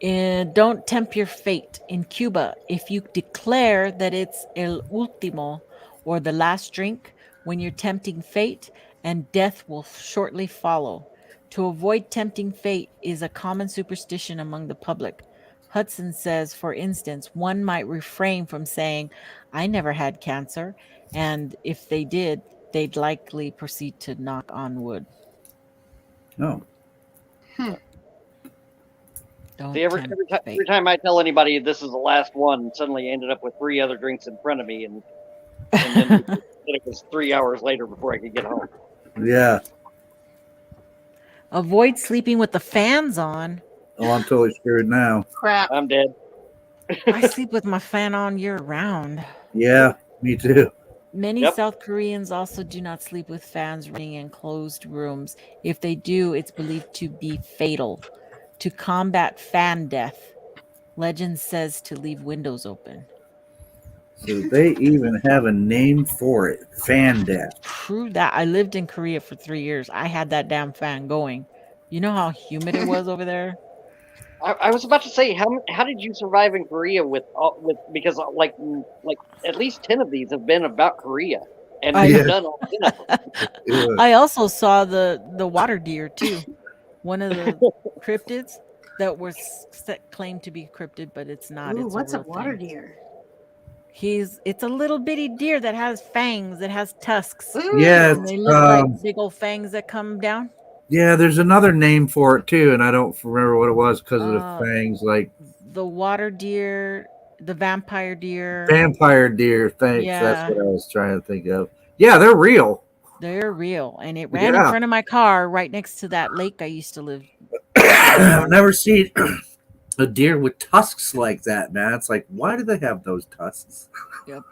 And don't tempt your fate. In Cuba, if you declare that it's el último, or the last drink, when you're tempting fate, and death will shortly follow. To avoid tempting fate is a common superstition among the public. Hudson says, for instance, one might refrain from saying, I never had cancer, and if they did, they'd likely proceed to knock on wood. No. Don't See, every time I tell anybody this is the last one, suddenly I ended up with 3 other drinks in front of me, and then it was 3 hours later before I could get home. Yeah. Avoid sleeping with the fans on. Oh, I'm totally screwed now. Crap. I'm dead. I sleep with my fan on year round. Yeah, me too. Many South Koreans also do not sleep with fans running in closed rooms. If they do, it's believed to be fatal. To combat fan death, legend says to leave windows open. So they even have a name for it, fan death. True that. I lived in Korea for 3 years. I had that damn fan going. You know how humid it was over there? I was about to say, how did you survive in Korea because like at least 10 of these have been about Korea, and you've done all 10 of them. Yeah. I also saw the water deer too. One of the cryptids that was claimed to be cryptid, but it's not. Ooh, it's what's a real water thing. deer? It's a little bitty deer that has fangs, that has tusks. Ooh. Yeah, And they look like big old fangs that come down. yeah, there's another name for it too, and I don't remember what it was because of the fangs. Like the water deer the vampire deer. Vampire deer. Thanks. That's Yeah. what I was trying to think of. Yeah, they're real. They're real, and it ran in Yeah. front of my car right next to that lake I used to live. I've never seen a deer with tusks like that, man. It's like, why do they have those tusks? Yep.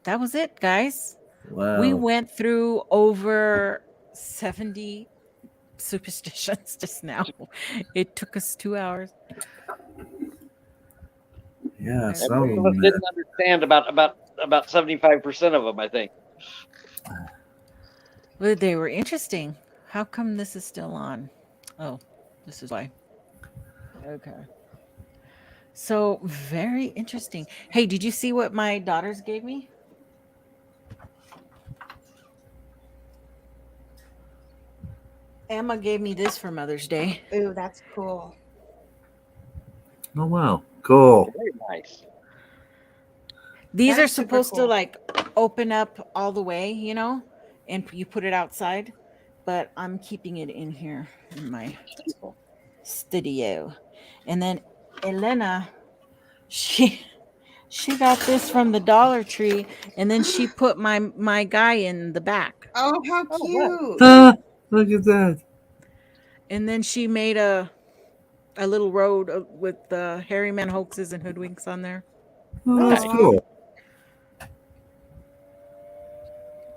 That was it, guys. We Wow. went through over 70 superstitions just now. It took us 2 hours. Yeah, That's some of Most of them. us didn't understand about 75% of them, I think. Well, they were interesting. How come this is still on? Oh, this is why. Okay. So very interesting. Hey, did you see what my daughters gave me? Emma gave me this for Mother's Day. Ooh, that's cool. Oh wow, cool. Very nice. These That are is super supposed to cool. like open up all the way, you know, and you put it outside, but I'm keeping it in here in my studio. And then Elena, she got this from the Dollar Tree, and then she put my guy in the back. Oh, how Oh, cute. Look at that. And then she made a little road with the Hairyman hoaxes and hoodwinks on there. Oh, that's Aw. cool.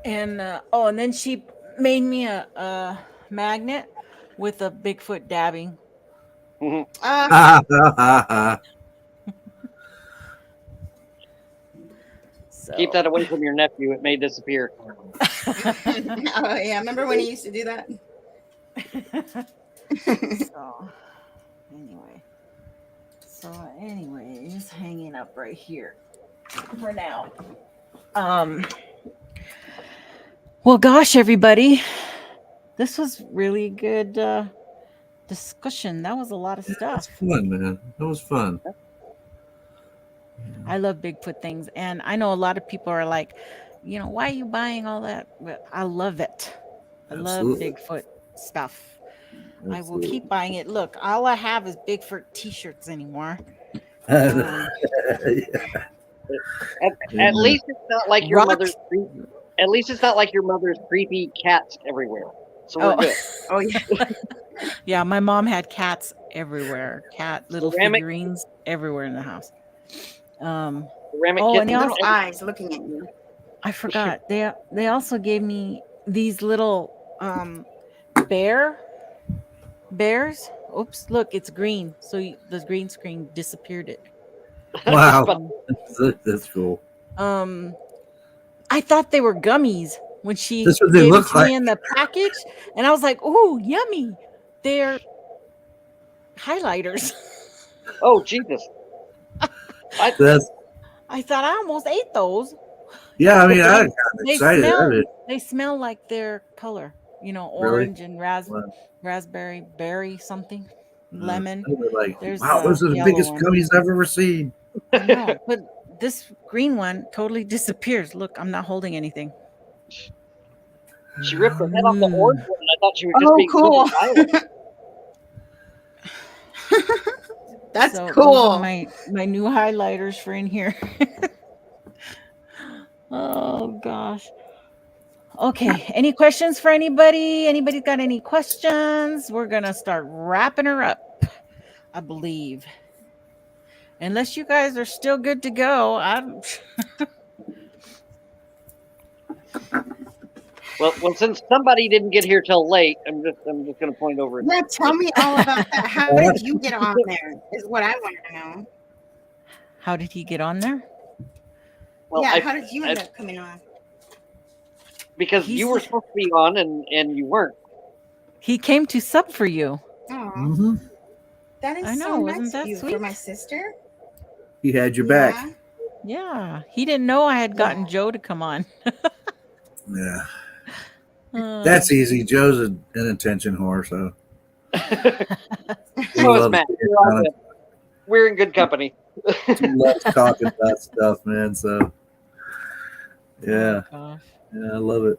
And and then she made me a magnet with a Bigfoot dabbing. Mhm. So Keep that away from your nephew. It may disappear. Oh yeah, remember when he used to do that? So anyways, hanging up right here for now. Well, gosh, everybody, this was really good discussion. That was a lot of That's stuff. fun, man. That was fun. I love Bigfoot things, and I know a lot of people are like, why are you buying all that? But I love it. I love Absolutely. Bigfoot stuff. I will Absolutely. keep buying it. Look, all I have is Bigfoot t-shirts anymore. Yeah. At least it's not like your Rock- mother's. At least it's not like your mother's creepy cats everywhere. So we're Oh. good. Oh yeah. Yeah, my mom had cats everywhere. Little Ceramic- figurines everywhere in the house. Ceramic Oh, and kittens. they Little eyes looking at you. I forgot. They also gave me these little bears. Oops, look, it's green. So the green screen disappeared it. Wow. That's cool. I thought they were gummies when she That's what they gave it look to me like. in the package, and I was like, "Ooh, yummy!" They're highlighters. Oh Jesus! That's I thought I almost ate those. yeah. I mean, I'm kind of They excited. they smell like their color, Really? orange and Wow. raspberry, berry something, lemon. They were like, There's wow, the those are the yellow biggest one. gummies I've ever seen. I know, but this green one totally disappears. Look, I'm not holding anything. She ripped the head off the orange one, and I thought she was just Oh, being cool. violent. That's So those cool. are my new highlighters for in here. Oh gosh. Okay. Any questions for anybody? Anybody got any questions? We're gonna start wrapping her up, I believe. Unless you guys are still good to go. Well, since somebody didn't get here till late, I'm just going to point over. And Yeah, tell me all about that. How did you get on there? Is what I want to know. How did he get on there? well, Yeah, I- how did you end up coming on? because He's you were the- supposed to be on and you weren't. He came to sub for you. Oh, Mm-hmm. that is I know, so wasn't nice that of you sweet? for my sister. He had your back. Yeah. Yeah. He didn't know I had gotten Yeah. Joe to come on. Yeah. Uh, That's easy. Joe's an attention whore, so he So is loves Matt. to get We're all on good. We're in good company. it. He loves talking about stuff, man. So yeah, oh, gosh. I love it.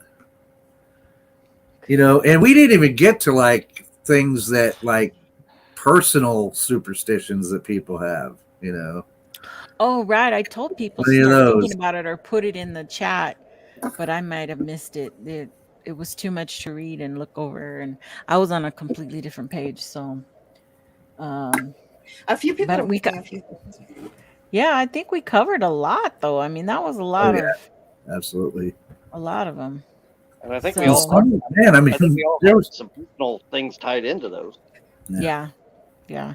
And we didn't even get to like things that like personal superstitions that people have. You know, Oh, right. I told people what to are start thinking those? about it or put it in the chat, but I might have missed it. It was too much to read and look over, and I was on a completely different page. So, um, A few people but are we got, putting a few things. yeah, I think we covered a lot, though. I mean, that was Oh yeah, absolutely. a lot of them. And I think we And all So, have, some, man, I I think mean, we all there have was some personal things tied into those. yeah, yeah, yeah,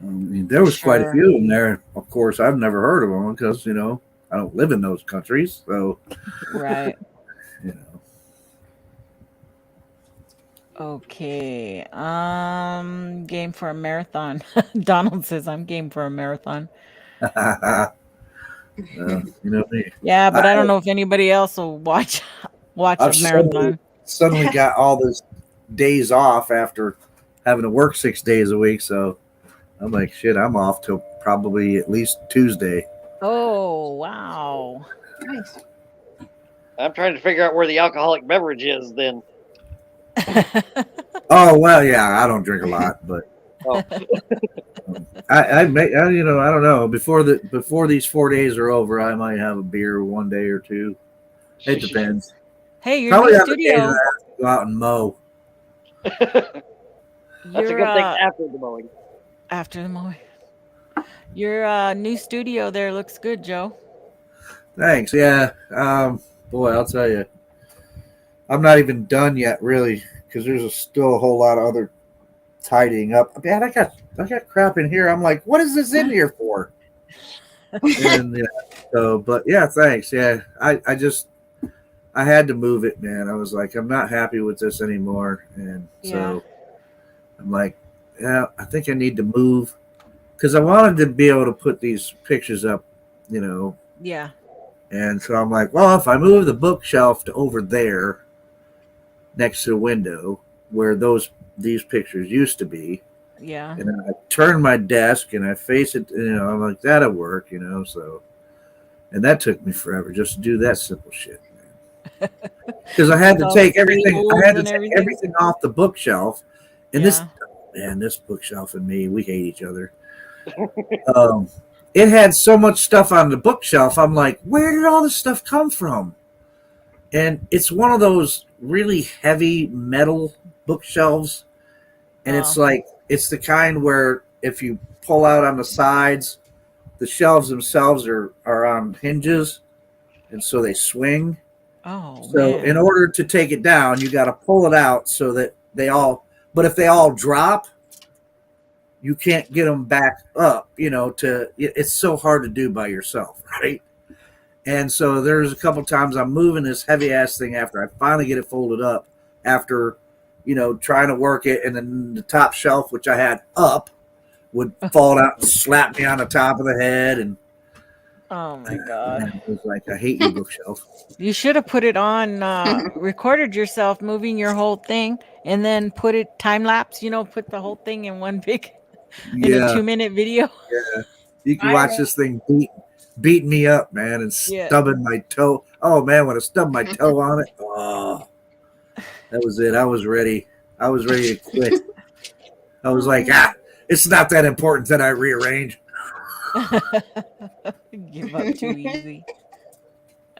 I mean, there for was quite a sure. few of them there. Of course, I've never heard of them because I don't live in those countries, so Right. you know. Okay. Game for a marathon. Donald says I'm game for a marathon. You know me. Yeah, I, but I don't know if anybody else will watch a I've marathon. suddenly got all those days off after having to work 6 days a week. So I'm like, shit, I'm off till probably at least Tuesday. Oh, wow. Nice. I'm trying to figure out where the alcoholic beverage is. Then, Oh well, yeah, I don't drink a lot, but oh, I don't know. Before these 4 days are over, I might have a beer one day or two. It depends. Hey, your new Probably on the days that I studio. have to go out and mow. that's a Your good thing after the mowing. after the mowing. Your new studio there looks good, Joe. Thanks. Yeah. Boy, I'll tell you, I'm not even done yet, really, because still a whole lot of other tidying up. Man, I got crap in here. I'm like, what is this in here for? And but yeah, thanks. Yeah, I had to move it, man. I was like, I'm not happy with this anymore, and Yeah. so I'm like, yeah, I think I need to move because I wanted to be able to put these pictures up, you know. Yeah. And so I'm like, well, if I move the bookshelf to over there next to the window where these pictures used to be, Yeah. and I turn my desk and I face it, I'm like, that'll work, so. And that took me forever just to do that simple shit, man. Because I had With to all the take everything. I tables had to and take everything. everything off the bookshelf, and Yeah. this bookshelf and me, we hate each other. It had so much stuff on the bookshelf. I'm like, where did all this stuff come from? And it's one of those really heavy metal bookshelves, and it's Oh. like it's the kind where if you pull out on the sides, the shelves themselves are on hinges, and so they swing. Oh, So in man. order to take it down, you got to pull it out so that but if they all drop, you can't get them back up, it's so hard to do by yourself, right? And so there's a couple times I'm moving this heavy ass thing after I finally get it folded up after, trying to work it. And then the top shelf, which I had up, would fall out and slap me on the top of the head. And Oh my God. it was like, I hate you, bookshelf. You should have put it on, recorded yourself moving your whole thing and then put it time lapse, put the whole thing in one big, in a Yeah. 2-minute video. Yeah. You can watch this thing beating me up, man, and Yeah. stubbing my toe. Oh, man, when I stubbed my toe on it, that was it. I was ready. I was ready to quit. I was like, it's not that important that I rearrange. Give up too easy.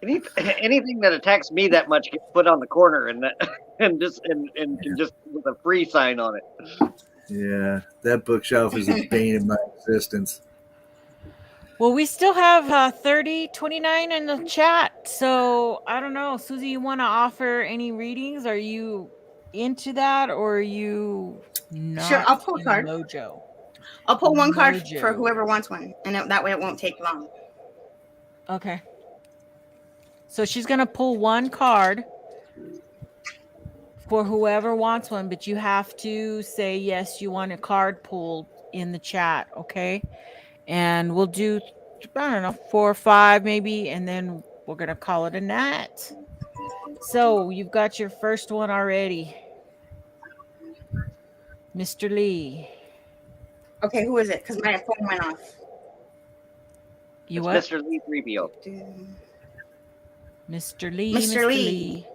Anything that attacks me that much gets put on the corner and just with a free sign on it. Yeah, that bookshelf is a bane in my existence. Well, we still have 3029 in the chat. So I don't know. Suzy, you want to offer any readings? Are you into that or are you not? Sure, I'll pull a in card. Mojo? I'll pull one card Mojo. for whoever wants one, and that way it won't take long. Okay. So she's going to pull one card for whoever wants one, but you have to say, yes, you want a card pulled in the chat, okay? And we'll do, I don't know, 4 or 5 maybe, and then we're going to call it a night. So you've got your first one already. Mr. Lee. Okay, who is it? Because my phone went off. You It's what? Mr. Lee 3PO. Mr. Lee. Mr. Lee.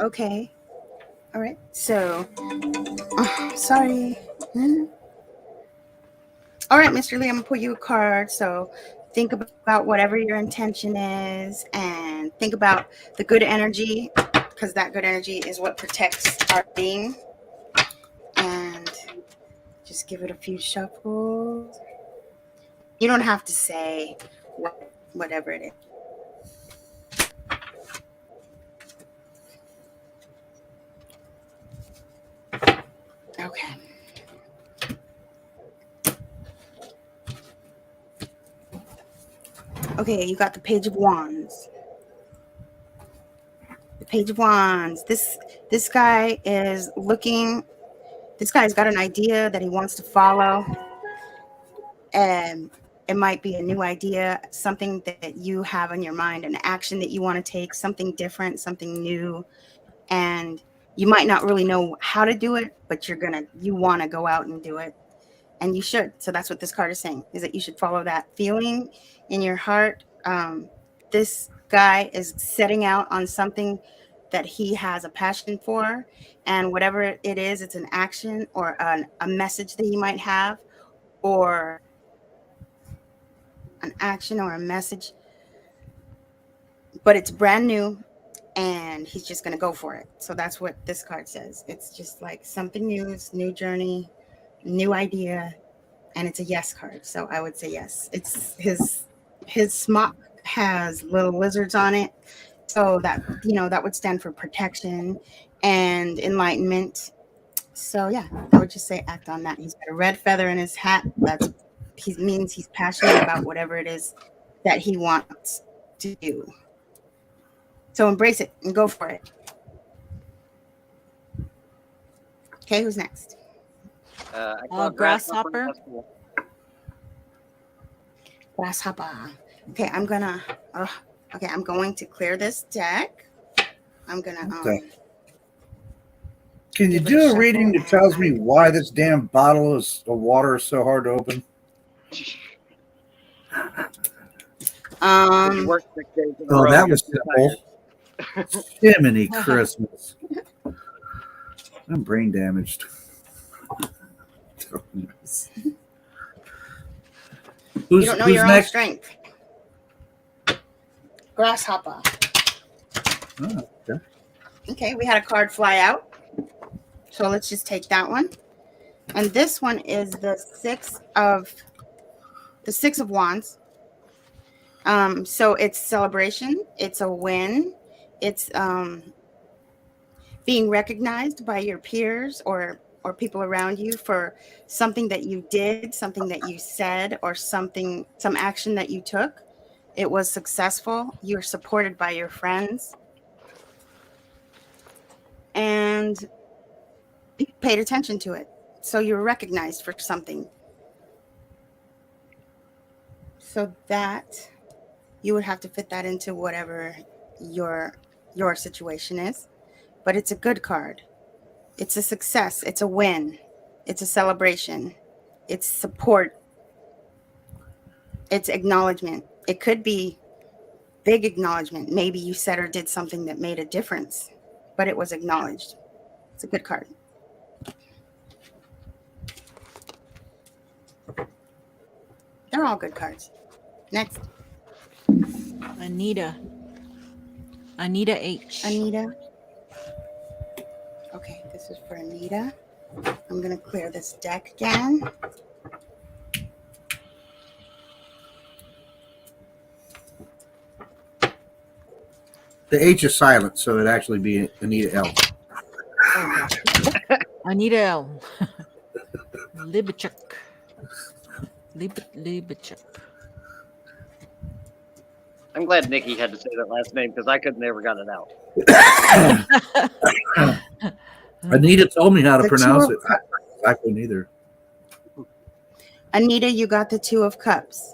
Okay. All right. So, sorry. All right, Mr. Lee, I'm gonna pull you a card. So think about whatever your intention is and think about the good energy, because that good energy is what protects our being. And just give it a few shuffles. You don't have to say whatever it is. Okay. Okay, you got the Page of Wands. The Page of Wands. This guy is looking. This guy's got an idea that he wants to follow, and it might be a new idea, something that you have in your mind, an action that you want to take, something different, something new, and you might not really know how to do it, but you want to go out and do it, and you should. So that's what this card is saying, is that you should follow that feeling in your heart. This guy is setting out on something that he has a passion for, and whatever it is, it's an action or a message that he might have, or an action or a message, but it's brand new and he's just going to go for it. So that's what this card says. It's just like something new, it's new journey, new idea, and it's a yes card. So I would say yes. It's his smock has little lizards on it. So that, that would stand for protection and enlightenment. So yeah, I would just say act on that. He's got a red feather in his hat. He means he's passionate about whatever it is that he wants to do. So embrace it and go for it. Okay, who's next? I call it Grasshopper. That's cool. Grasshopper. Okay, I'm going to clear this deck. I'm gonna Okay. Can you give it do a shuffle. reading that tells me why this damn bottle of water is so hard to open? Did you work 6 days in a row? That You're was too simple. Jiminy Christmas. I'm brain damaged. You don't know who's your own next? strength. Grasshopper. Oh, okay. Okay, we had a card fly out. So let's just take that one. And this one is the six of wands. So it's celebration, it's a win, it's being recognized by your peers or people around you for something that you did, something that you said, or some action that you took. It was successful. You're supported by your friends. And people paid attention to it. So you're recognized for something. So that you would have to fit that into whatever your situation is. But it's a good card. It's a success. It's a win. It's a celebration. It's support. It's acknowledgement. It could be big acknowledgement. Maybe you said or did something that made a difference, but it was acknowledged. It's a good card. They're all good cards. Next. Anita H. Anita. Okay, this is for Anita. I'm going to clear this deck again. The H is silent, so it'd actually be Anita L. Anita L. Libichuk. Libichuk. I'm glad Nikki had to say that last name because I could never got it out. Anita told me how to The pronounce Two it. of Cups. I couldn't either. Anita, you got the Two of Cups.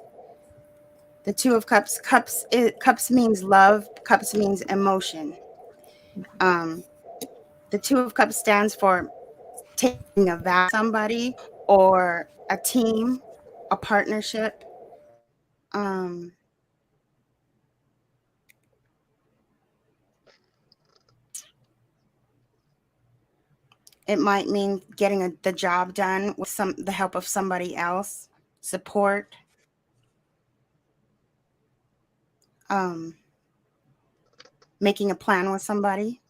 The Two of Cups. Cups means love. Cups means emotion. The Two of Cups stands for taking a vow to somebody or a team, a partnership. It might mean getting the job done with the help of somebody else, support. Making a plan with somebody.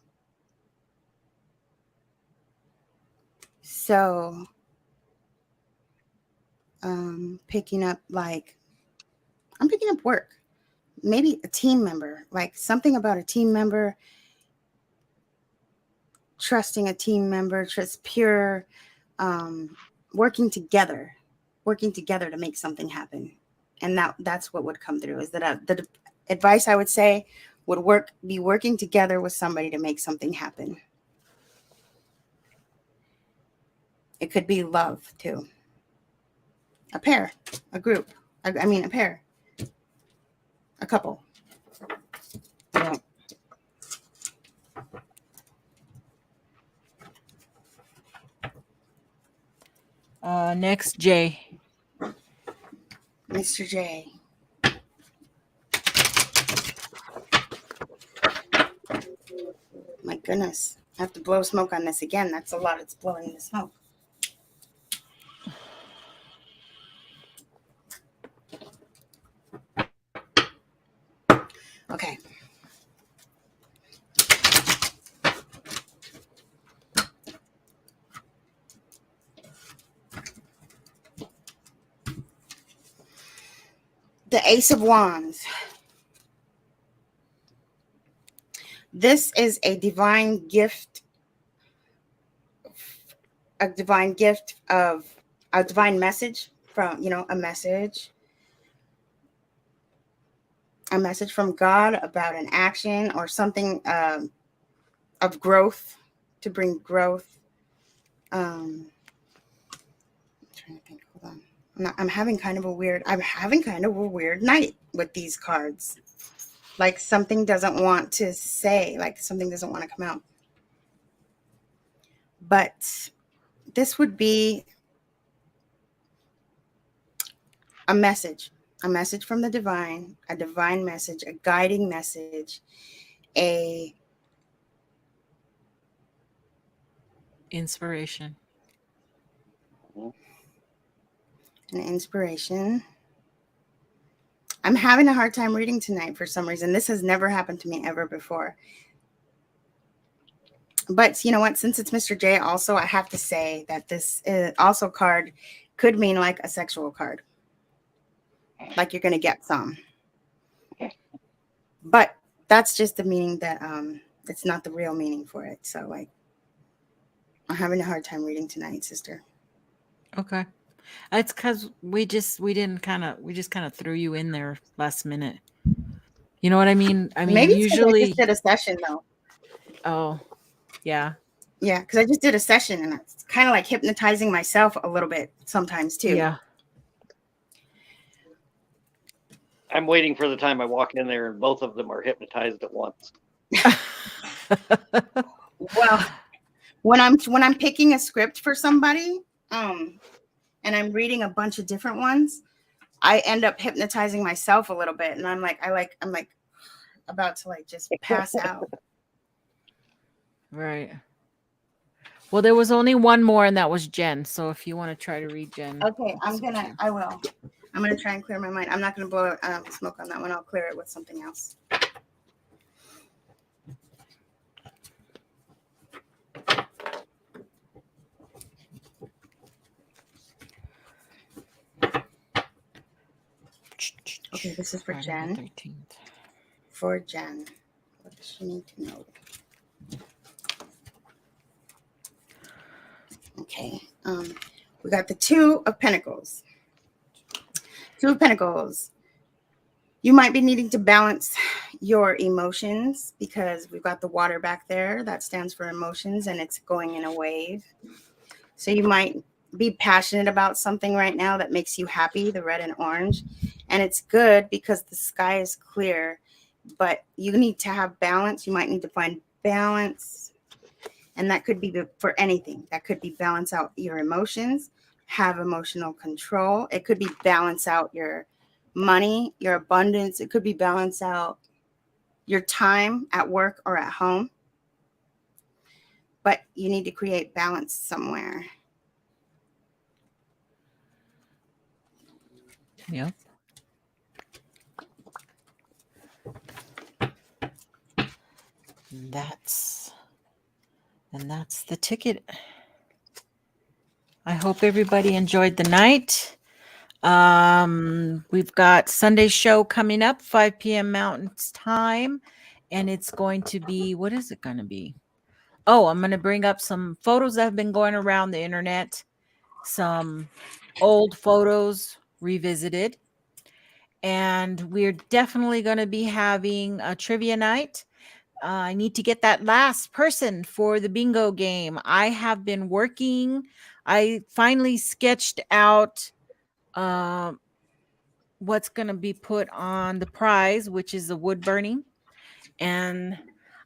So, picking up I'm picking up work. Maybe a team member, like something about a team member, trusting a team member, just pure working together to make something happen. And that's what would come through is that the advice I would say would be working together with somebody to make something happen. It could be love too. A pair, a group. I mean, a pair, a couple. Yeah. Next, Jay. Mr. J. My goodness. I have to blow smoke on this again. That's a lot. It's blowing the smoke. Okay. The Ace of Wands. This is a divine gift of a divine message from, a message from God about an action or something of growth, to bring growth. I'm trying to think. Hold on. I'm having kind of a weird night with these cards. Like something doesn't want to say, like something doesn't want to come out. But this would be a message from the divine, a divine message, a guiding message, a Inspiration. an inspiration. I'm having a hard time reading tonight for some reason. This has never happened to me ever before. But you know what? Since it's Mr. J also, I have to say that this also card could mean like a sexual card. Like you're going to get some. But that's just the meaning that it's not the real meaning for it. So like I'm having a hard time reading tonight, sister. Okay. It's because we just kind of threw you in there last minute. You know what I mean? I mean, Maybe it's 'cause usually. I just did a session though. Oh, yeah. Yeah, because I just did a session and it's kind of like hypnotizing myself a little bit sometimes too. Yeah. I'm waiting for the time I walk in there and both of them are hypnotized at once. Well, when I'm picking a script for somebody, and I'm reading a bunch of different ones, I end up hypnotizing myself a little bit, and I'm like about to like just pass out. Right. Well, there was only one more, and that was Jen. So if you want to try to read Jen. Okay, I will. I'm gonna try and clear my mind. I'm not gonna blow smoke on that one. I'll clear it with something else. Okay, this is for Jen. 13th. For Jen. What does she need to know? Okay. We got the Two of Pentacles. Two of Pentacles. You might be needing to balance your emotions because we've got the water back there. That stands for emotions and it's going in a wave. So you might be passionate about something right now that makes you happy, the red and orange. And it's good because the sky is clear, but you need to have balance. You might need to find balance. And that could be for anything. That could be balance out your emotions, have emotional control. It could be balance out your money, your abundance. It could be balance out your time at work or at home. but you need to create balance somewhere. Yep. That's the ticket. I hope everybody enjoyed the night. We've got Sunday show coming up, 5 p.m. Mountain Time, and it's going to be, what is it going to be? Oh, I'm going to bring up some photos that have been going around the internet, some old photos revisited, and we're definitely going to be having a trivia night. I need to get that last person for the bingo game. I have been working. I finally sketched out what's going to be put on the prize, which is the wood burning. And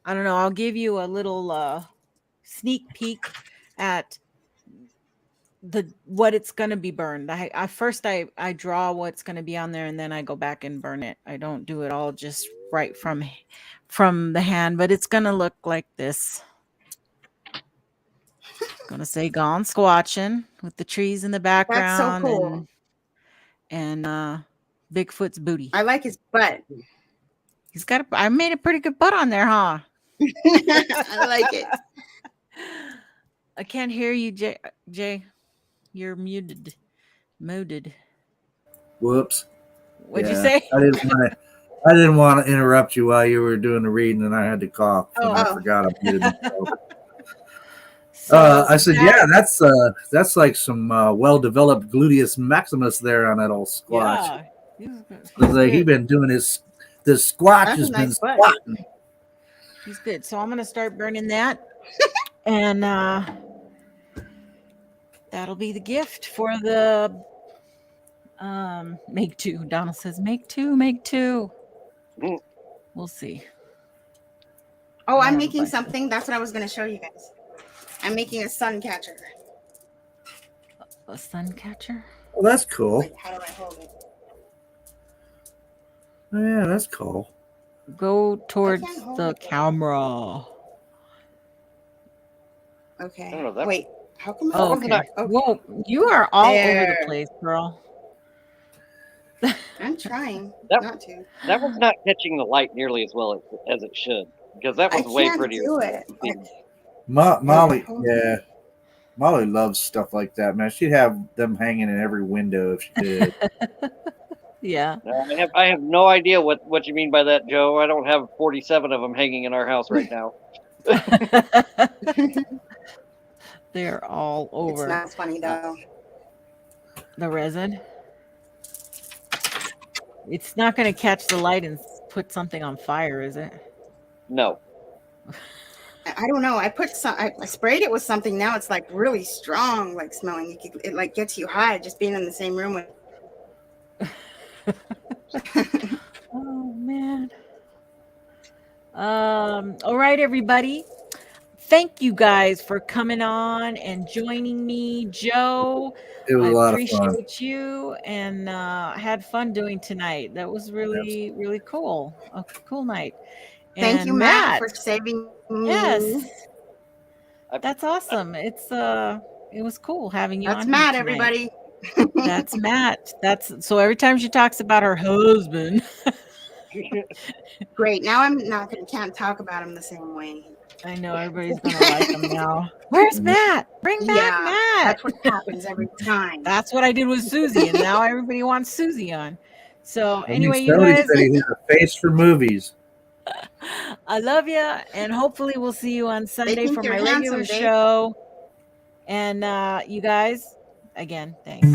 I don't know, I'll give you a little sneak peek at what it's going to be burned. I first draw what's going to be on there, and then I go back and burn it. I don't do it all just right from the hand, but it's going to look like this. Going to say "Gone Squatching" with the trees in the background. That's so cool. And Bigfoot's booty. I like his butt. He's got I made a pretty good butt on there, huh? I like it. I can't hear you, Jay. You're muted. Whoops. What'd you say? I didn't want to interrupt you while you were doing the reading, and I had to cough. And I forgot I muted myself. I said, yeah, that's like some well-developed gluteus maximus there on that old squatch. Yeah, he's been doing the squatch has been squatting. He's good. So I'm gonna start burning that, and that'll be the gift for the make two. Donald says, make two. We'll see. Oh, I'm making something. That's what I was gonna show you guys. I'm making a sun catcher. A sun catcher? Oh, that's cool. Wait, how do I hold it? Oh, yeah, that's cool. Go towards the camera. Okay. Wait, how come I okay. Whoa, you are all over the place, girl. I'm trying not to. That was not catching the light nearly as well as it should, because that was way prettier. Do it. Molly, yeah. Molly loves stuff like that, man. She'd have them hanging in every window if she did. Yeah. I have no idea what you mean by that, Joe. I don't have 47 of them hanging in our house right now. They're all over. It's not funny though. The resin. It's not going to catch the light and put something on fire, is it? No. I don't know. I sprayed it with something. Now it's like really strong, like smelling. It like gets you high just being in the same room with. Oh man. All right, everybody. Thank you guys for coming on and joining me, Joe. It was a lot of fun. I appreciate you, and had fun doing tonight. That was really, really cool. A cool night. Thank you, Matt, for saving me. Yes, that's awesome. It was cool having you. That's on Matt, tonight. everybody. That's Matt. So every time she talks about her husband. Great. Now can't talk about him the same way. I know everybody's gonna like him now. Where's Matt? Bring back Matt. That's what happens every time. That's what I did with Suzy, and now everybody wants Suzy on. So anyway, you guys, said he has a face for movies. I love you, and hopefully we'll see you on Sunday for my regular show. And you guys, again, thanks.